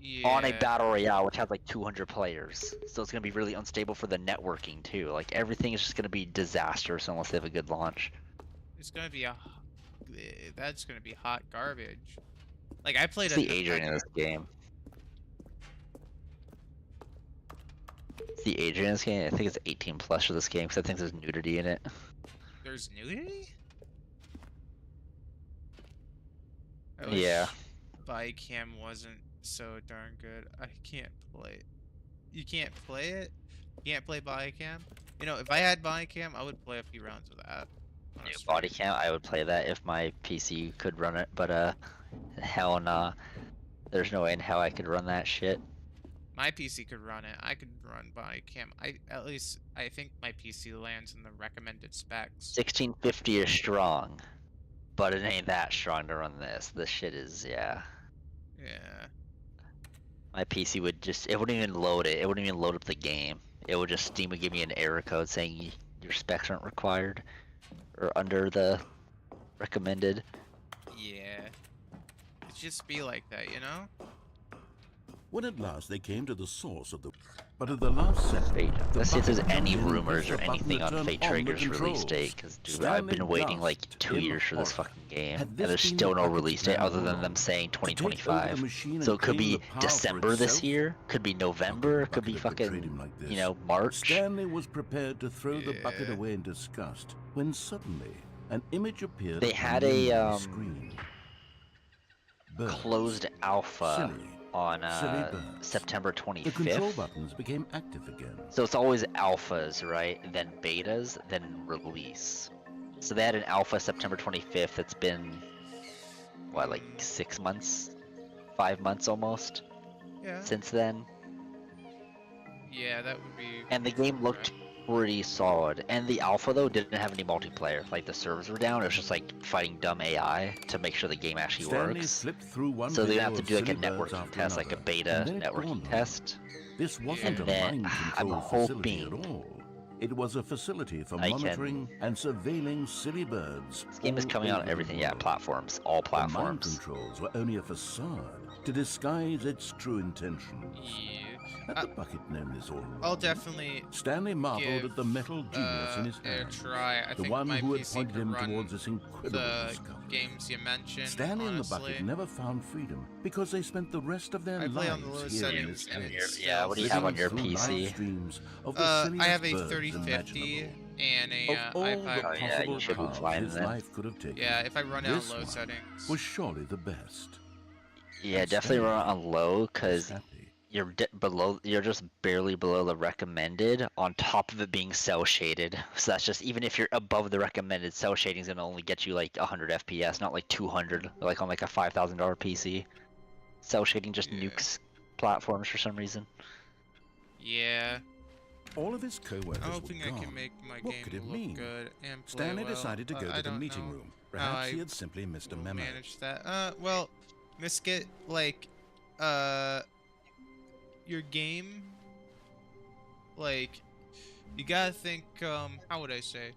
Yeah. On a battle royale which has like 200 players, so it's gonna be really unstable for the networking too. Like everything is just gonna be disastrous unless they have a good launch. It's gonna be that's gonna be hot garbage. Like I played It's the age rating of this game. It's the age rating of this game. I think it's 18 plus for this game because I think there's nudity in it. There's nudity? I Yeah. wish Bicam wasn't so darn good. I can't play. You can't play it? You can't play Bicam? You know, if I had Bicam, I would play a few rounds with that. on a New stream. body count, I would play that if my PC could run it, but hell nah. There's no way in hell I could run that shit. My PC could run it. I could run Bicam. I think my PC lands in the recommended specs. 1650 is strong, but it ain't that strong to run this. This shit is, yeah. Yeah. My PC would just, it wouldn't even load it. It wouldn't even load up the game. It would just, Steam would give me an error code saying your specs aren't required or under the recommended. Yeah. It just be like that, you know? When at last they came to the source of the... But at the last second... Fate. the Let's see if there's bucket any jumped in and rumors pressed or the button anything to on turn Fate the Trigger's release controls. date, because dude, I've Stanley been waiting like gasped 2 in years for this horror. fucking game, Had and this there's been still the no bucket's release date plan other all than along? them saying To take over the 2025. machine So and it could claim be the power for December this itself? year, could be November, it could be Bucket had betrayed fucking, him like this. you know, March. Stanley was prepared to throw the bucket Yeah. away in disgust when suddenly an image appeared They on had the a, memory screen. Birds. Closed alpha Silly. on Silly birds. September The control 25th. buttons became active again. So it's always alphas, right? Then betas, then release. So they had an alpha September 25th. It's been, what, like 6 months? 5 months almost Yeah. since then. Yeah, that would be. And the game looked pretty solid. And the alpha, though, didn't have any multiplayer. Like, the servers were down. It was just like fighting dumb AI to make sure the game actually Stanley works. flipped through one So they video have to of do like a silly birds networking after test, like a another, beta and then it dawned networking on him. test. This wasn't And a then, mind I'm control facility hoping at all. It was a facility for I can- monitoring and surveilling silly birds. This game is all coming out on over everything. the Yeah, world. platforms. All The mind platforms. controls were only a facade to disguise its true intentions. Yeah. Had the bucket known this all along? I'll definitely Stanley marveled give, at the metal genius in his a hand. try. I The think one my who had PC pointed could him run towards this incredible the discovery. games you mentioned. Stanley and the honestly. bucket never found freedom because they spent the rest of their I play on lives the lowest here in settings, this and place. it's Yeah, what do you have on your Living through PC? live streams of the I silliest have a birds 3050 imaginable. and a Of all the iPad. Oh, yeah, possible you should be paths fine his then. life could have taken, Yeah, if I run out this low one settings. was surely the best. Yeah, And definitely Stanley run it on low, was because happy. below. You're just barely below the recommended. On top of it being cell shaded, so that's just even if you're above the recommended, cell shading is gonna only get you like 100 FPS, not like 200, like on like a $5,000 PC. Cell shading just Yeah. nukes platforms for some reason. Yeah. All of his co-workers I'm were hoping gone. I can make my What game could it look mean? good and play Stanley well. decided to go I to the don't meeting know room. how Perhaps he I had simply missed a will memo. manage that. Well, Miskit, like, your game, like, you gotta think, how would I say?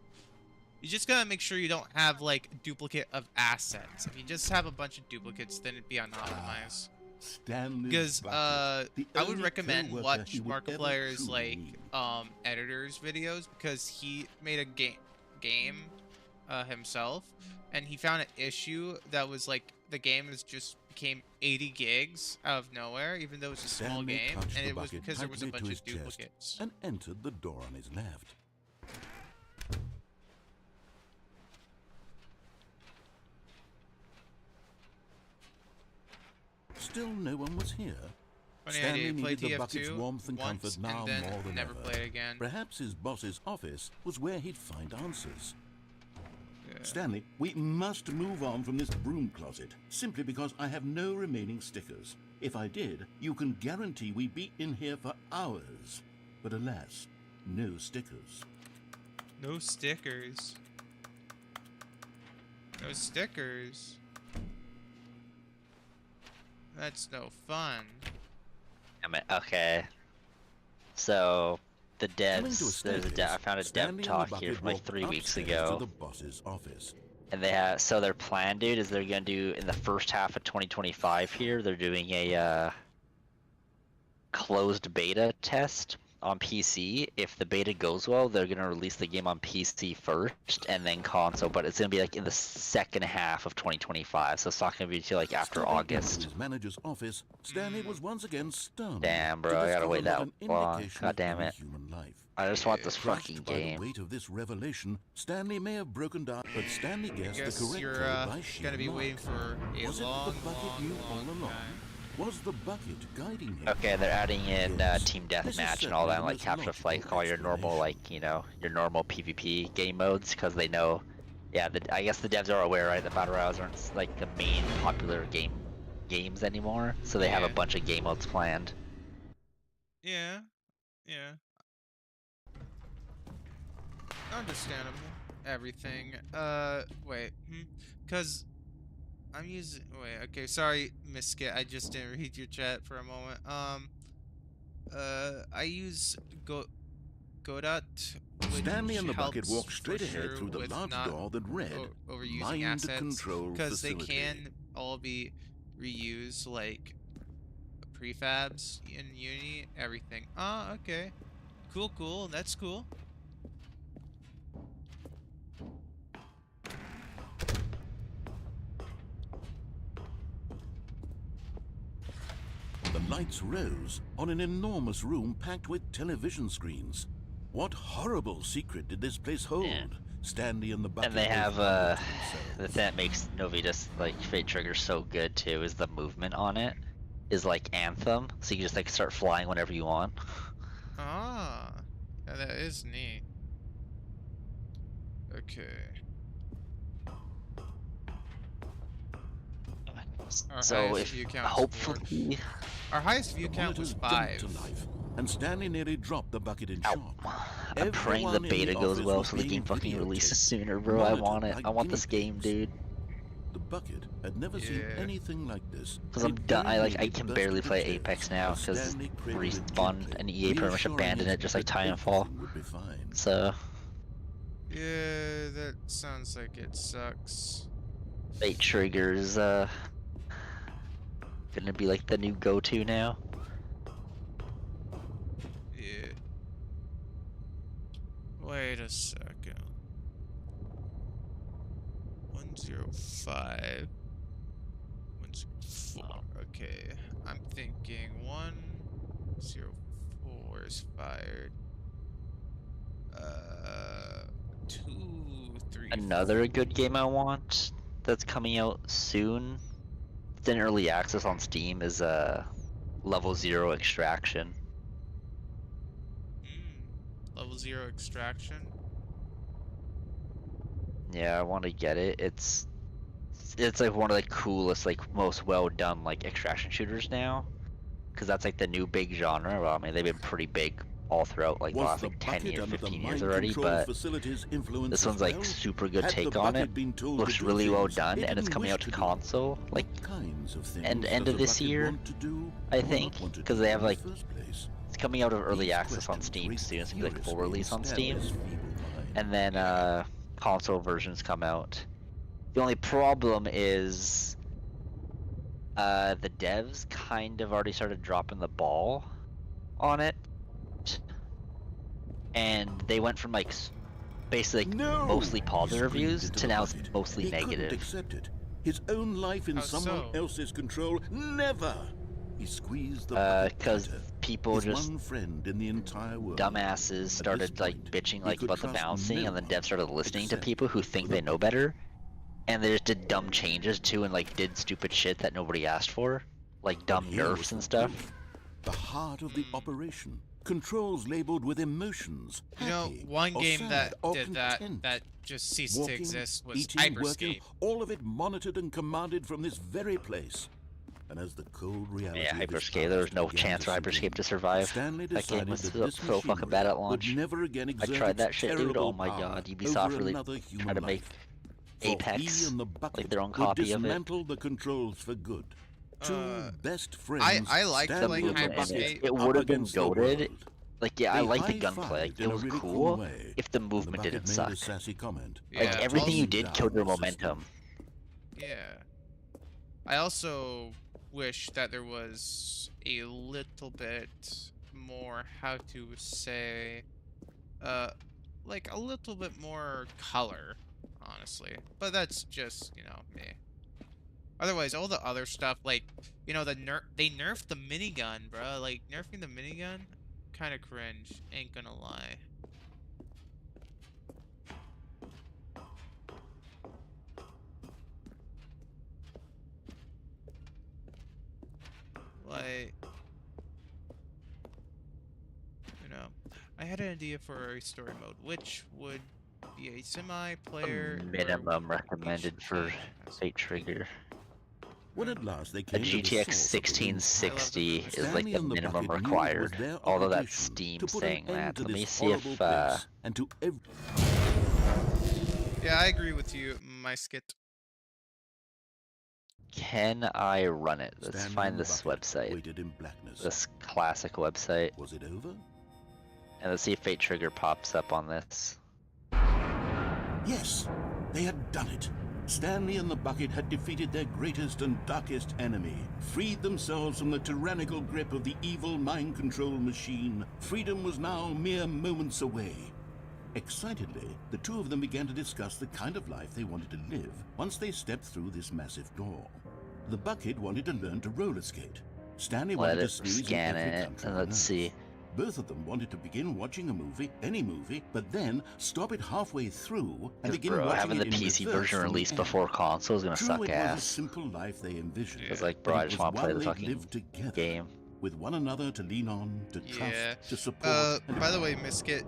You just gotta make sure you don't have, like, duplicate of assets. If you just have a bunch of duplicates, then it'd be unoptimized. Stanley's Because, bucket, the I would only recommend co-worker watch he would ever Markiplier's, truly like, need. editor's videos, because he made a game himself, and he found an issue that was, like, the game became 80 gigs out of nowhere, even though it's a small Stanley game, clutched and the it was bucket because there was a tightly bunch to of his chest duplicates. and entered the door on his left. Still no one was here. Funny Stanley idea, play needed the bucket's TF2 warmth and once, comfort now and then more than never ever. play it again. Perhaps his boss's office was where he'd find answers. Yeah. Stanley, we must move on from this broom closet, simply because I have no remaining stickers. If I did, you can guarantee we'd be in here for hours. But alas, no stickers. No stickers. No stickers. That's no fun. I mean, okay. So the Coming to a devs, there's a staircase, I found a dev Stanley and the talk here bucket from like walked 3 weeks upstairs ago. to the boss's office. And they have, so their plan, dude, is they're gonna do in the first half of 2025 here, they're doing a closed beta test on PC. If the beta goes well, they're gonna release the game on PC first and then console, but it's gonna be like in the second half of 2025, so it's not gonna be till like after Stepping August. into his manager's office, Stanley was once again stunned. Damn, bro, to I gotta discover wait not that an long. indication God of damn any it. human life. I just want this Crushed fucking by game. the weight of this revelation, Stanley may have broken down, but Stanley guessed the Guess correct you're code by sheer gonna be luck. waiting for a Was it long, the bucket long, knew all long along? time. Was the bucket guiding him? Okay, they're adding in Yes, team this is deathmatch and all certainly that, the like most capture flight, logical all your normal, explanation. like, you know, your normal PvP game modes, because they know, yeah, I guess the devs are aware, right, that battle royales aren't like the main popular games anymore, so they have a Yeah. bunch of game modes planned. Yeah. Yeah. Understandable. Everything. Wait. Cause I'm using. Wait. Okay. Sorry, Miskit. I just didn't read your chat for a moment. I use Godot, which Stanley and the bucket helps walked for straight ahead sure through the with large not door that read overusing Mind assets, Control because they Facility. can all be reused, like prefabs in Unity, everything. Ah, okay. Cool, cool. That's cool. The lights rose on an enormous room packed with television screens. What horrible secret did this place hold? Yeah. Stanley and the bucket. And they both have, wondered to the themselves. thing that makes Novitas, like, Fate Trigger so good, too, is the movement on it is like Anthem, so you can just, like, start flying whenever you want. Ah, yeah, that is neat. Okay. Our So highest if, view count is hopefully... Our highest view The count was monitors 5. jumped to life, and Stanley nearly dropped the bucket in Ow. shock. I'm praying the Everyone in beta the goes office well was so the being game fucking releases videotaped, sooner, bro. I want monitored it. like I want this guinea game, pigs. dude. The bucket had never seen Yeah. anything like this. Cause I'm It done. I barely can burst barely into play tears Apex now as because Stanley cradled it Respawn gently, and EA pretty much reassuring abandoned it it just like that Titanfall. everything would be fine. So Yeah, that sounds like it sucks. Fate Trigger's gonna be like the new go-to now. Yeah. Wait a second. 105. 104. Okay. I'm thinking 104 is fired. 2, 3. Another good game I want that's coming out soon. It's in early access on Steam is level 0 extraction. Level 0 extraction. Yeah, I want to get it. It's like one of the coolest, like most well done like extraction shooters now, because that's like the new big genre. Well, I mean they've been pretty big all throughout like the Was last the like 10 bucket years, under the 15 years mind already, control but facility's influence this as one's like well? super good Had the take on it. bucket been told Looks to do really well things done, it and it's didn't coming wish out to to do? console like What kinds of things end does of a this bucket year, want to do, I or think, not want to because do they in have the like first place? it's coming out of early These access on questions Steam raced soon. It's gonna be like full furiously in release on Steam, Stanley's feeble mind. and then console versions come out. The only problem is the devs kind of already started dropping the ball on it, and they went from like basically like No! mostly He positive screamed reviews into to the now it's bucket. mostly He couldn't negative. accept it. His own life in How someone so? else's control? Never! He squeezed the bucket Because tighter. people His just one friend in the entire world. dumbasses At started this like point, bitching he like could about the trust bouncing, no and then one devs started listening to except people who think the they know bucket. better, and they just did dumb changes too, and like did stupid shit that nobody asked for, like But dumb here was nerfs and the stuff. proof. The heart of the operation. Controls labeled with emotions. You know, Happy one or game sad that or did that content. just ceased to Walking, exist was eating, working, Hyperscape. all of it monitored and commanded from this very place. And as the cold reality Yeah, of this Hyperscape. There was past no began chance for sink Hyperscape in, to survive. Stanley That game decided was that so this fucking bad at machinery launch. would never again I exert tried its that shit, dude. terrible Oh my power god, over Ubisoft really another tried human to make life. For Apex he and the bucket like their own would copy of it. dismantle the controls for good. Two best friends. I liked Stanley playing and the And bucket Hyperscape. it up would have been against the goated. world. Like, yeah, I They like the gunplay. Like, high-fived it in a was really cool way, if the and movement bucket didn't made suck. a sassy comment. Yeah, Like, everything you also- did killed their down the system. momentum. Yeah. I also wish that there was a little bit more, how to say, like a little bit more color, honestly. But that's just, you know, me. Otherwise, all the other stuff, like, you know, they nerfed the minigun, bro. Like, nerfing the minigun, kind of cringe, ain't gonna lie. Like, you know, I had an idea for a story mode, which would be a semi-player or Minimum would recommended each for game has- Fate Trigger. When at last they A came to the GTX source of the room, 1660 is like Stanley the and the minimum bucket knew it was required. their Although that's obligation Steam to put saying an end that. to Let me this see horrible if place and to Yeah, I agree with you, my skit. can I run it? Let's Stanley find and the this bucket website. waited in blackness. This classic website. Was it over? And let's see if Fate Trigger pops up on this. Yes, they had done it. Stanley and the bucket had defeated their greatest and darkest enemy, freed themselves from the tyrannical grip of the evil mind control machine. Freedom was now mere moments away. Excitedly, the two of them began to discuss the kind of life they wanted to live once they stepped through this massive door. The bucket wanted to learn to roller skate. Stanley Let wanted to it sneeze in scan every it, country and on let's Earth. see. Both of them wanted to begin watching a movie, any movie, but then stop it halfway through and begin Bro, watching having it the in PC reverse version from the released end. before console is gonna True, suck it was a ass. simple life they envisioned. It's like, but bro, it I just was want to play one the they'd fucking lived together, game. with one another to lean on, to trust, Yeah. to support. and By the way, Miskit,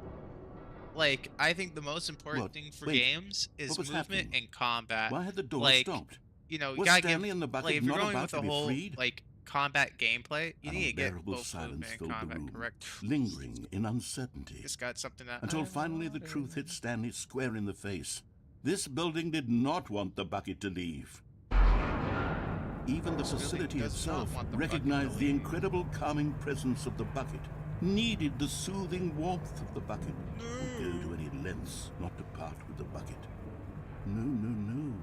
like, I think the most important What? thing for Wait, games is what was movement happening? and combat. Why had the door like, stopped? You know, you Was gotta Stanley give, and the bucket like, if you're not going about with to the be whole, freed? like, combat gameplay, you An need to get unbearable both silence movement and filled the combat room, correct. lingering in uncertainty. Just got something that Until finally the truth hit Stanley square in the face. This building did not want the bucket to leave. Even the This building facility does not itself want the bucket to recognized the leave. incredible calming presence of the bucket, needed the soothing warmth of the bucket, would go to any lengths not to part with the bucket. No, no, no.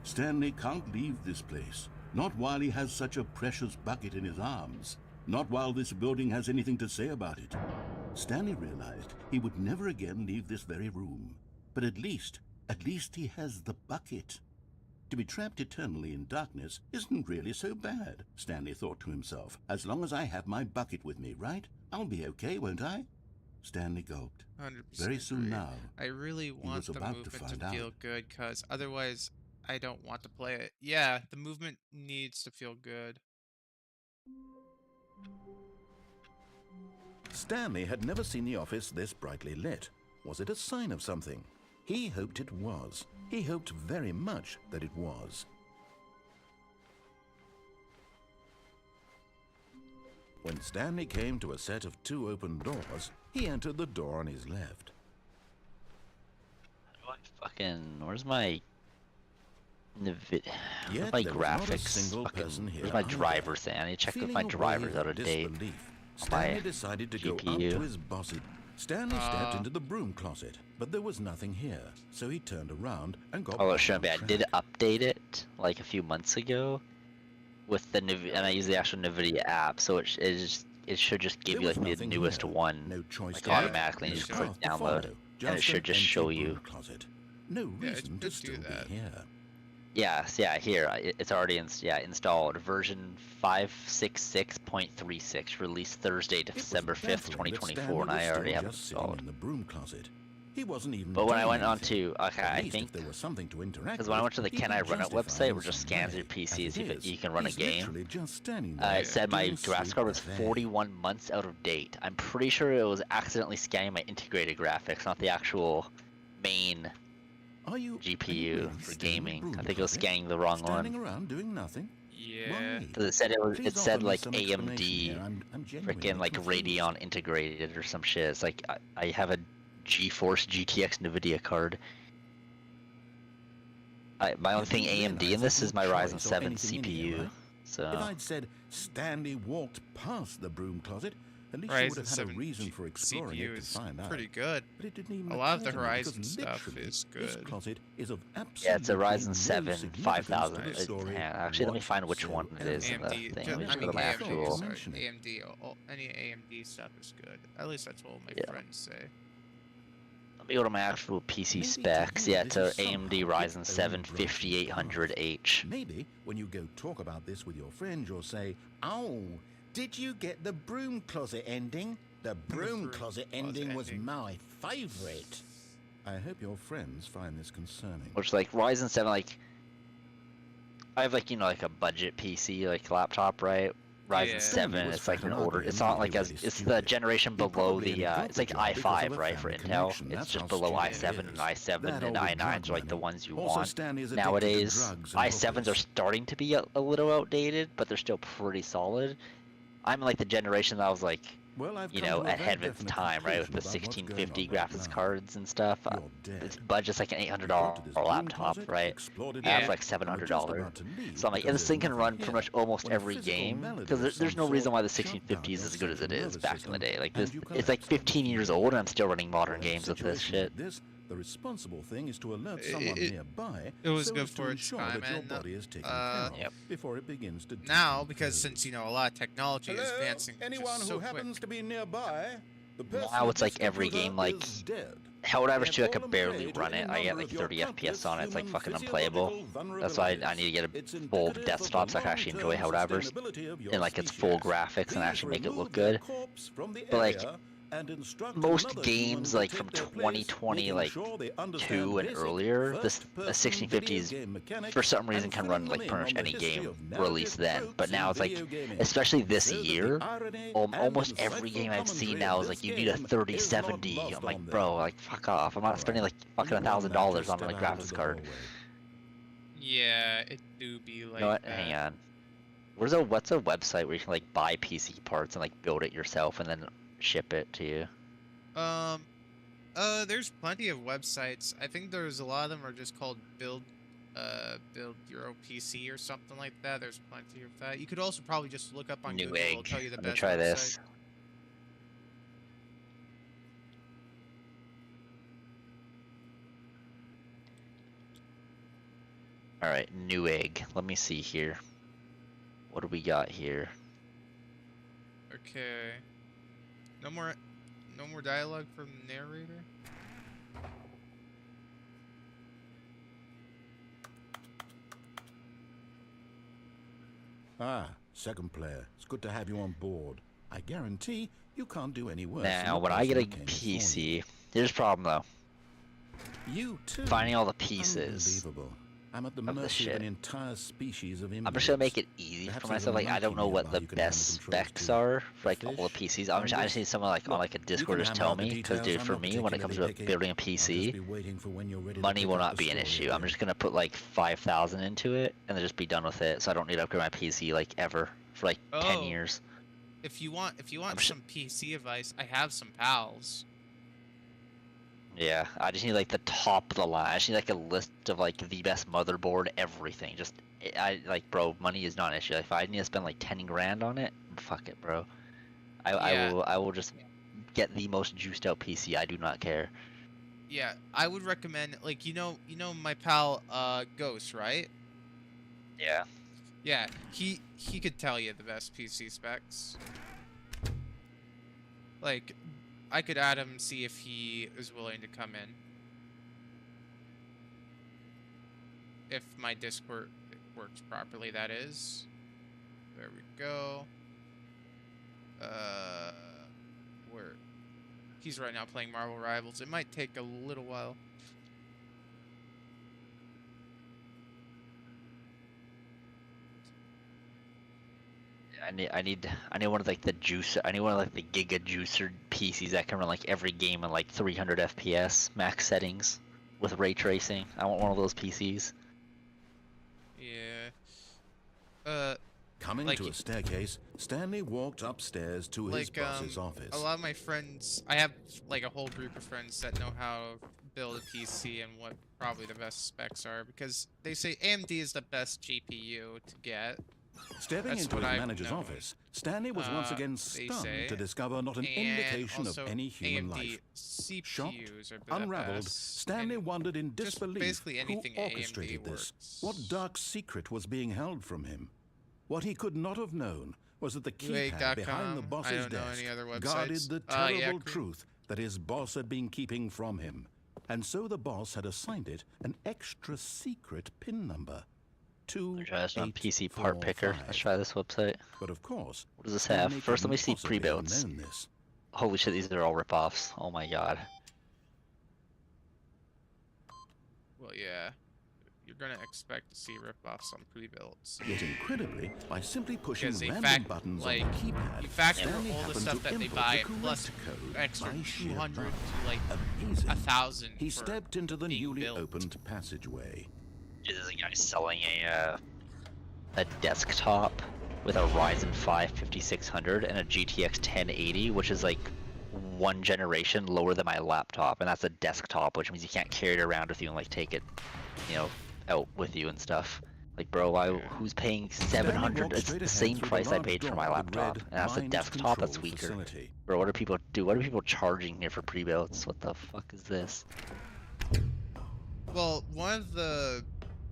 Stanley can't leave this place. Not while he has such a precious bucket in his arms. Not while this building has anything to say about it. Stanley realized he would never again leave this very room. But at least he has the bucket. To be trapped eternally in darkness isn't really so bad, Stanley thought to himself. As long as I have my bucket with me, right? I'll be okay, won't I? Stanley gulped. 100% Very soon agree. now, I really want was the about to movement find to feel out. good, because otherwise I don't want to play it. Yeah, the movement needs to feel good. Stanley had never seen the office this brightly lit. Was it a sign of something? He hoped it was. He hoped very much that it was. When Stanley came to a set of 2 open doors, he entered the door on his left. Where's my Yet my there was not a graphics? single person here Where's my either. driver thing? I need to check if Feeling my a driver's wave out of of date. disbelief, My Stanley decided to go up GPU. to his bossy. Stanley stepped into the broom closet, but there was nothing here, so he turned around and got Oh, it back shouldn't on be. I did track. update it like a few months ago with the and I use the actual NVIDIA app, so it should just give There you was like the nothing nowest here. one, No choice like to make, automatically. no You just path click to download, follow, and it should an just empty show broom you. Closet. No Yeah, it reason to should still do that. be here. Yes, yeah, here it's already installed. Version 566.36, released Thursday, It was December 5th, baffling that 2024, and Stanley was I already still have it just sitting installed. in the broom closet. He wasn't even But when I doing went on anything. to, okay, At I least think if there was something to interact because when I with, went to the he Can would I Run It justify website, in where it just some scans your way. PC, As see it if is, you can run a he's game. literally just standing there, It said my doing graphics sweet card was buffet. 41 months out of date. I'm pretty sure it was accidentally scanning my integrated graphics, not the actual main Are you GPU really for still in the gaming. broom I think it was closet? scanning the wrong Standing one. around doing nothing? Yeah. Why? Because it said Please it offer said me like some explanation here. AMD, I'm genuinely freaking like confused. Radeon integrated or some shit. It's like I have a GeForce GTX NVIDIA card. My only You thing do AMD realize in this there's is no my Ryzen choice or 7 anything in here, CPU. right? So If I'd said Stanley walked past the broom closet, at least you would Ryzen have had a 7 reason for exploring CPU it to is find out. pretty good. But it didn't even A lot of the occur to me because Horizon stuff literally is This good. closet is of yeah, it's a absolutely Ryzen no 7 significance 5000. to the story Actually, let me find whiwhich one it is in the AMD, thing. ju- Let me I just go mean to my AMD, actual. sorry. AMD, any AMD stuff is good. At least that's what my Yeah. friends say. Let me go to my actual PC Maybe to specs. you Yeah, this it's a is AMD somehow Ryzen its 7 own branch of 5800H. Maybe when you go talk about this with your friend, you'll say, "Oh, did you get the broom closet ending? The broom closet ending was my favorite." I hope your friends find this concerning. Which like Ryzen 7, like I have like like a budget PC like laptop, right? Ryzen Yeah. 7, was it's like an fat and older. ugly It's and not like really, as really it's the stupid. generation He below probably the. ended It's up like with you because i5, of a right, for family Intel. connection. It's That's just how below stupid it i7 and is. i7 That and old i9s drug are like the money. ones you Also, want. Stanley is addicted to Nowadays, drugs and i7s are hookers. starting to be a little outdated, but they're still pretty solid. I'm like the generation that was like, Well, I've come to a ahead very of its definite time, right, with the conclusion about what's going 1650 on right graphics now. cards and stuff. You're dead. Its budget's like an He $800 entered his broom laptop, closet, right? explored it I have Yeah. like and was just $700. about to leave So I'm like, and because this thing there's can nothing run pretty here much almost when a every physical game melody because of there's some no reason sort why the jumped down 1650 is your as good as it central is nervous back in the system day. Like and this, you it's like collapsed. 15 years old and I'm still running modern Well, in games with this situations shit. like this, the responsible thing is to alert It- someone it- nearby it was so good as to for its ensure time, that your and, body is taken uh, care Yep. of before it begins to Now, because decompose. since a lot of technology is advancing anyone just so who quick. happens to be nearby, the person Now at it's like this every computer game, like, is dead. However, And too, I all could I'm barely afraid run any it. I get number like of your 30 FPS on it. It's like countless fucking human unplayable. physiological That's why I need to get It's a full indicative desktop of so I the can actually enjoy long-term Helldivers sustainability of your and like its full species. graphics and Please actually make it remove look their good. corpse from the But like area and instruct most another human games to like take from their place, 2020 making like sure they understand 2 and basic earlier, this first-person 1650s video game mechanics for some reason and can filling run like them in pretty much on the any history game of narrative released then. But tropes now in it's like, video gaming. especially this So that the year, irony and almost every insightful game I've seen commentary now of is like this you need a game is not 3070. lost I'm like, on bro, them. like fuck off. I'm not spending like All fucking right. $1,000 on Step a out into graphics the card. hallway. Yeah, it do be like You know what? that. Hang on. What's a website where you can like buy PC parts and like build it yourself and then ship it to you? There's plenty of websites. I think there's a lot of them are just called build your own PC or something like that. There's plenty of that. You could also probably just look up on Google. It'll Newegg. tell you the Let me best try website. this. All right, Newegg. Let me see here. What do we got here? Okay. No more dialogue from the narrator. Ah, second player. It's good to have you on board. I guarantee you can't do any worse. than Now, the when I get a person who came before you. PC, there's a problem though. You too. Finding all the pieces. Unbelievable. I'm at the of this mercy of an shit. entire species of I'm just gonna make invalids. it easy Perhaps for there's myself. a Like I don't monkey know what nearby the who can hand best the controls specs to. are for A like all the fish? PCs. I just need someone like on Look, like a you Discord can just hammer tell out the me. Because details. dude, I'm for not me, when it comes particularly to picky. building a I'll PC, just be waiting for when you're ready to money pick will up not the be an story issue. I'm again. just gonna put like 5,000 into it and then just be done with it. So I don't need to upgrade my PC like ever for like 10 Oh, years. if you want I'm just, some PC advice, I have some pals. yeah, I just need like the top of the line. I just need like a list of like the best motherboard, everything. Just I like, bro, money is not an issue. Like, if I need to spend like 10 grand on it, fuck it, bro. Yeah, I will just get the most juiced out PC. I do not care. yeah. I would recommend, like, my pal Ghost, right? Yeah. Yeah, he could tell you the best PC specs. Like, I could add him, see if he is willing to come in. If my Discord works properly, that is. There we go. Where? He's right now playing Marvel Rivals. It might take a little while. I need one of like the juicer. I need one of like the giga juicer PCs that can run like every game on like 300 FPS max settings with ray tracing. I want one of those PCs. Yeah. Coming Like, to a staircase, Stanley walked upstairs to his like boss's a office. lot of my friends, I have like a whole group of friends that know how to build a PC and what probably the best specs are, because they say AMD is the best GPU to get. Stepping That's into what his I've manager's known. office, Stanley was once again They stunned say. to discover not an And indication also of any human AMD life. Shocked, CPUs are the unraveled, best, Stanley and wondered in just disbelief basically who anything orchestrated AMD this. works. What dark secret was being held from him? What he could not have known was that the keypad behind the Newegg.com. I boss's don't know any desk other guarded websites. the Yeah, terrible cool. truth that his boss had been keeping from him. And so the boss had assigned it an extra secret PIN number. Try this on PC part picker. Let's try this website. But of course, What does this Stanley have? First, let me couldn't see possibly have pre-builds. known this. Holy shit, these are all ripoffs. Oh my god. Well, yeah. You're gonna expect to see ripoffs on pre-builds. Yet incredibly, by simply pushing Because they random buttons like, on the keypad, you factor Stanley all the happened stuff to that they input buy, the correct plus code extra by sheer 200 luck. to like Amazing. 1,000. He for stepped into the being newly built. opened passageway. There's a guy selling a desktop with a Ryzen 5 5600 and a GTX 1080, which is like one generation lower than my laptop, and that's a desktop, which means you can't carry it around with you and like take it, out with you and stuff. Like, bro, who's paying 700? It's the same price I paid for my laptop, and that's a desktop. That's weaker. Facility. Bro, what do people do? What are people charging here for pre-builds? What the fuck is this? Well, one of the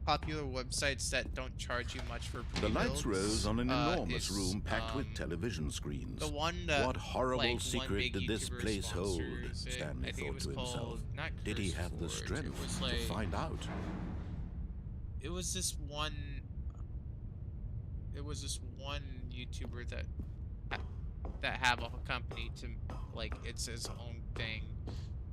popular websites that don't charge you much for The pre-builds, lights rose on an enormous is, room packed with television screens. The one that, What horrible like, one secret big did this YouTuber place hold? sponsors it. Stanley I think it thought was to himself. called, not Did he have the CurseForge, strength it was to like, find out? It was this one YouTuber that have a company to, like, it's his own thing,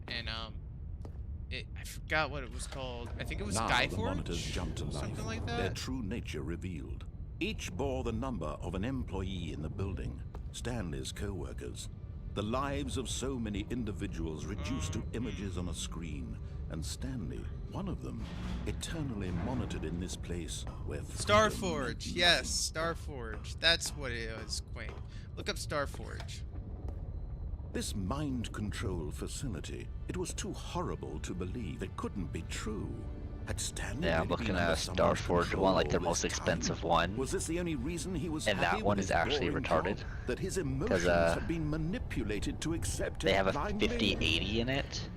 and I forgot what it was called. I think it was Now the monitors Skyforge, jumped to life, something like their that. true nature revealed. Each bore the number of an employee in the building, Stanley's co-workers. The lives of so many individuals reduced to images on a screen, and Stanley, one of them, eternally monitored in this place where freedom Starforge, meant yes, Starforge. That's what it is, Quink. Look up Starforge. This mind control facility, it was too horrible to believe. It couldn't be true. Had Stanley Yeah, I'm really been looking at under a someone's Starforge control one, like all their this most time? expensive one. Was this the only reason he was And that happy one with is his actually boring retarded. job? That his Because, emotions had been manipulated to accept They it have a blindly? 5080 in it.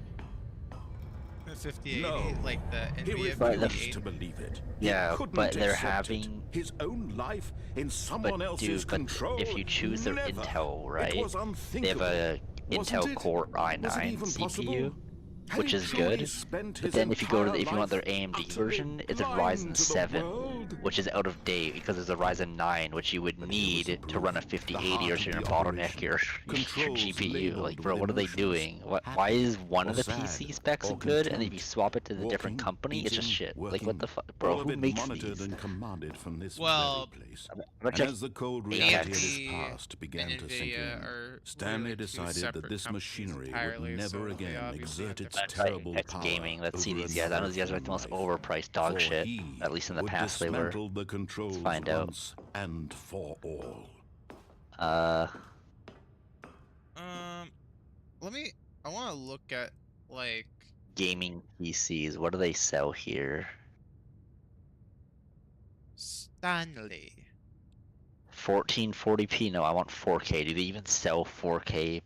The 5080, No. like the He NVIDIA Right, the- refused 5080. to believe it. He Yeah, couldn't but they're accept it. having. His own life in someone But else's dude, but control. if you choose their Never. Intel, right? It was They have unthinkable. a Wasn't Intel it? Core Was it i9 even CPU, possible? Had which he is truly good. spent But his then if you go to entire if you want their life AMD utterly version, it's a blind Ryzen to the 7 world? which is out of date because there's a Ryzen 9, which you would need to run a 5080 or so you're gonna bottleneck your GPU. Like, bro, what are they doing? Why is one of the PC specs good, and if you swap it to the different company, it's just shit? Like, what the fuck, bro? Who makes these? Well, And as the cold reality of his AMD past began to sink NVIDIA in, are Stanley really two decided that separate this companies machinery entirely, would so never they again obviously have exert its different terrible X power Gaming. Let's see over these guys. I know these guys are like the most American life. overpriced dog For shit. he At least in the would past they were. dismantle the controls find out. once and for all. I want to look at like Gaming PCs. What do they sell here? Stanley. 1440p. No, I want 4K. Do they even sell 4K?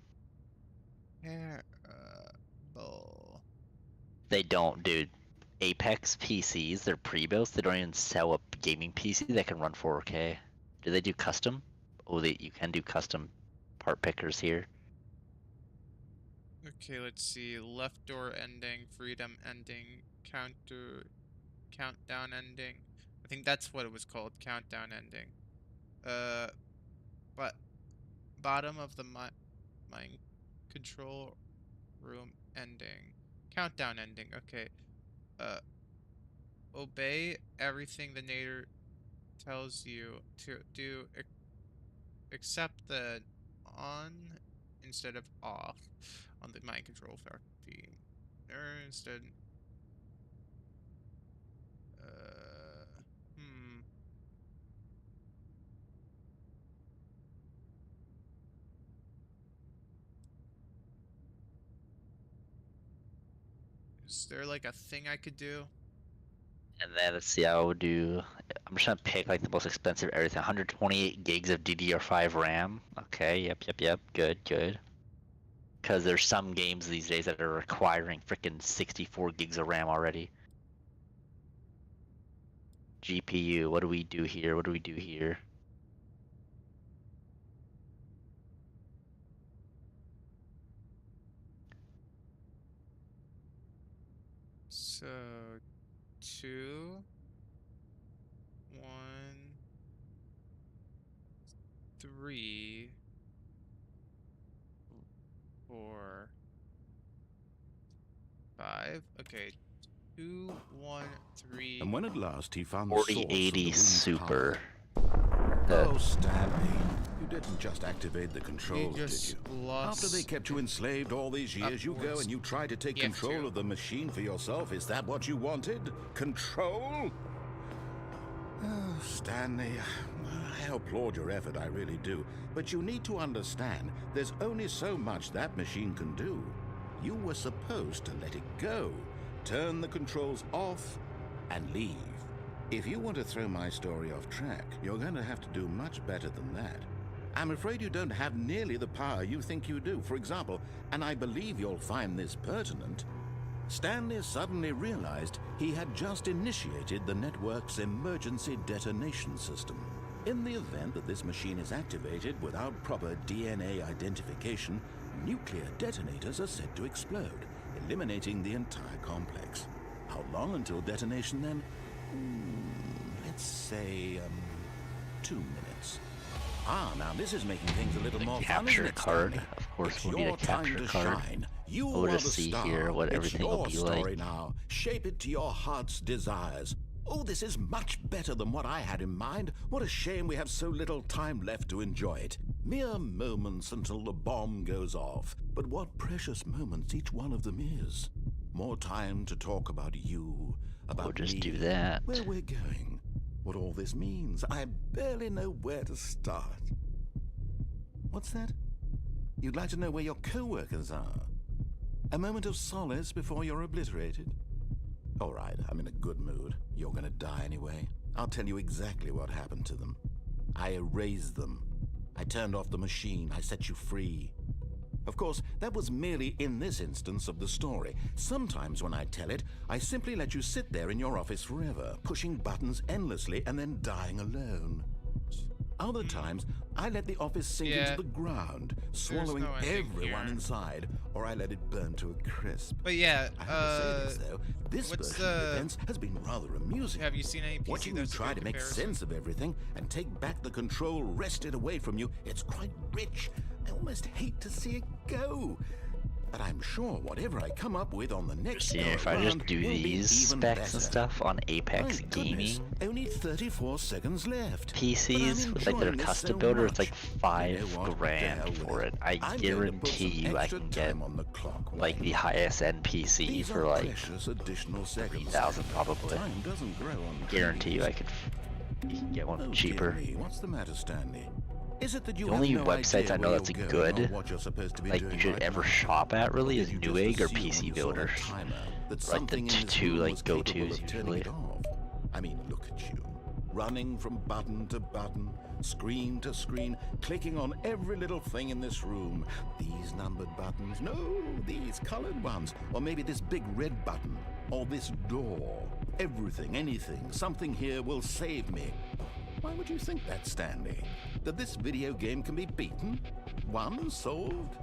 They don't, dude. Apex PCs, they're pre-built. They don't even sell a gaming PC that can run 4K. Do they do custom? Oh, you can do custom part pickers here. Okay, let's see. Left door ending, freedom ending, countdown ending. I think that's what it was called, countdown ending. But bottom of the mind control room ending, countdown ending. Okay. Obey everything the nader tells you to do, except the on instead of off on the mind control faculty. Instead. Is there like a thing I could do? And then let's see, I will do. I'm just gonna pick like the most expensive everything. 128 gigs of DDR5 RAM. Okay, yep. Good. Because there's some games these days that are requiring freaking 64 gigs of RAM already. GPU. What do we do here? So 2, 1, 3, 4, 5. Okay, 2, 1, 3. And when at last he found the source of the 4080 room's Super. Oh, Stanley, you didn't just activate the controls, did just you? lost After they kept you enslaved all these years, you go upwards. and you try to take You have control to. of the machine for yourself. Is that what you wanted? Control? Oh, Stanley, I applaud your effort, I really do. But you need to understand, there's only so much that machine can do. You were supposed to let it go, turn the controls off, and leave. If you want to throw my story off track, you're going to have to do much better than that. I'm afraid you don't have nearly the power you think you do. For example, and I believe you'll find this pertinent, Stanley suddenly realized he had just initiated the network's emergency detonation system. In the event that this machine is activated without proper DNA identification, nuclear detonators are said to explode, eliminating the entire complex. How long until detonation then? Let's say, 2 minutes. Now this is making things a little more fun, isn't Capture it, card. Stanley? Of course, It's we'll need your a time capture to card. shine. You We'll are the just see star. here what It's everything your will be story like. now. Shape it to your heart's desires. Oh, this is much better than what I had in mind. What a shame we have so little time left to enjoy it. Mere moments until the bomb goes off. But what precious moments each one of them is. More time to talk about you, about We'll just me, do that. where we're going, what all this means. I barely know where to start. What's that? You'd like to know where your co-workers are? A moment of solace before you're obliterated? All right, I'm in a good mood. You're gonna die anyway. I'll tell you exactly what happened to them. I erased them. I turned off the machine. I set you free. Of course, that was merely in this instance of the story. Sometimes when I tell it, I simply let you sit there in your office forever, pushing buttons endlessly and then dying alone. other times, I let the office sink Yeah. into the ground, swallowing no ending everyone here. inside, or I let it burn to a crisp. But yeah, I have to say this, though. This what's version of the- events has been rather amusing. have you seen any PC Watching you that's a try good to make comparison? sense of everything and take back the control wrested away from you, it's quite rich. I almost hate to see it go. But I'm sure whatever I come up with on the next See, go if I around just do will be these even specs and better. stuff on Apex My goodness, Gaming only 34 seconds left. PCs with like their custom builder, it's like $5,000 for it. I guarantee you I can get like the highest end PC These for are like precious additional seconds. 3,000 probably. Time doesn't grow on Guarantee you trees. I could you can get one Oh, dear cheaper. me, what's the matter, Stanley? Is it that you The have only no websites idea I know where that's you're good, going or what you're supposed to be like doing you should right ever now? shop at really is Did you just Newegg or assume when PC you saw the Builder. timer that Like the something in this two room like was capable go-tos of turning usually. it off? I mean, look at you, running from button to button, screen to screen, clicking on every little thing in this room. These numbered buttons, no, these colored ones, or maybe this big red button, or this door. Everything, anything, something here will save me. Why would you think that, Stanley? That this video game can be beaten? Won? Solved?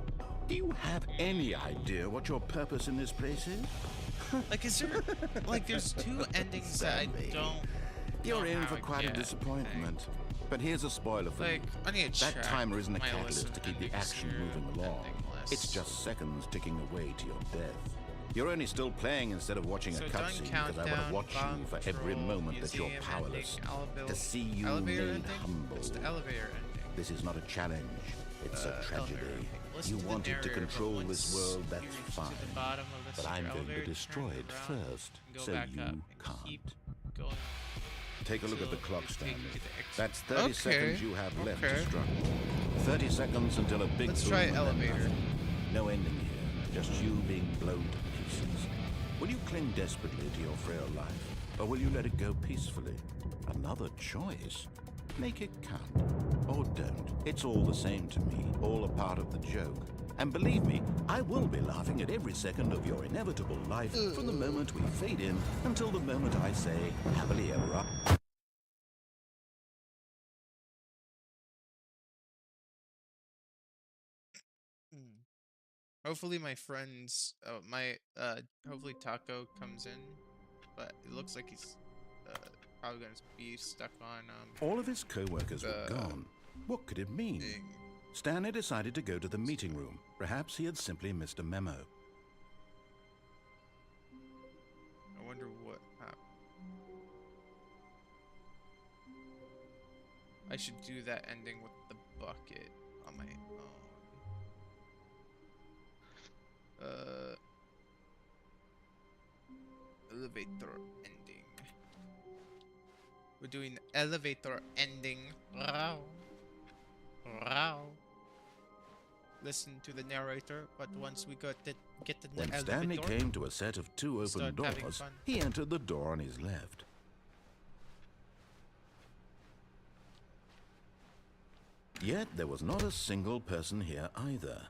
Do you have any idea what your purpose in this place is? Like, is there like there's two endings that I Stanley, don't. You're know in how for I quite a get. disappointment. But here's a spoiler for Like, you. I need to That check timer isn't a my list catalyst of to keep the endings action here, moving along. ending It's lists. just seconds ticking away to your death. You're only still playing instead of watching So a done cutscene because I want to countdown, watch bomb you for every control, moment that you're museum powerless. ending, To see you elevator made ending? humble. What's the elevator ending? This is not a challenge. It's a Elevator tragedy. ending. Listen You to the wanted to narrator, but control once this world, you that's reach to fine. the bottom of the But I'm going elevator, to destroy turn it around first, and go so back you up and can't. keep going. Take a look at the till clock, you take Stanley. you to the exit. That's 30 seconds you have left to okay. struggle. 30 seconds until a big Let's boom try and then elevator. nothing. No ending here, just you being blown to pieces. Will you cling desperately to your frail life, or will you let it go peacefully? Another choice. Make it count, or don't. It's all the same to me, all a part of the joke. And believe me, I will be laughing at every second of your inevitable life from the moment we fade in until the moment I say, happily ever after. Hmm. Hopefully my friends, hopefully Taco comes in, but it looks like he's probably gonna be stuck on All of his co-workers were the gone. What could it mean? thing. Stanley decided to go to the meeting room. Perhaps he had simply missed a memo. I wonder what happened. I should do that ending with the bucket on my own. Elevator ending. We're doing elevator ending. Wow. Wow. Listen to the narrator, but once we get in the When elevator, Stanley came to a set of two open Start having doors, fun. he entered the door on his left. Yet there was not a single person here either.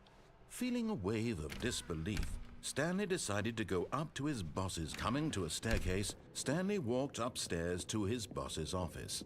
Feeling a wave of disbelief, Stanley decided to go up to his boss's. Coming to a staircase, Stanley walked upstairs to his boss's office.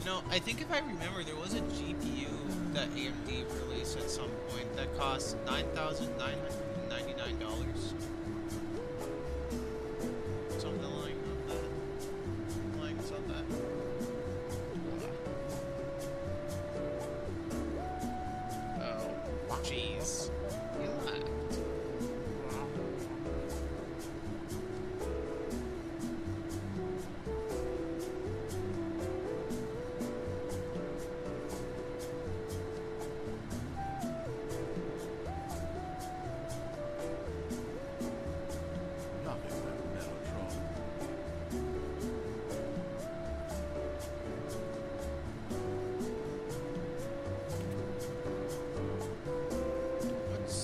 No, I think if I remember, there was a GPU that AMD released at some point that cost $9,999. Something like that. Like on that. Oh, jeez. You laughed. Nothing but Mellotron. What's...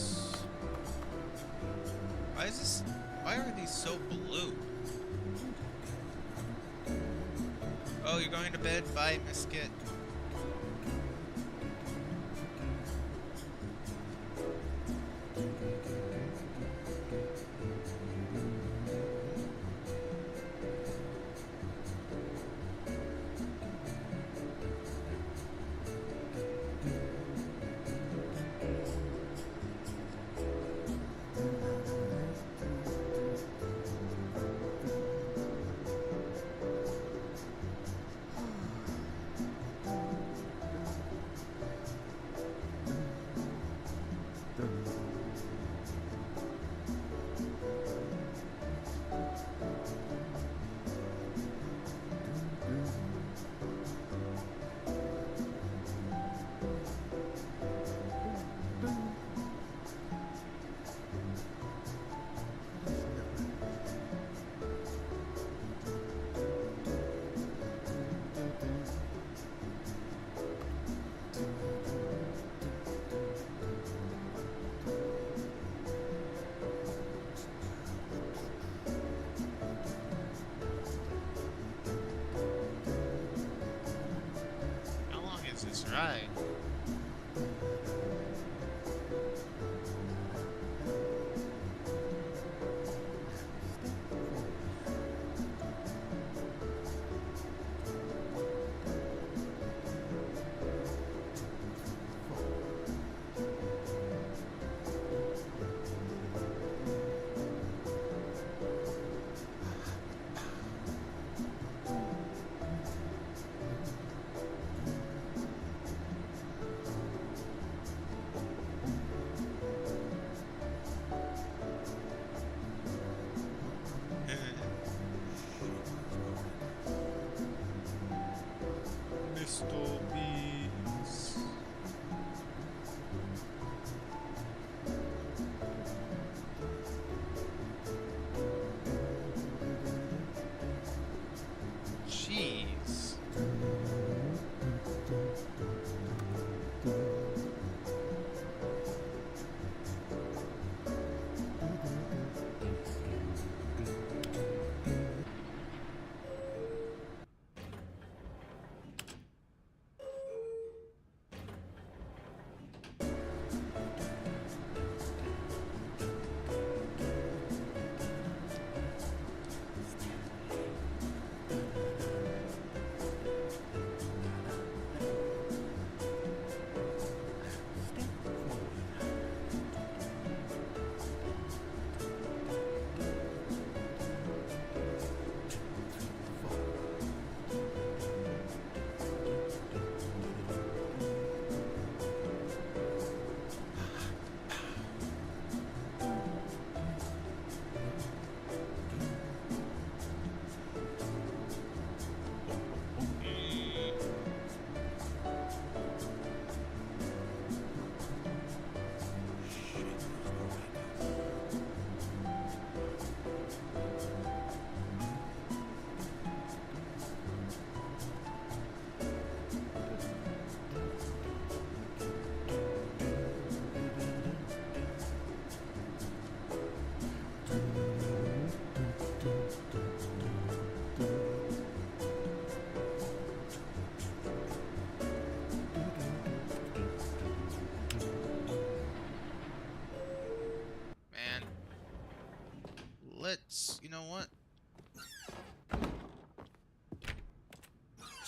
Why is this... Why are these so blue? Oh, you're going to bed? Bye, Biscuit. How long is this ride? Mr. Beast. Jeez.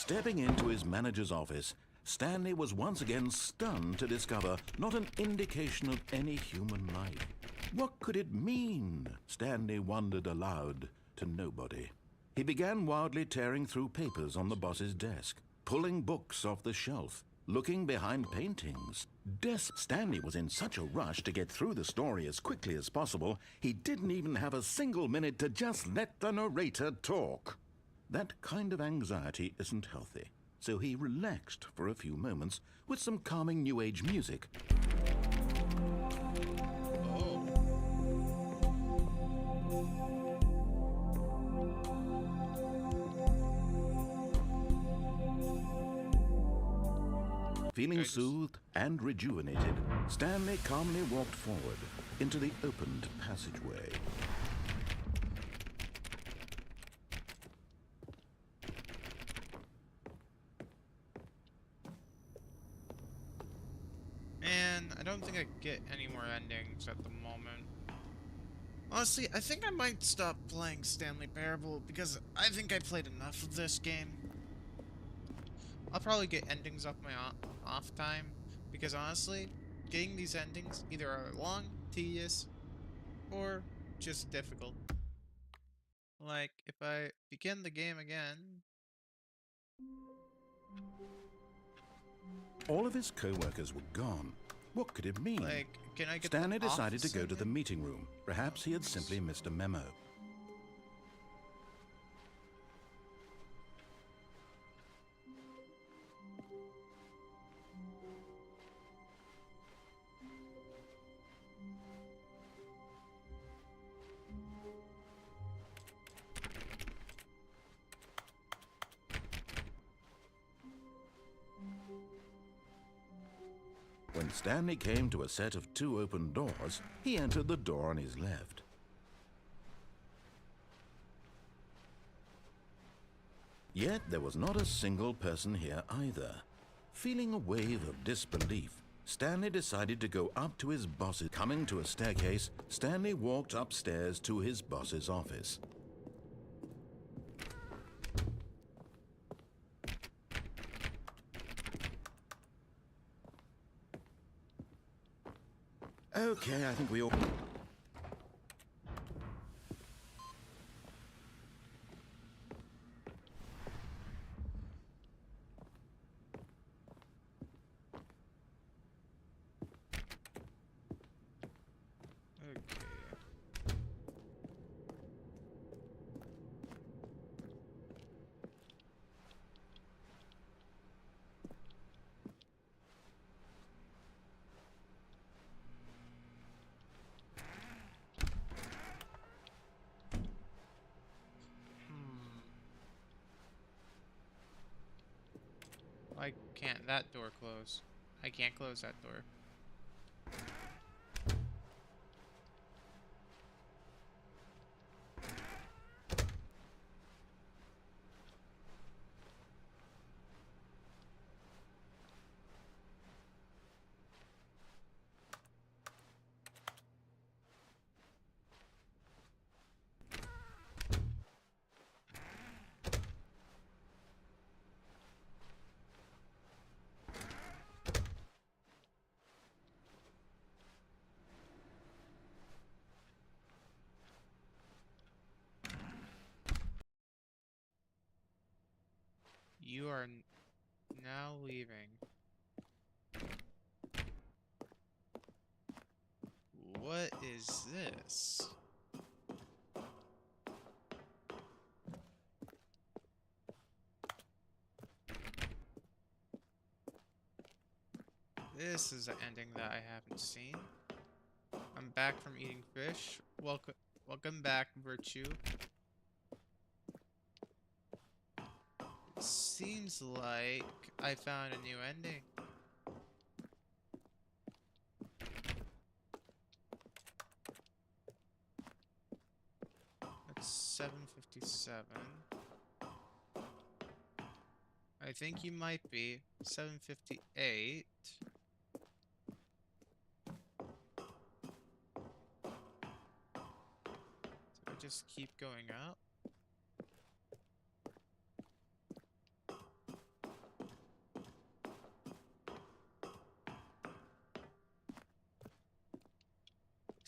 Stepping into his manager's office, Stanley was once again stunned to discover not an indication of any human life. What could it mean? Stanley wondered aloud to nobody. He began wildly tearing through papers on the boss's desk, pulling books off the shelf, looking behind paintings. Stanley was in such a rush to get through the story as quickly as possible, he didn't even have a single minute to just let the narrator talk. That kind of anxiety isn't healthy, so he relaxed for a few moments with some calming New Age music. Feeling soothed and rejuvenated, Stanley calmly walked forward into the opened passageway. Man, I don't think I get any more endings at the moment. Honestly, I think I might stop playing Stanley Parable because I think I played enough of this game. I'll probably get endings off my off time because honestly, getting these endings either are long, tedious, or just difficult. Like, if I begin the game again... All of his co-workers were gone. What could it mean? Like, can I get Stanley the decided to office go to the ending? meeting room. Perhaps he had simply missed a memo. When Stanley came to a set of 2 open doors, he entered the door on his left. Yet there was not a single person here either. Feeling a wave of disbelief, Stanley decided to go up to his boss's. Coming to a staircase, Stanley walked upstairs to his boss's office. Okay, I think we all... Okay. Why can't that door close? I can't close that door. You are now leaving. What is this? This is an ending that I haven't seen. I'm back from eating fish. Welcome back, Virtue. It seems like I found a new ending. That's 7:57. I think you might be 7:58. So I just keep going up.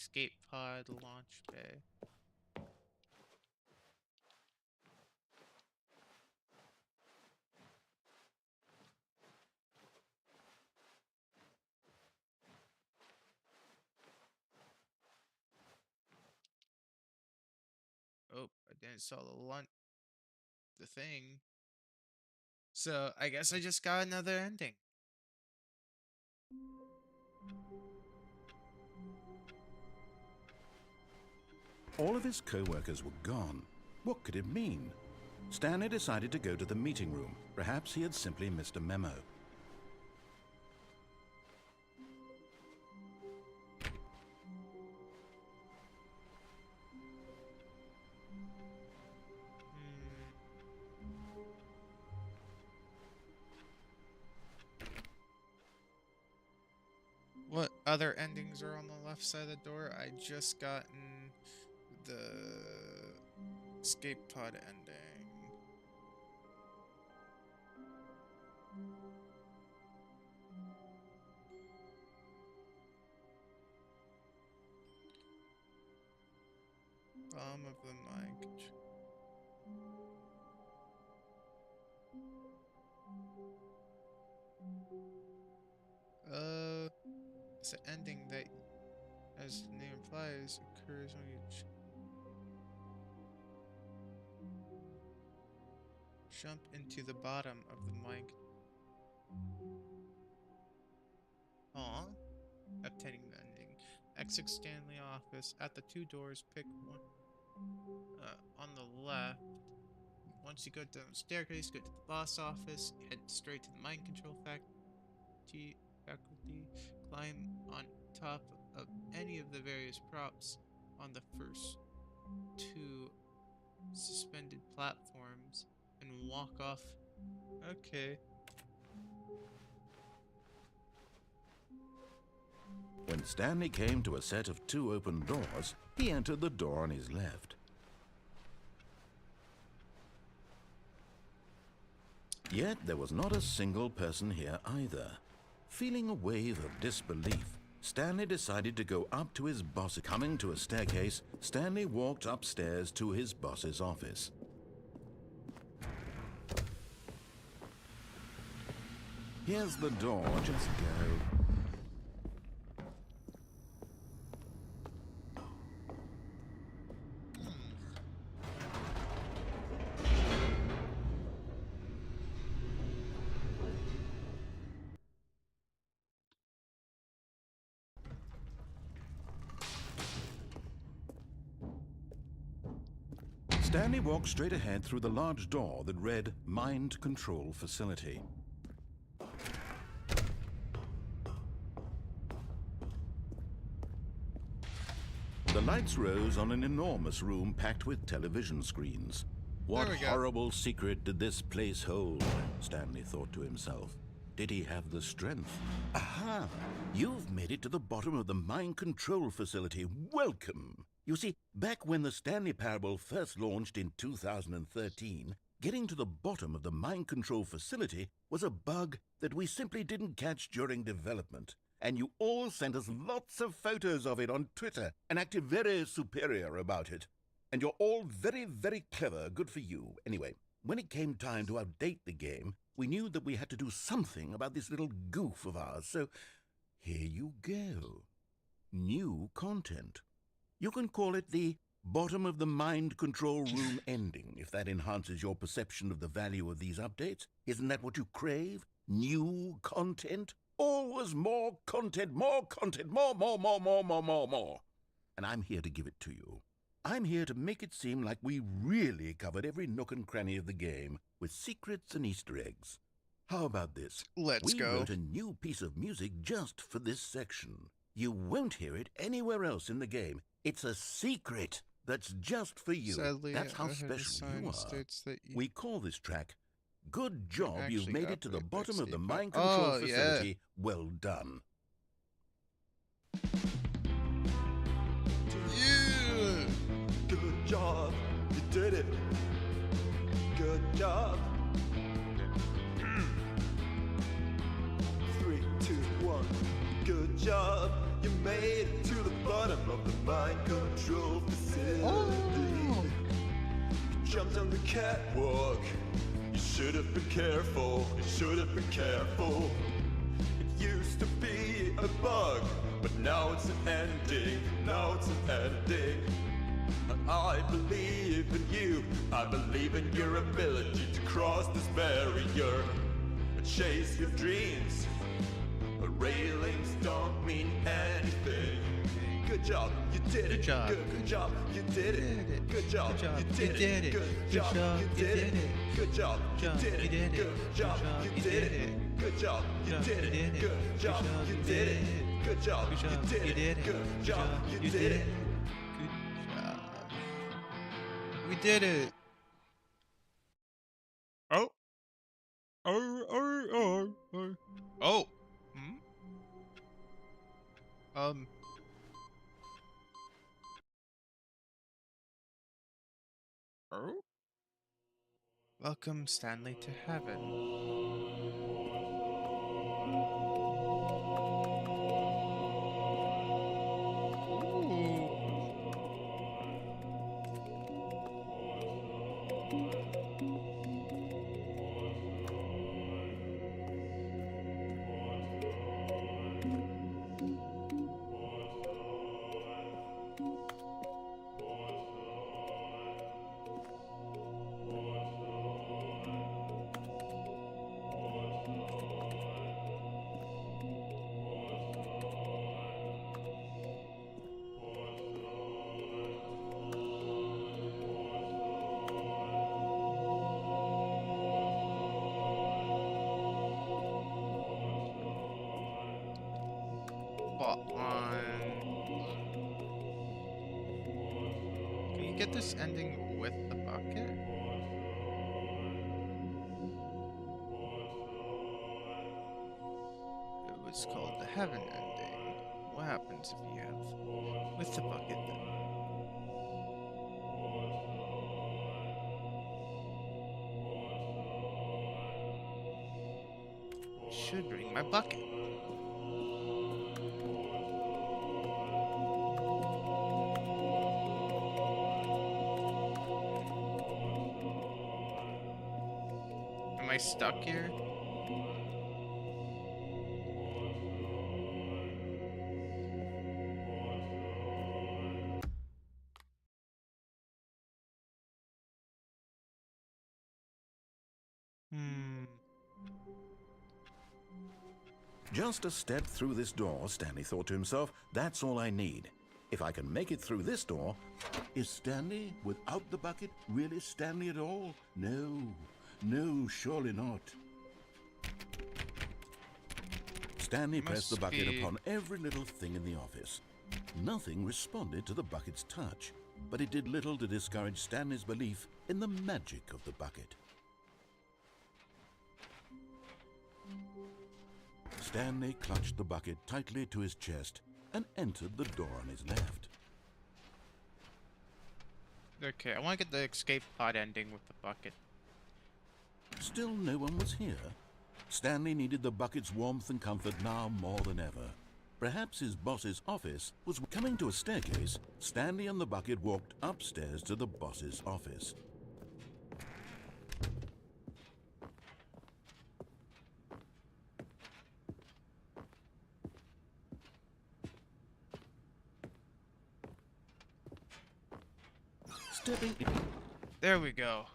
escape pod launch bay. Oh, I didn't saw the thing. So I guess I just got another ending. All of his co-workers were gone. What could it mean? Stanley decided to go to the meeting room. Perhaps he had simply missed a memo. What other endings are on the left side of the door? I just gotten the escape pod ending. Bomb of the mic. It's an ending that, as the name implies, occurs when you jump into the bottom of the mic. Aw. Obtaining the ending. Exit Stanley office. At the two doors, pick one. On the left. Once you go down the staircase, go to the boss office. Head straight to the mind control faculty. Climb on top of any of the various props on the first two suspended platforms and walk off. Okay. When Stanley came to a set of two open doors, he entered the door on his left. Yet there was not a single person here either. Feeling a wave of disbelief, Stanley decided to go up to his boss. Coming to a staircase, Stanley walked upstairs to his boss's office. Here's the door, just go. Stanley walked straight ahead through the large door that read Mind Control Facility. The lights rose on an enormous room packed with television screens. What horrible secret did this place hold? Stanley thought to himself. Did he have the strength? Aha! You've made it to the bottom of the Mind Control Facility. Welcome! You see, back when the Stanley Parable first launched in 2013, getting to the bottom of the Mind Control Facility was a bug that we simply didn't catch during development. And you all sent us lots of photos of it on Twitter and acted very superior about it. And you're all very, very clever. Good for you. Anyway, when it came time to update the game, we knew that we had to do something about this little goof of ours. So here you go. New content. You can call it the bottom of the mind control room ending, if that enhances your perception of the value of these updates. Isn't that what you crave? New content? Always more content, more content, more. And I'm here to give it to you. I'm here to make it seem like we really covered every nook and cranny of the game with secrets and Easter eggs. How about this? Let's go. We wrote a new piece of music just for this section. You won't hear it anywhere else in the game. It's a secret that's just for you. Sadly, That's how I have a special sign you are. states that We call this track, Good Job You've actually Made It to the upgrade Bottom of the Steve. Mind Control Oh, yeah. Facility. Well done. Yeah! Good job. You did it. Good job. 3, 2, 1. Good job. You made it to the bottom bottom of the mind control facility. Oh. You jumped on the catwalk. You should have been careful. You should have been careful. It used to be a bug, but now it's an ending. Now it's an ending. I believe in you. I believe in your ability to cross this barrier and chase your dreams. Railings don't mean anything. Good job, you did it. Good job. Good job, you did it. Good job, you did it. Good job, you did it. Good job, you did it. Good job, you did it. Good job, you did it. Good job, you did it. Good job, you did it. Good job, you did it. Good job. We did it. Oh. Oh. Hmm? Oh? Welcome, Stanley, to heaven. Ooh. Can you get this ending with the bucket? It was called the heaven ending. What happens if you have with the bucket then? Should bring my bucket. Am I stuck here? Just a step through this door, Stanley thought to himself. That's all I need. If I can make it through this door... Is Stanley, without the bucket, really Stanley at all? No. No, surely not. Stanley pressed the bucket upon every little thing in the office. Nothing responded to the bucket's touch, but it did little to discourage Stanley's belief in the magic of the bucket. Stanley clutched the bucket tightly to his chest and entered the door on his left. Okay, I want to get the escape pod ending with the bucket. Still no one was here. Stanley needed the bucket's warmth and comfort now more than ever. Perhaps his boss's office was coming to a staircase. Stanley and the bucket walked upstairs to the boss's office. Stepping in. There we go.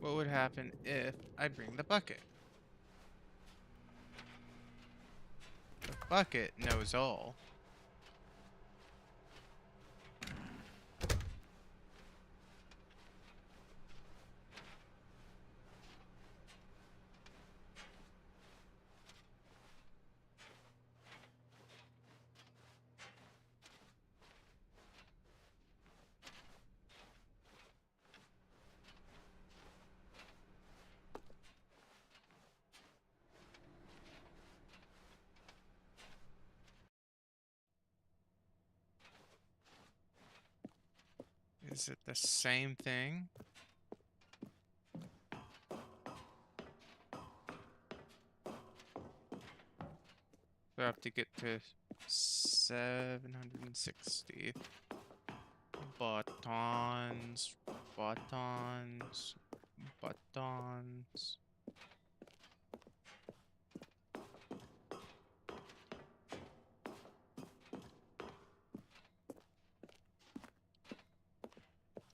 What would happen if I bring the bucket? The bucket knows all. Is it the same thing? So I have to get to 760. Buttons, buttons, buttons.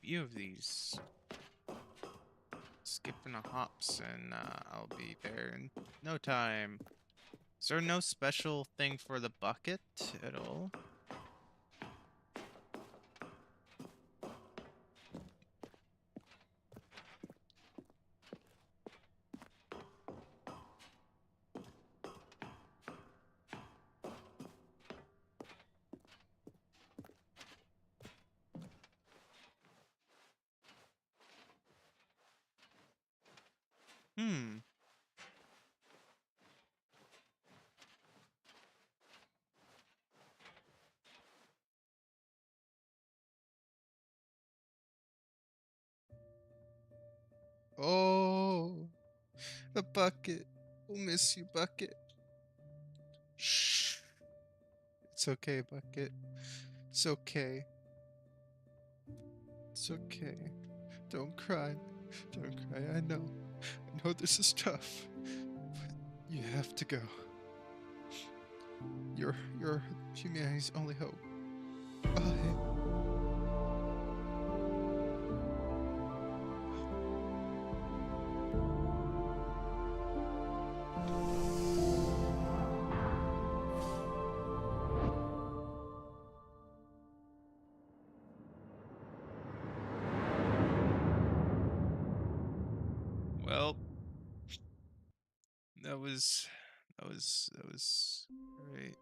Few of these. Skipping a hops and I'll be there in no time. Is there no special thing for the bucket at all? Hmm. Oh, the bucket. We'll miss you, bucket. Shh. It's okay, bucket. It's okay. It's okay. Don't cry. Don't cry. I know this is tough. But you have to go. You're humanity's only hope. Bye. Well, that was great.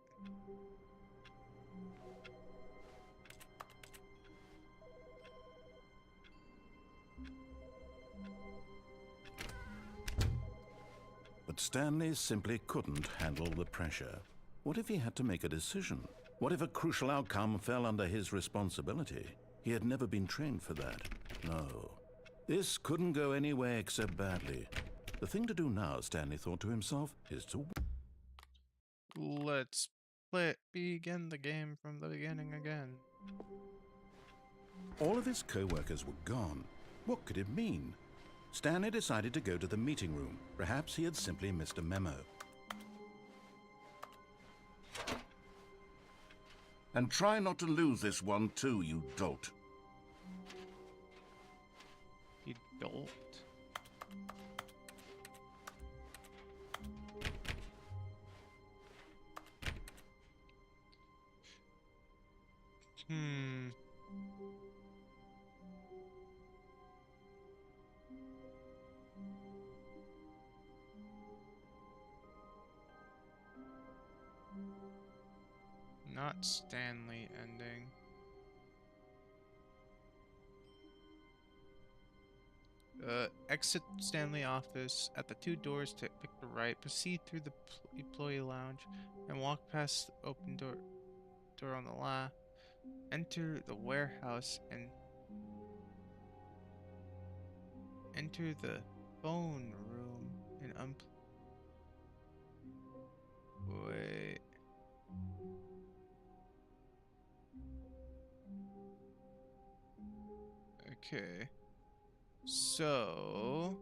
But Stanley simply couldn't handle the pressure. What if he had to make a decision? What if a crucial outcome fell under his responsibility? He had never been trained for that. No. This couldn't go any way except badly. The thing to do now, Stanley thought to himself, is to... Let's begin the game from the beginning again. All of his co-workers were gone. What could it mean? Stanley decided to go to the meeting room. Perhaps he had simply missed a memo. And try not to lose this one too, you dolt. You dolt. Hmm. Not Stanley ending. Exit Stanley office at the 2 doors to pick the right. Proceed through the employee lounge and walk past the open door on the left. Enter the warehouse and enter the phone room and wait. Okay. So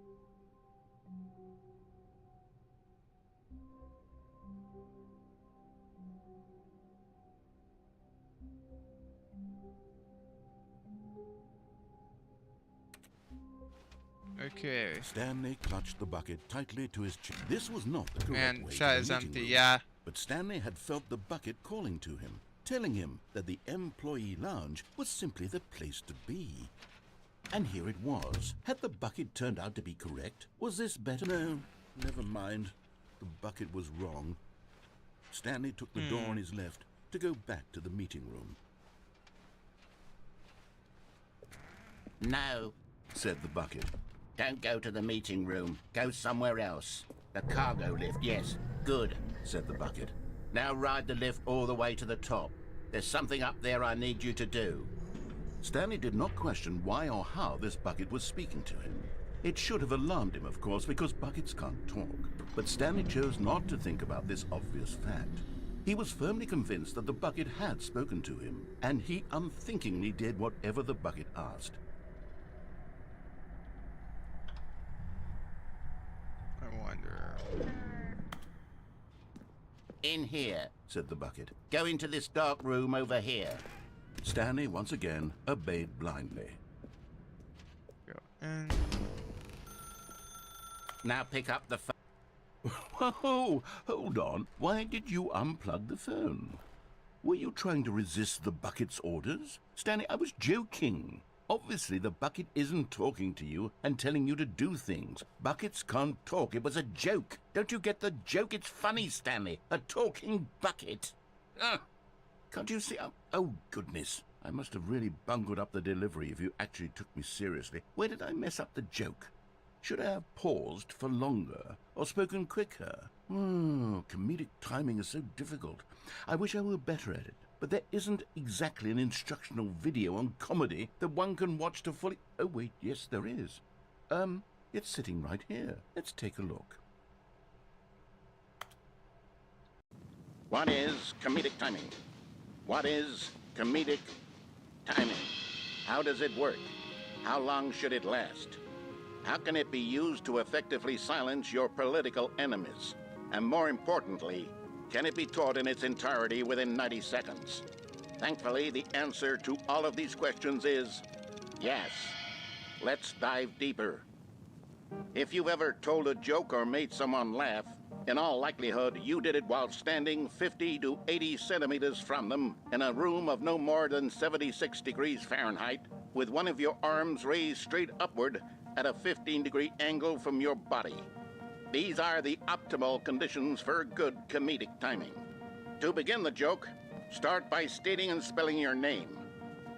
okay. Stanley clutched the bucket tightly to his chin. This was not the correct Man, way to shot the is meeting empty, room. yeah. But Stanley had felt the bucket calling to him, telling him that the employee lounge was simply the place to be. And here it was. Had the bucket turned out to be correct? Was this better? No, never mind. The bucket was wrong. Stanley took the door on his left to go back to the meeting room. No, Said the bucket. don't go to the meeting room. Go somewhere else. The cargo lift, yes. Good, Said the bucket. now ride the lift all the way to the top. There's something up there I need you to do. Stanley did not question why or how this bucket was speaking to him. It should have alarmed him, of course, because buckets can't talk. But Stanley chose not to think about this obvious fact. He was firmly convinced that the bucket had spoken to him, and he unthinkingly did whatever the bucket asked. I wonder. In here, said the bucket. Go into this dark room over here. Stanley once again obeyed blindly. Go in. Now pick up the phone. Whoa, hold on. Why did you unplug the phone? Were you trying to resist the bucket's orders? Stanley, I was joking. Obviously, the bucket isn't talking to you and telling you to do things. Buckets can't talk. It was a joke. Don't you get the joke? It's funny, Stanley. A talking bucket. Can't you see? Oh, goodness. I must have really bungled up the delivery if you actually took me seriously. Where did I mess up the joke? Should I have paused for longer or spoken quicker? Comedic timing is so difficult. I wish I were better at it. But there isn't exactly an instructional video on comedy that one can watch to fully... Oh, wait, yes, there is. It's sitting right here. Let's take a look. What is comedic timing? What is comedic timing? How does it work? How long should it last? How can it be used to effectively silence your political enemies? And more importantly, can it be taught in its entirety within 90 seconds? Thankfully, the answer to all of these questions is yes. Let's dive deeper. If you've ever told a joke or made someone laugh, in all likelihood, you did it while standing 50 to 80 centimeters from them in a room of no more than 76 degrees Fahrenheit, with one of your arms raised straight upward at a 15-degree angle from your body. These are the optimal conditions for good comedic timing. To begin the joke, start by stating and spelling your name.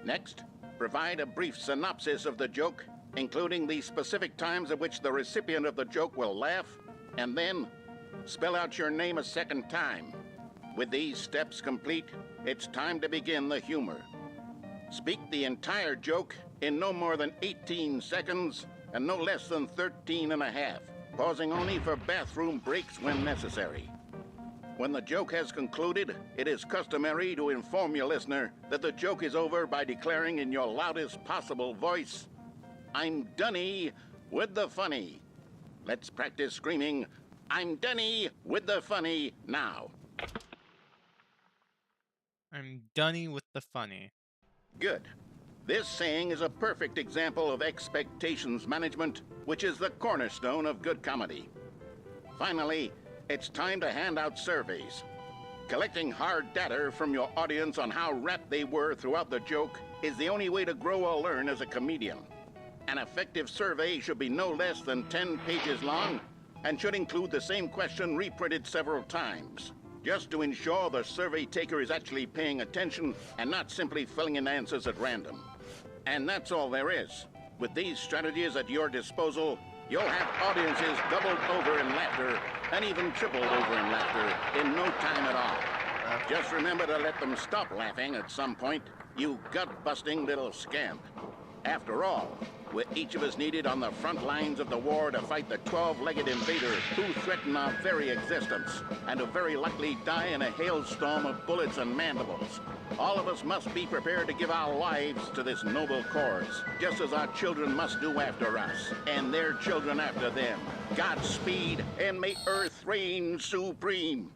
Next, provide a brief synopsis of the joke, including the specific times at which the recipient of the joke will laugh, and then spell out your name a second time. With these steps complete, it's time to begin the humor. Speak the entire joke in no more than 18 seconds and no less than 13 and a half. Pausing only for bathroom breaks when necessary. When the joke has concluded, it is customary to inform your listener that the joke is over by declaring in your loudest possible voice, "I'm Dunny with the funny." Let's practice screaming, "I'm Dunny with the funny" now. I'm Dunny with the funny. Good. This saying is a perfect example of expectations management, which is the cornerstone of good comedy. Finally, it's time to hand out surveys. Collecting hard data from your audience on how rapt they were throughout the joke is the only way to grow or learn as a comedian. An effective survey should be no less than 10 pages long and should include the same question reprinted several times, just to ensure the survey taker is actually paying attention and not simply filling in answers at random. And that's all there is. With these strategies at your disposal, you'll have audiences doubled over in laughter and even tripled over in laughter in no time at all. Just remember to let them stop laughing at some point, you gut-busting little scamp. After all, we're each of us needed on the front lines of the war to fight the 12-legged invaders who threaten our very existence, and who very likely die in a hailstorm of bullets and mandibles. All of us must be prepared to give our lives to this noble cause, just as our children must do after us, and their children after them. Godspeed, and may Earth reign supreme.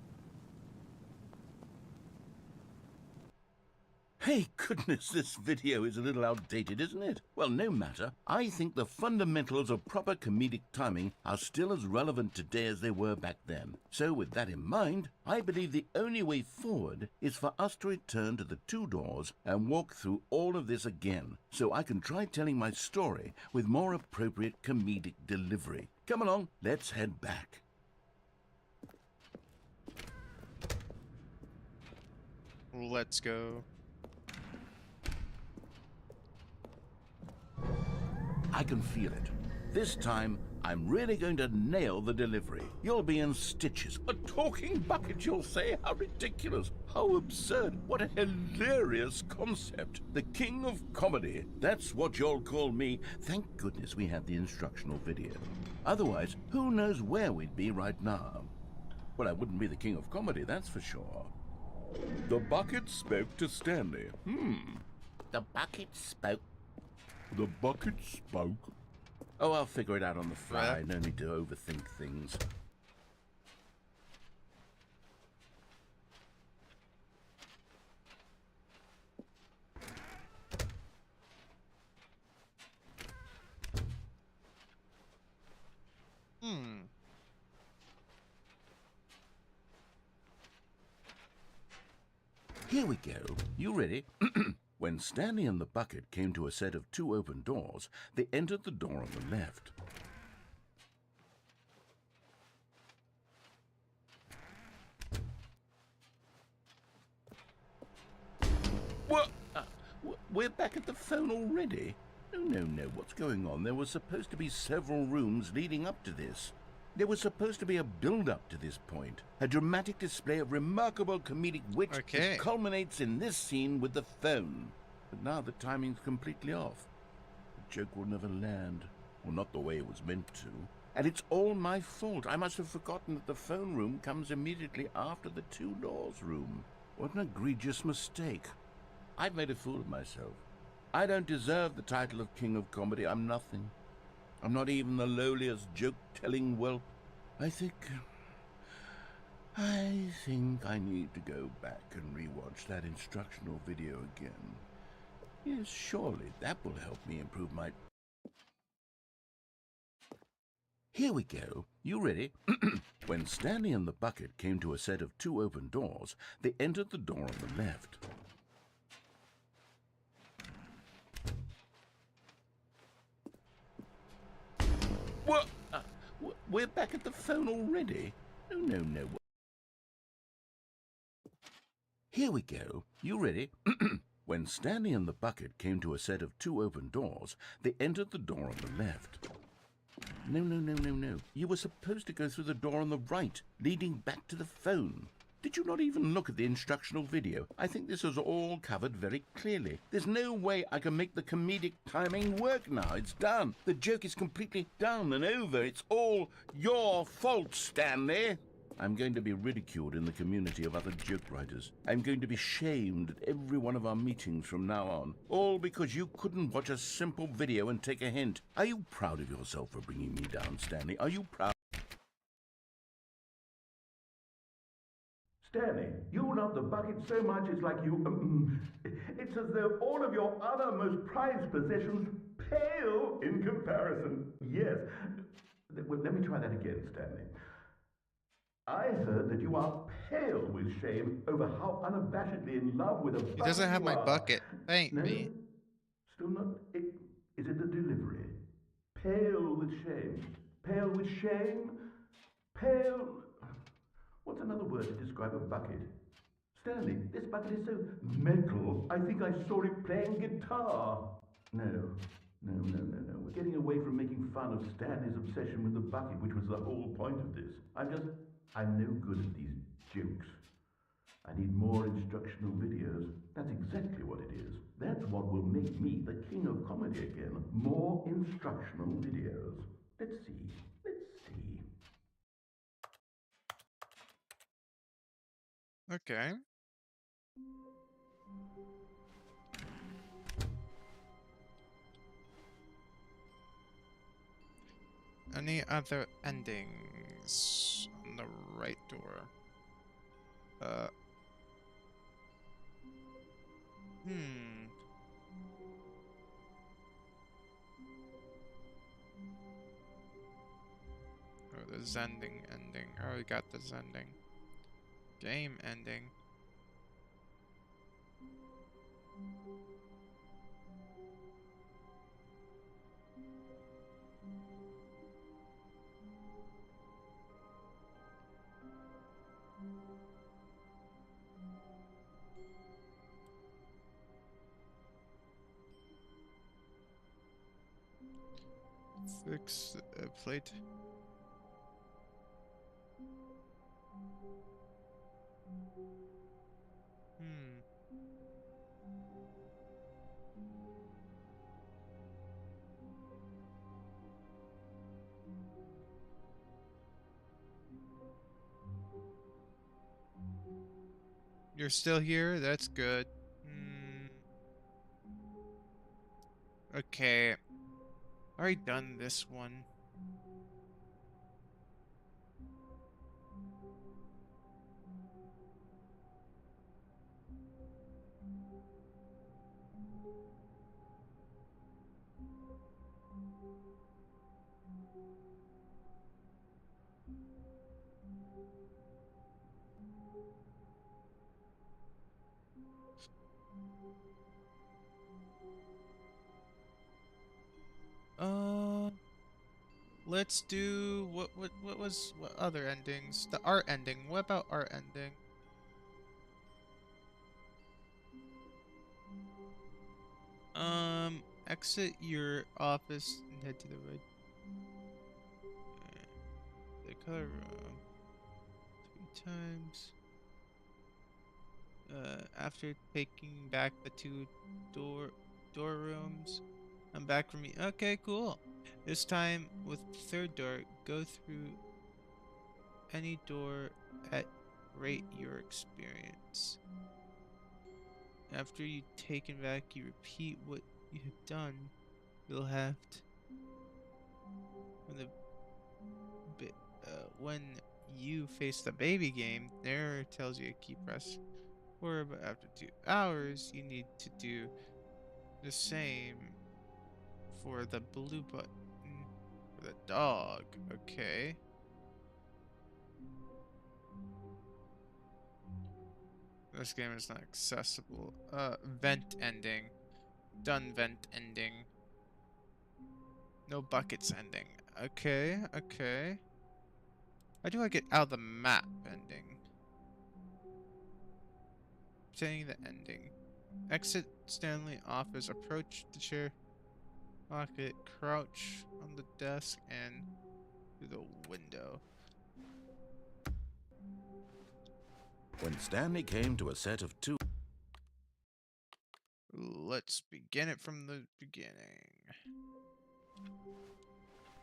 Hey, goodness, this video is a little outdated, isn't it? Well, no matter. I think the fundamentals of proper comedic timing are still as relevant today as they were back then. So with that in mind, I believe the only way forward is for us to return to the two doors and walk through all of this again, so I can try telling my story with more appropriate comedic delivery. Come along, let's head back. Let's go. I can feel it. This time, I'm really going to nail the delivery. You'll be in stitches. A talking bucket, you'll say? How ridiculous. How absurd. What a hilarious concept. The king of comedy. That's what you'll call me. Thank goodness we have the instructional video. Otherwise, who knows where we'd be right now. Well, I wouldn't be the king of comedy, that's for sure. The bucket spoke to Stanley. The bucket spoke. The bucket spoke. Oh, I'll figure it out on the fly. No need to overthink things. Here we go. You ready? When Stanley and the bucket came to a set of 2 open doors, they entered the door on the left. What? We're back at the phone already? No. What's going on? There were supposed to be several rooms leading up to this. There was supposed to be a build-up to this point, a dramatic display of remarkable comedic wit that culminates in this scene with the phone. But now the timing's completely off. The joke will never land, or not the way it was meant to. And it's all my fault. I must have forgotten that the phone room comes immediately after the 2 doors room. What an egregious mistake. I've made a fool of myself. I don't deserve the title of King of Comedy. I'm nothing. I'm not even the lowliest joke-telling whelp. I think I need to go back and rewatch that instructional video again. Yes, surely that will help me improve my... Here we go. You ready? When Stanley and the bucket came to a set of 2 open doors, they entered the door on the left. What? We're back at the phone already? No. Here we go. You ready? When Stanley and the bucket came to a set of 2 open doors, they entered the door on the left. No. You were supposed to go through the door on the right, leading back to the phone. Did you not even look at the instructional video? I think this is all covered very clearly. There's no way I can make the comedic timing work now. It's done. The joke is completely done and over. It's all your fault, Stanley. I'm going to be ridiculed in the community of other joke writers. I'm going to be shamed at every one of our meetings from now on. All because you couldn't watch a simple video and take a hint. Are you proud of yourself for bringing me down, Stanley? Are you proud? Stanley, you love the bucket so much it's like you... it's as though all of your other most prized possessions pale in comparison. Yes. Well, let me try that again, Stanley. I heard that you are pale with shame over how unabashedly in love with a bucket He doesn't have you my are. bucket. Thank me. Still not... Is it the delivery? Pale with shame. Pale with shame? Pale... What's another word to describe a bucket? Stanley, this bucket is so metal. I think I saw it playing guitar. No. We're getting away from making fun of Stanley's obsession with the bucket, which was the whole point of this. I'm no good at these jokes. I need more instructional videos. That's exactly what it is. That's what will make me the king of comedy again. More instructional videos. Let's see. Okay. Any other endings on the right door? Oh, the Zending ending. Oh, we got the Zending. Game ending. Fix plate. You're still here? That's good. Hmm. Okay. Already done this one. Uh, let's do what other endings? The art ending. What about art ending? Exit your office and head to the right. The color room 3 times. After taking back the two door door rooms, I'm back from me. Okay, cool. This time with the third door, go through any door at rate your experience. After you've taken back, you repeat what you have done. You'll have to when the when you face the baby game, there tells you to keep press forward, but after 2 hours, you need to do the same for the blue button for the dog. Okay. This game is not accessible. Vent ending. Done vent ending. No buckets ending. Okay, okay. How do I get out of the map ending? Saying the ending. Exit Stanley office. Approach the chair. Lock it. Crouch on the desk and through the window. When Stanley came to a set of two... Let's begin it from the beginning.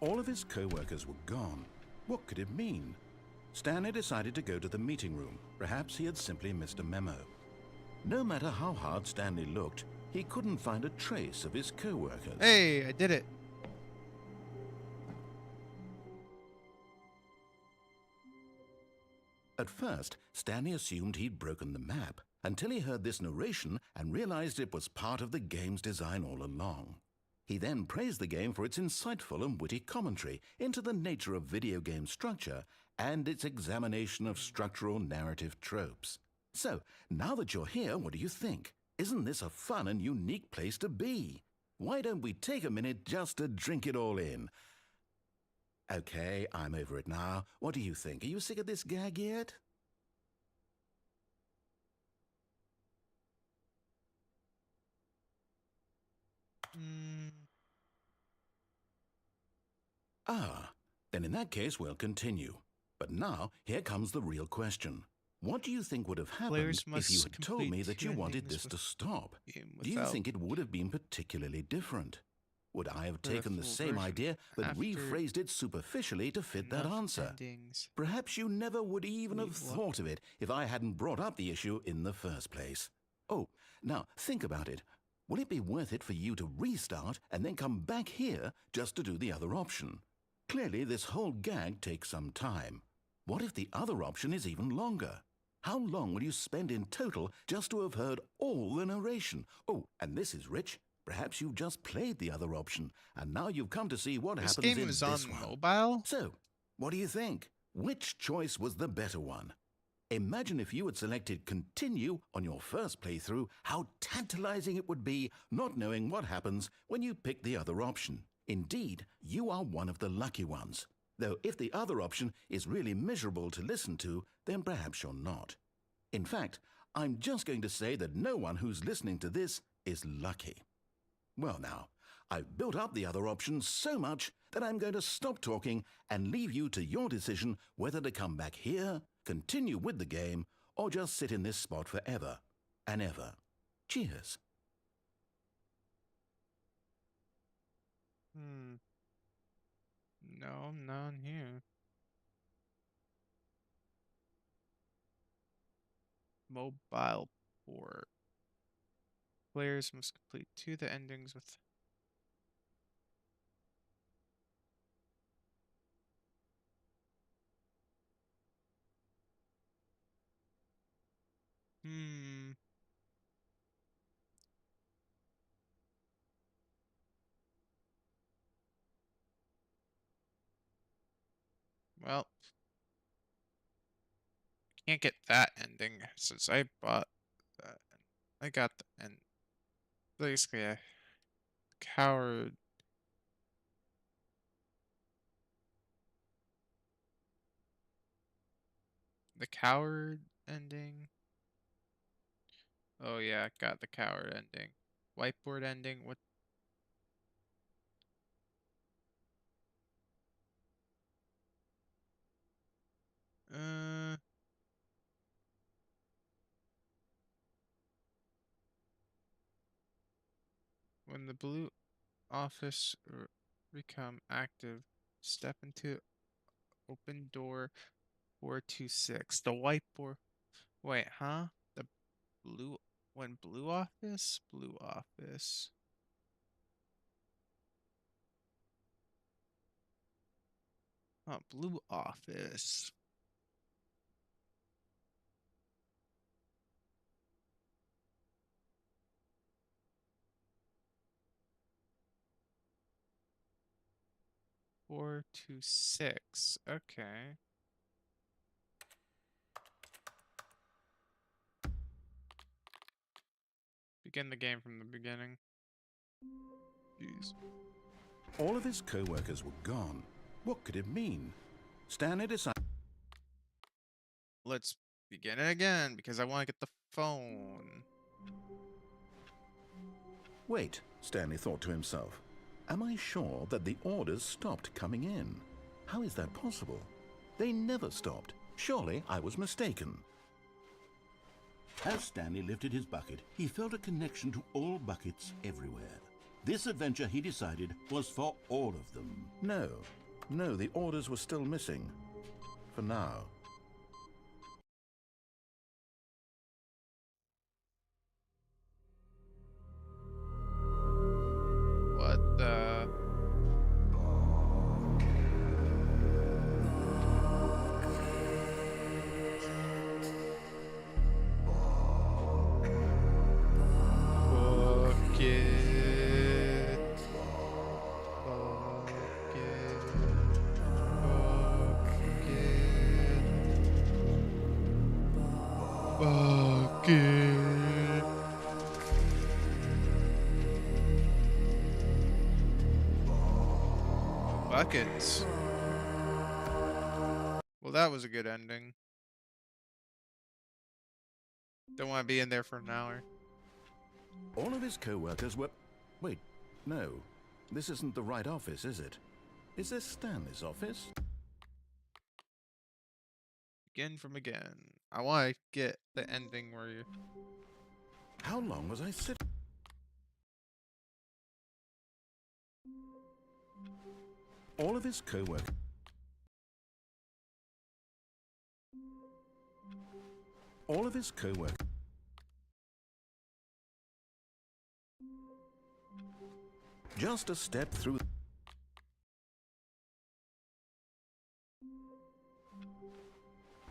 All of his co-workers were gone. What could it mean? Stanley decided to go to the meeting room. Perhaps he had simply missed a memo. No matter how hard Stanley looked, he couldn't find a trace of his co-workers. Hey, I did it. At first, Stanley assumed he'd broken the map, until he heard this narration and realized it was part of the game's design all along. He then praised the game for its insightful and witty commentary into the nature of video game structure and its examination of structural narrative tropes. So, now that you're here, what do you think? Isn't this a fun and unique place to be? Why don't we take a minute just to drink it all in? Okay, I'm over it now. What do you think? Are you sick of this gag yet? Ah, then in that case we'll continue. But now, here comes the real question. What do you think would have happened Players if you must had told me complete that 2 you wanted endings this to stop? Do you without think it would have been particularly different? Would I have For the taken the full same version, idea but after rephrased it superficially to fit that enough answer? endings. Perhaps you never would even have Leave luck. thought of it if I hadn't brought up the issue in the first place. Oh, now think about it. Will it be worth it for you to restart and then come back here just to do the other option? Clearly, this whole gag takes some time. What if the other option is even longer? How long will you spend in total just to have heard all the narration? Oh, and this is rich. Perhaps you've just played the other option, and now you've come to see what This happens game in is this on one. mobile? So, what do you think? Which choice was the better one? Imagine if you had selected continue on your first playthrough, how tantalizing it would be not knowing what happens when you pick the other option. Indeed, you are one of the lucky ones. Though if the other option is really miserable to listen to, then perhaps you're not. In fact, I'm just going to say that no one who's listening to this is lucky. Well now, I've built up the other option so much that I'm going to stop talking and leave you to your decision whether to come back here, continue with the game, or just sit in this spot forever and ever. Cheers. No, none here. mobile port. Players must complete 2 the endings with. Hmm. Well, can't get that ending since I bought that. I got the end. Basically, a coward. The coward ending. Oh yeah, got the coward ending. Whiteboard ending. What? Uh, when the blue office become active, step into open door 426. The whiteboard. Wait, huh? The blue. When blue office? Blue office. Oh, blue office. Four to six. Okay. Begin the game from the beginning. Jeez. All of his co-workers were gone. What could it mean? Stanley decided. Let's begin it again because I want to get the phone. Wait, Stanley thought to himself. Am I sure that the orders stopped coming in? How is that possible? They never stopped. Surely I was mistaken. As Stanley lifted his bucket, he felt a connection to all buckets everywhere. This adventure, he decided, was for all of them. No, the orders were still missing. For now. What the? Bucket. Bucket. Buckets. Well, that was a good ending. Don't want to be in there for an hour. All of his co-workers were... Wait, no. This isn't the right office, is it? Is this Stanley's office? Begin from again. I want to get the ending where you... How long was I sitting? All of his co-workers... All of his co-workers... Just a step through...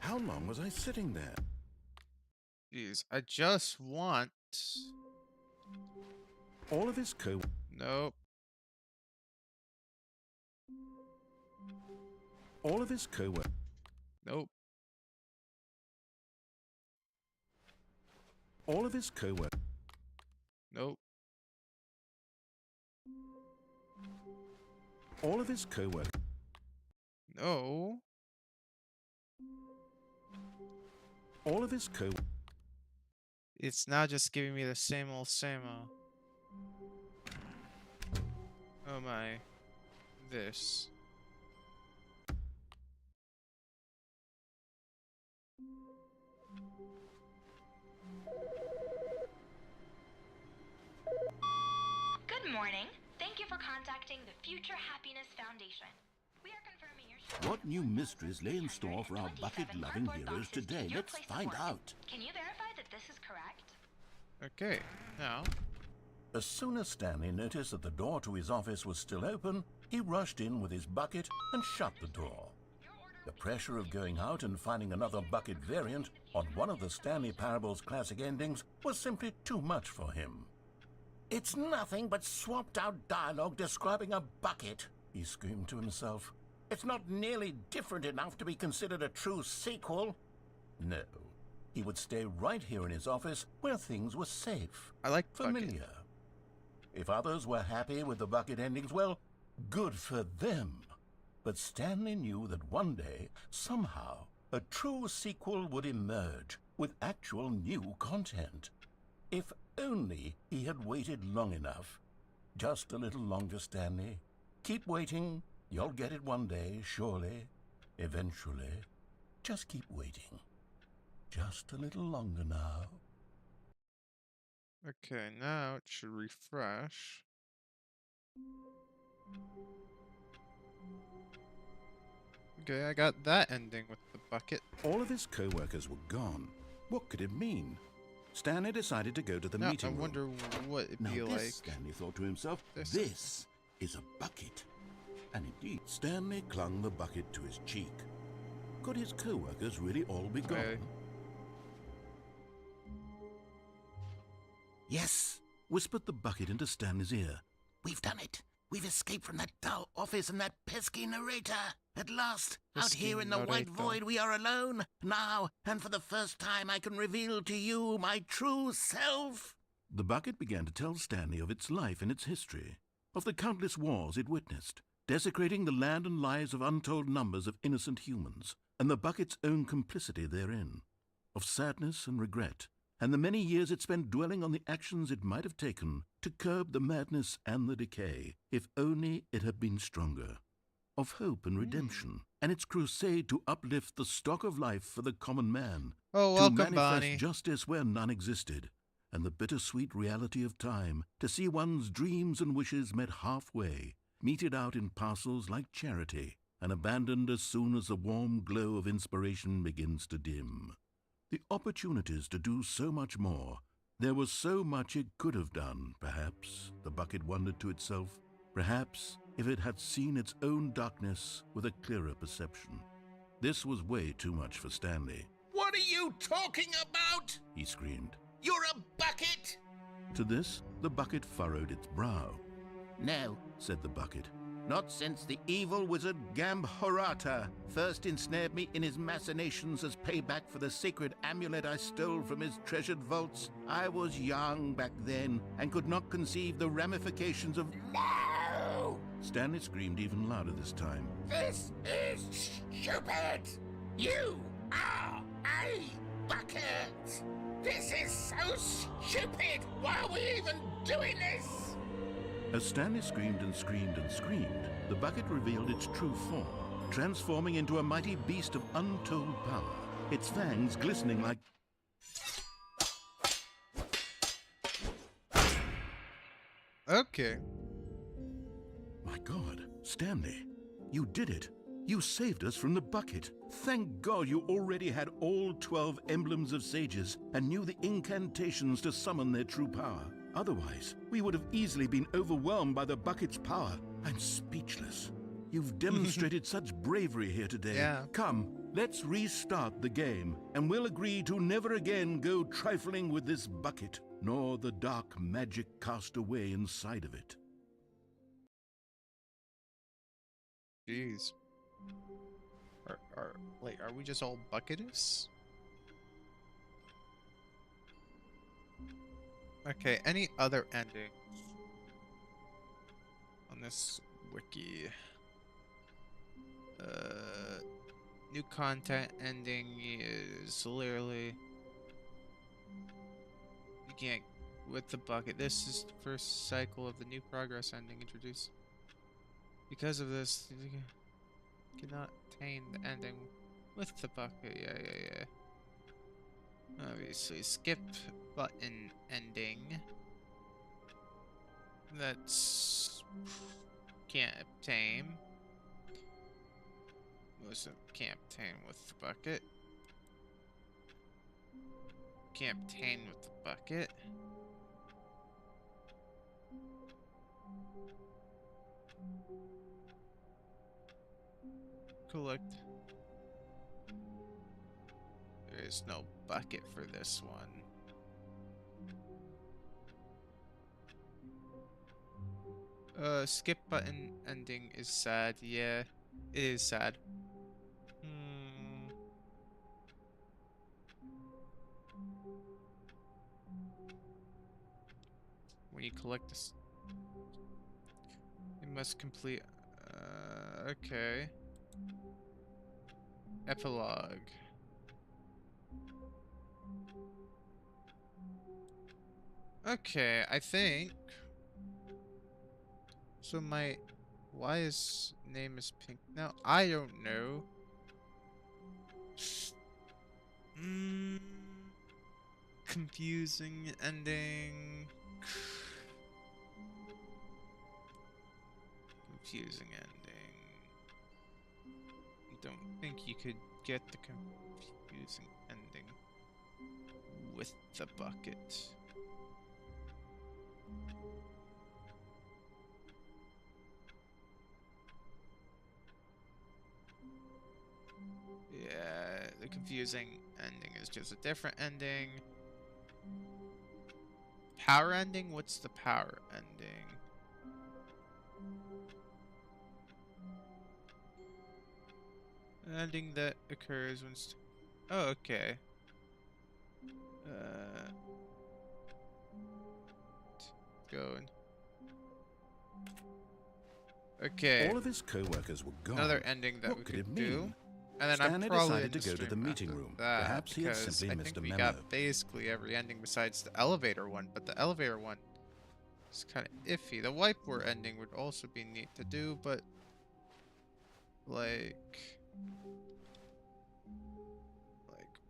How long was I sitting there? Jeez, I just want... All of his co... Nope. All of his co-workers... Nope. All of his co-workers... Nope. All of his co-workers... No. All of his co... It's not just giving me the same old, same old. Oh my. This. Good morning. Thank you for contacting the Future Happiness Foundation. We are confirming your What new mysteries lay in store for our bucket-loving heroes today? Let's find out. Can you verify that this is correct? Okay, now. As soon as Stanley noticed that the door to his office was still open, he rushed in with his bucket and shut the door. The pressure of going out and finding another bucket variant on one of the Stanley Parable's classic endings was simply too much for him. "It's nothing but swapped-out dialogue describing a bucket," he screamed to himself. "It's not nearly different enough to be considered a true sequel." No, he would stay right here in his office where things were safe, I like familiar. bucket. If others were happy with the bucket endings, well, good for them. But Stanley knew that one day, somehow, a true sequel would emerge with actual new content. If only he had waited long enough. Just a little longer, Stanley. Keep waiting. You'll get it one day, surely. Eventually. Just keep waiting. Just a little longer now. Okay, now it should refresh. Okay, I got that ending with the bucket. All of his co-workers were gone. What could it mean? Stanley decided to go to the Now, I meeting room. wonder what it'd Now be this, like. Stanley thought to himself, This. this is a bucket. And indeed, Stanley clung the bucket to his cheek. Could his co-workers really all be gone? Okay. Yes, whispered the bucket into Stanley's ear. "We've done it. We've escaped from that dull office and that pesky narrator. At last, out Pesky here in the white narrator. void, we are alone. Now, and for the first time, I can reveal to you my true self." The bucket began to tell Stanley of its life and its history, of the countless wars it witnessed, desecrating the land and lives of untold numbers of innocent humans, and the bucket's own complicity therein, of sadness and regret, and the many years it spent dwelling on the actions it might have taken to curb the madness and the decay, if only it had been stronger, of hope and redemption, and its crusade to uplift the stock of life for the common man, Oh, to welcome, manifest Bonnie. justice where none existed, and the bittersweet reality of time, to see one's dreams and wishes met halfway, meted out in parcels like charity, and abandoned as soon as the warm glow of inspiration begins to dim. The opportunities to do so much more. There was so much it could have done, perhaps, the bucket wondered to itself. Perhaps, if it had seen its own darkness with a clearer perception. This was way too much for Stanley. What are you talking about? He screamed. You're a bucket! To this, the bucket furrowed its brow. No, Said the bucket. not since the evil wizard Gambhorata first ensnared me in his machinations as payback for the sacred amulet I stole from his treasured vaults. I was young back then and could not conceive the ramifications of... No! Stanley screamed even louder this time. This is stupid! You are a bucket! This is so stupid! Why are we even doing this? As Stanley screamed and screamed and screamed, the bucket revealed its true form, transforming into a mighty beast of untold power, its fangs glistening like... Okay. My God, Stanley, you did it. You saved us from the bucket. Thank God you already had all 12 emblems of sages and knew the incantations to summon their true power. Otherwise, we would have easily been overwhelmed by the bucket's power. I'm speechless. You've demonstrated such bravery here today. Yeah. Come, let's restart the game, and we'll agree to never again go trifling with this bucket, nor the dark magic cast away inside of it. Jeez. Are we just all bucketous? Okay, any other endings on this wiki? New content ending is literally you can't with the bucket. This is the first cycle of the new progress ending introduced. Because of this, you cannot attain the ending with the bucket. Yeah. Obviously, skip button ending. That's can't obtain. Wasn't campaign with the bucket. Campaign with the bucket. Collect. There is no bucket for this one. Skip button ending is sad. Yeah, it is sad. When you collect this, you must complete. Okay. Epilogue. Okay, I think. So why his name is pink now? I don't know. Confusing ending. Confusing ending. Don't think you could get the confusing ending with the bucket. Yeah, the confusing ending is just a different ending. Power ending? What's the power ending? An ending that occurs when... Oh, okay. Going. Okay. All of his co-workers were gone. Another ending that what we could could it do. mean? And then Stanley I'm probably decided to go to the meeting room. Perhaps he had simply missed a we memo. got basically every ending besides the elevator one, but the elevator one is kind of iffy. The whiteboard ending would also be neat to do, but like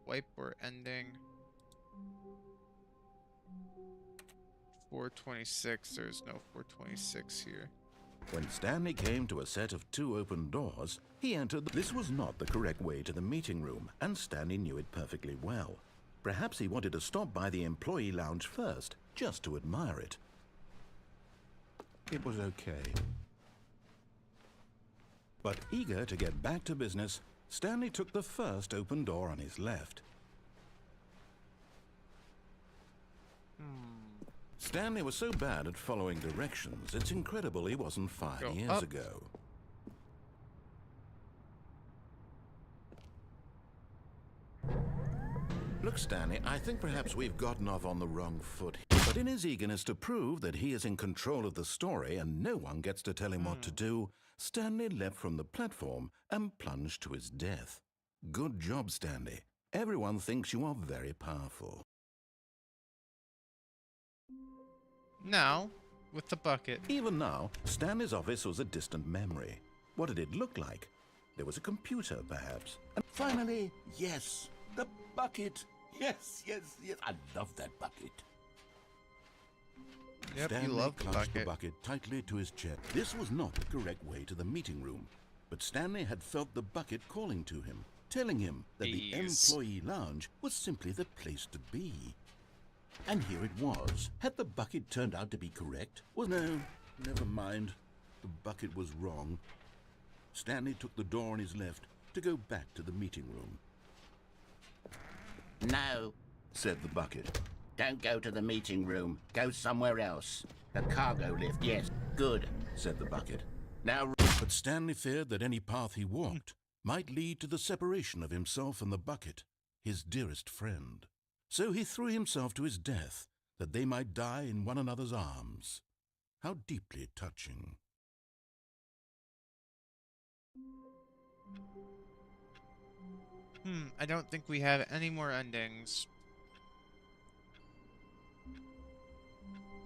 whiteboard ending 426. There's no 426 here. When Stanley came to a set of 2 open doors, he entered. This was not the correct way to the meeting room, and Stanley knew it perfectly well. Perhaps he wanted to stop by the employee lounge first, just to admire it. It was okay. But eager to get back to business, Stanley took the first open door on his left. Stanley was so bad at following directions, it's incredible he wasn't fired Go years up. ago. Look, Stanley, I think perhaps we've gotten off on the wrong foot. But in his eagerness to prove that he is in control of the story and no one gets to tell him what to do, Stanley leapt from the platform and plunged to his death. Good job, Stanley. Everyone thinks you are very powerful. Now, with the bucket. Even now, Stanley's office was a distant memory. What did it look like? There was a computer, perhaps. And Finally, yes, the bucket. Yes, yes, yes. I love that bucket. Yep, Stanley you love the clutched the bucket. bucket tightly to his chest. This was not the correct way to the meeting room, but Stanley had felt the bucket calling to him, telling him that the employee lounge was simply the place to be. And here it was. Had the bucket turned out to be correct? Well, no, never mind. The bucket was wrong. Stanley took the door on his left to go back to the meeting room. No, Said the bucket. don't go to the meeting room. Go somewhere else. The cargo lift, yes. Good. Said the bucket. Now, But Stanley feared that any path he walked might lead to the separation of himself and the bucket, his dearest friend. So he threw himself to his death, that they might die in one another's arms. How deeply touching. I don't think we have any more endings.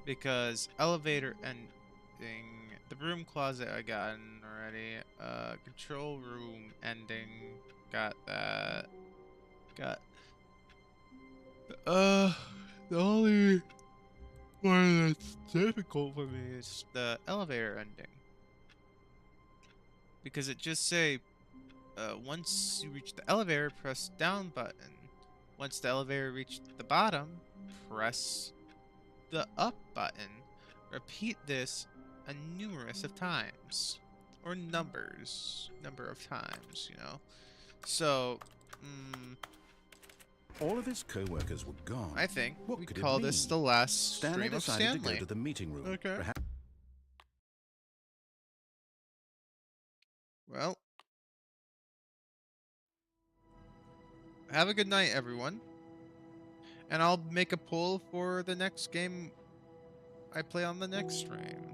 Because elevator ending, the broom closet I gotten already. Control room ending, got that. Got. The only one that's difficult for me is the elevator ending. Because it just say once you reach the elevator, press down button. Once the elevator reached the bottom, press the up button. Repeat this a numerous of times. Or number of times, you know. So, All of his co-workers were gone. I think What we could call it this mean? the last Stanley stream of decided to go Stanley. to the meeting room. Okay. Perhaps Well, have a good night, everyone. And I'll make a poll for the next game I play on the next stream.